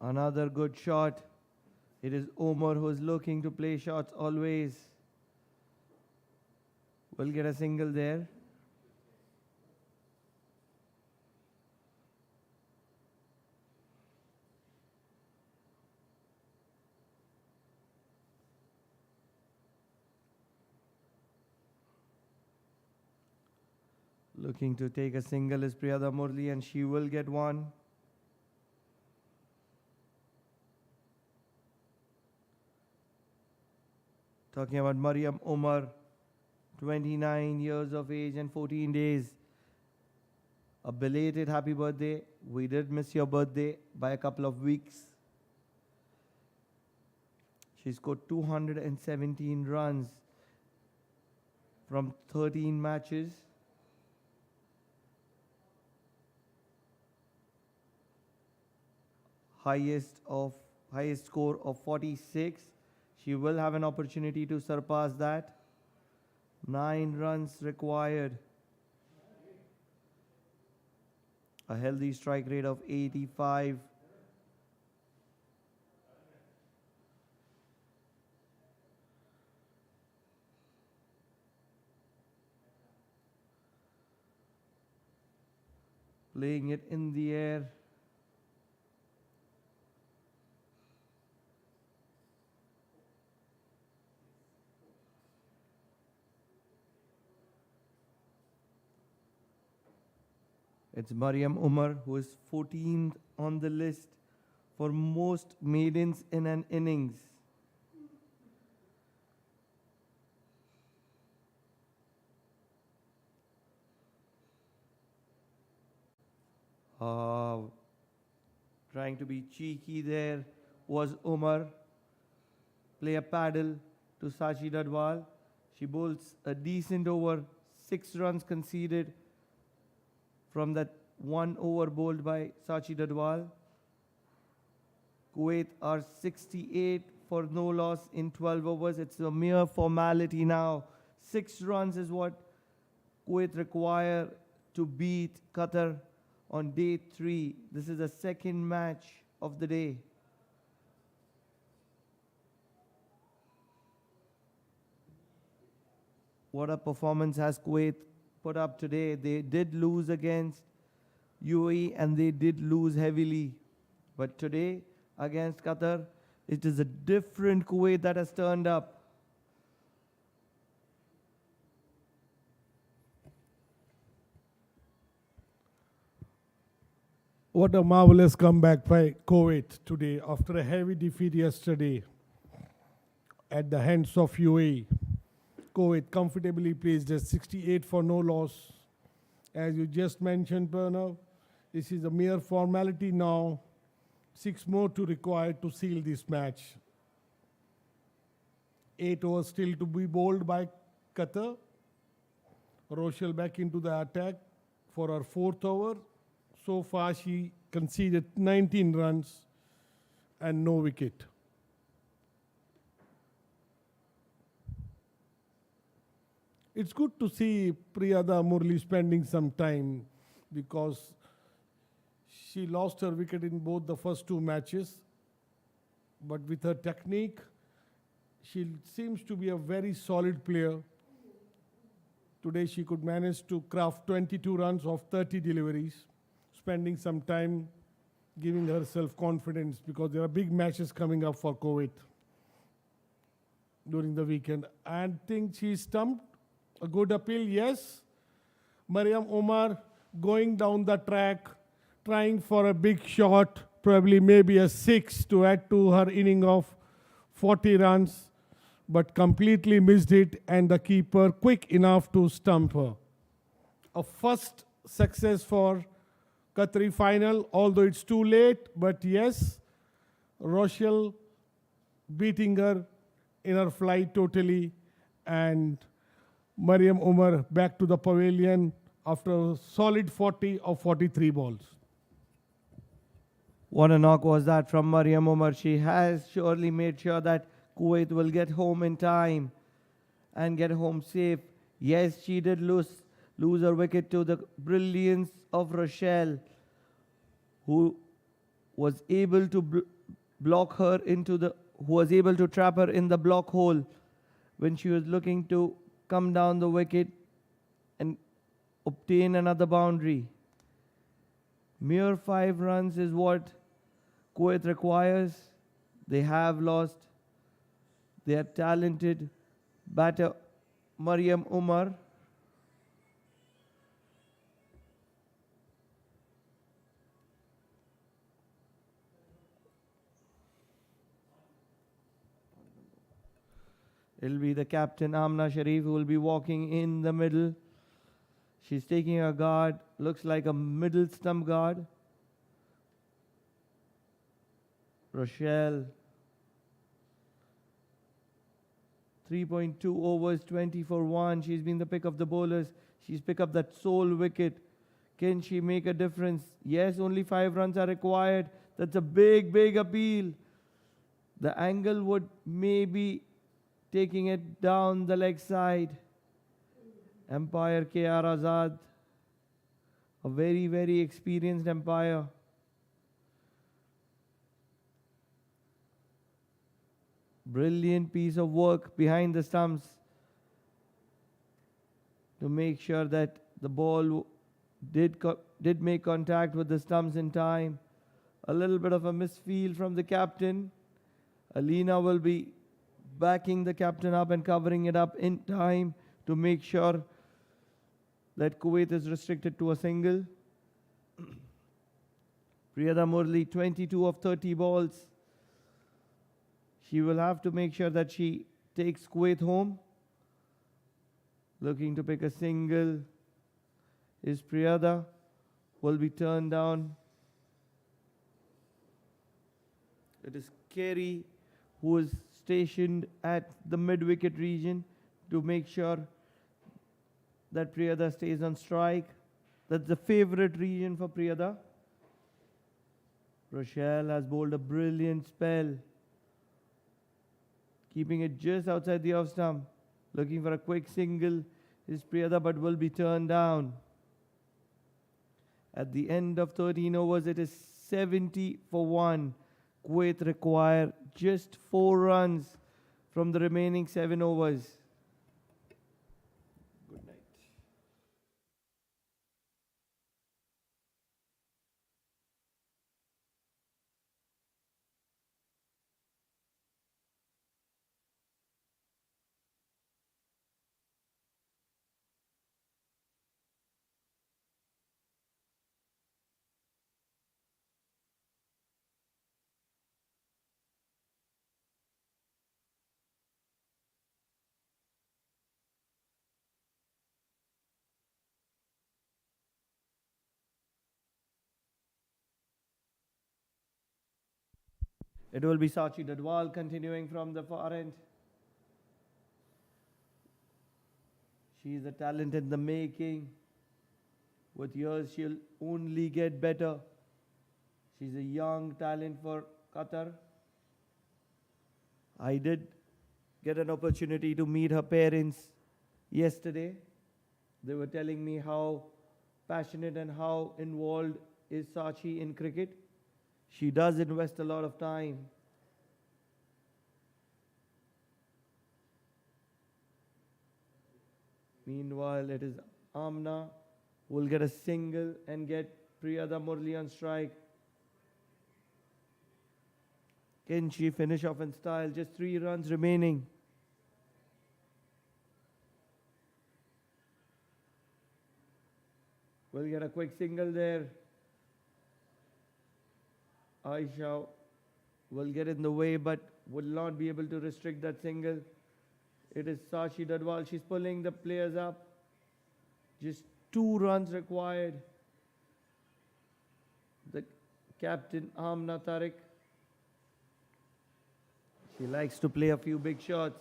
Another good shot. It is Omar who is looking to play shots always. Will get a single there. Looking to take a single is Priyada Murli, and she will get one. Talking about Mariam Omar, 29 years of age and 14 days. A belated happy birthday. We did miss your birthday by a couple of weeks. She scored 217 runs from 13 matches. highest score of 46. She will have an opportunity to surpass that. 9 runs required. A healthy strike rate of 85. Playing it in the air. It's Mariam Umar, who is 14th on the list for most maidens in an innings. Trying to be cheeky there was Umar. Play a paddle to Sachi Dadwal. She bowls a decent over, 6 runs conceded from that 1 over bowled by Sachi Dadwal. Kuwait are 68 for no loss in 12 overs. It's a mere formality now. 6 runs is what Kuwait require to beat Qatar on day 3. This is the second match of the day. What a performance has Kuwait put up today. They did lose against UAE and they did lose heavily. But today against Qatar, it is a different Kuwait that has turned up. What a marvelous comeback by Kuwait today after a heavy defeat yesterday at the hands of UAE. Kuwait comfortably placed at 68 for no loss. As you just mentioned, Pranav, this is a mere formality now. 6 more to require to seal this match. 8 overs still to be bowled by Qatar. Rochelle back into the attack for her 4th over. So far she conceded 19 runs and no wicket. It's good to see Priyada Murli spending some time because she lost her wicket in both the first 2 matches. But with her technique, she seems to be a very solid player. Today she could manage to craft 22 runs of 30 deliveries, spending some time giving herself confidence because there are big matches coming up for Kuwait during the weekend. And think she stumped. A good appeal, yes. Mariam Umar going down the track, trying for a big shot, probably maybe a 6 to add to her inning of 40 runs, but completely missed it, and the keeper quick enough to stump her. A first success for Qatari final, although it's too late, but yes, Rochelle beating her in her flight totally, and Mariam Umar back to the pavilion after a solid 40 of 43 balls. What a knock was that from Mariam Umar. She has surely made sure that Kuwait will get home in time and get home safe. Yes, she did lose her wicket to the brilliance of Rochelle, who was able to block her into the, who was able to trap her in the block hole when she was looking to come down the wicket and obtain another boundary. Mere 5 runs is what Kuwait requires. They have lost their talented batter Mariam Umar. It'll be the captain Amna Sharif who will be walking in the middle. She's taking a guard, looks like a middle stump guard. Rochelle. 3.2 overs, 20 for 1. She's been the pick of the bowlers. She's picked up that sole wicket. Can she make a difference? Yes, only 5 runs are required. That's a big, big appeal. The angle would maybe taking it down the leg side. Umpire K.R. Azad, a very, very experienced umpire. Brilliant piece of work behind the stumps to make sure that the ball did make contact with the stumps in time. A little bit of a misfield from the captain. Alina will be backing the captain up and covering it up in time to make sure that Kuwait is restricted to a single. Priyada Murli, 22 of 30 balls. She will have to make sure that she takes Kuwait home. Looking to pick a single is Priyada. Will be turned down. It is Kerry who is stationed at the mid-wicket region to make sure that Priyada stays on strike. That's the favorite region for Priyada. Rochelle has bowled a brilliant spell, keeping it just outside the off stump. Looking for a quick single is Priyada, but will be turned down. At the end of 13 overs, it is 70 for 1. Kuwait require just 4 runs from the remaining 7 overs. Good night. It will be Sachi Dadwal continuing from the far end. She is a talent in the making. With years, she'll only get better. She's a young talent for Qatar. I did get an opportunity to meet her parents yesterday. They were telling me how passionate and how involved is Sachi in cricket. She does invest a lot of time. Meanwhile, it is Amna who will get a single and get Priyada Murli on strike. Can she finish off in style? Just 3 runs remaining. Will get a quick single there. Aisha will get in the way but will not be able to restrict that single. It is Sachi Dadwal. She's pulling the players up. Just 2 runs required. The captain Amna Tariq. She likes to play a few big shots.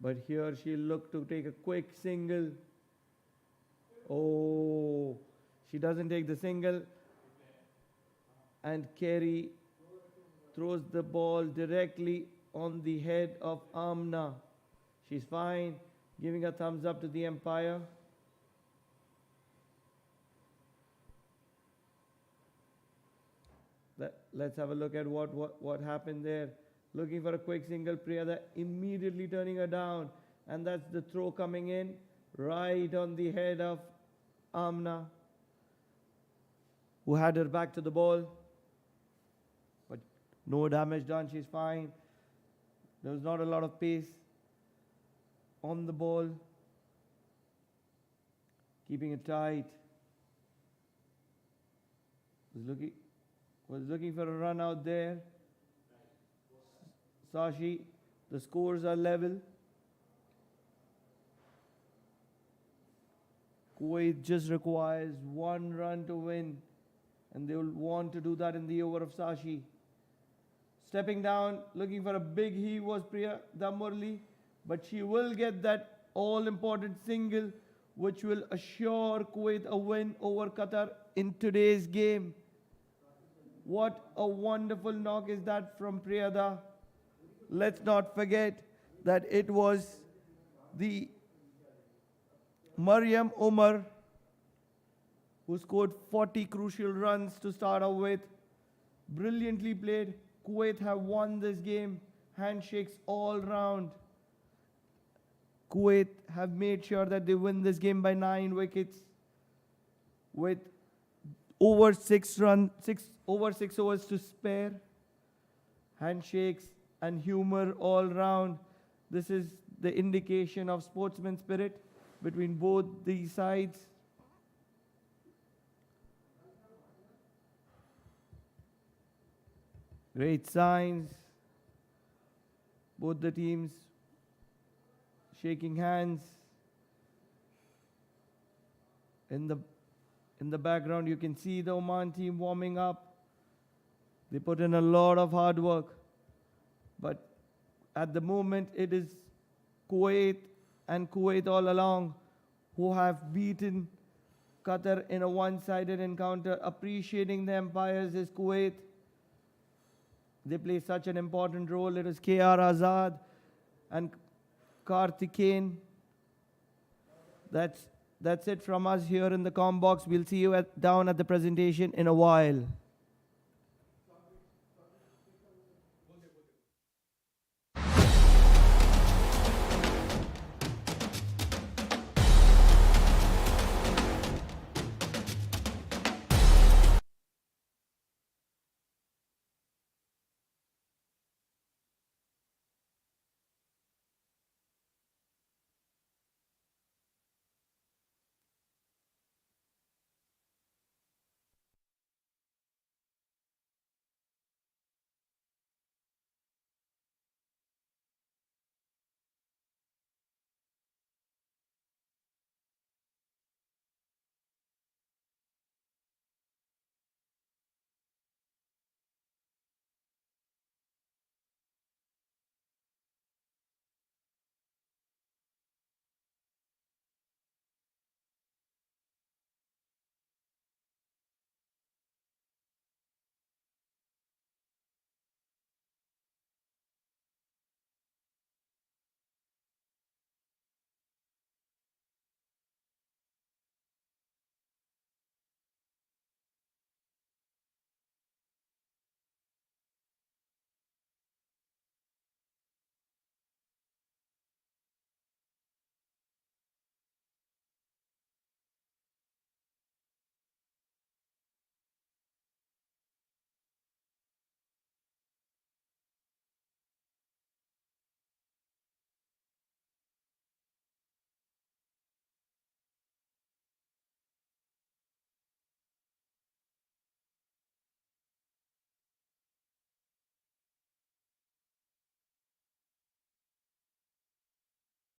But here she'll look to take a quick single. Oh, she doesn't take the single. And Kerry throws the ball directly on the head of Amna. She's fine, giving a thumbs up to the umpire. Let's have a look at what happened there. Looking for a quick single, Priyada immediately turning her down. And that's the throw coming in right on the head of Amna, who had her back to the ball. But no damage done, she's fine. There was not a lot of pace on the ball. Keeping it tight. Was looking for a run out there. Sashi, the scores are level. Kuwait just requires 1 run to win, and they will want to do that in the over of Sashi. Stepping down, looking for a big heave was Priyada Murli, but she will get that all-important single, which will assure Kuwait a win over Qatar in today's game. What a wonderful knock is that from Priyada. Let's not forget that it was the Mariam Omar who scored 40 crucial runs to start off with. Brilliantly played. Kuwait have won this game. Handshakes all round. Kuwait have made sure that they win this game by 9 wickets with over 6 overs to spare. Handshakes and humor all round. This is the indication of sportsman spirit between both these sides. Great signs. Both the teams shaking hands. In the background, you can see the Oman team warming up. They put in a lot of hard work. But at the moment, it is Kuwait and Kuwait all along who have beaten Qatar in a one-sided encounter. Appreciating the umpires is Kuwait. They play such an important role. It is KR Azad and Karthikeyan. That's it from us here in the comm box. We'll see you down at the presentation in a while.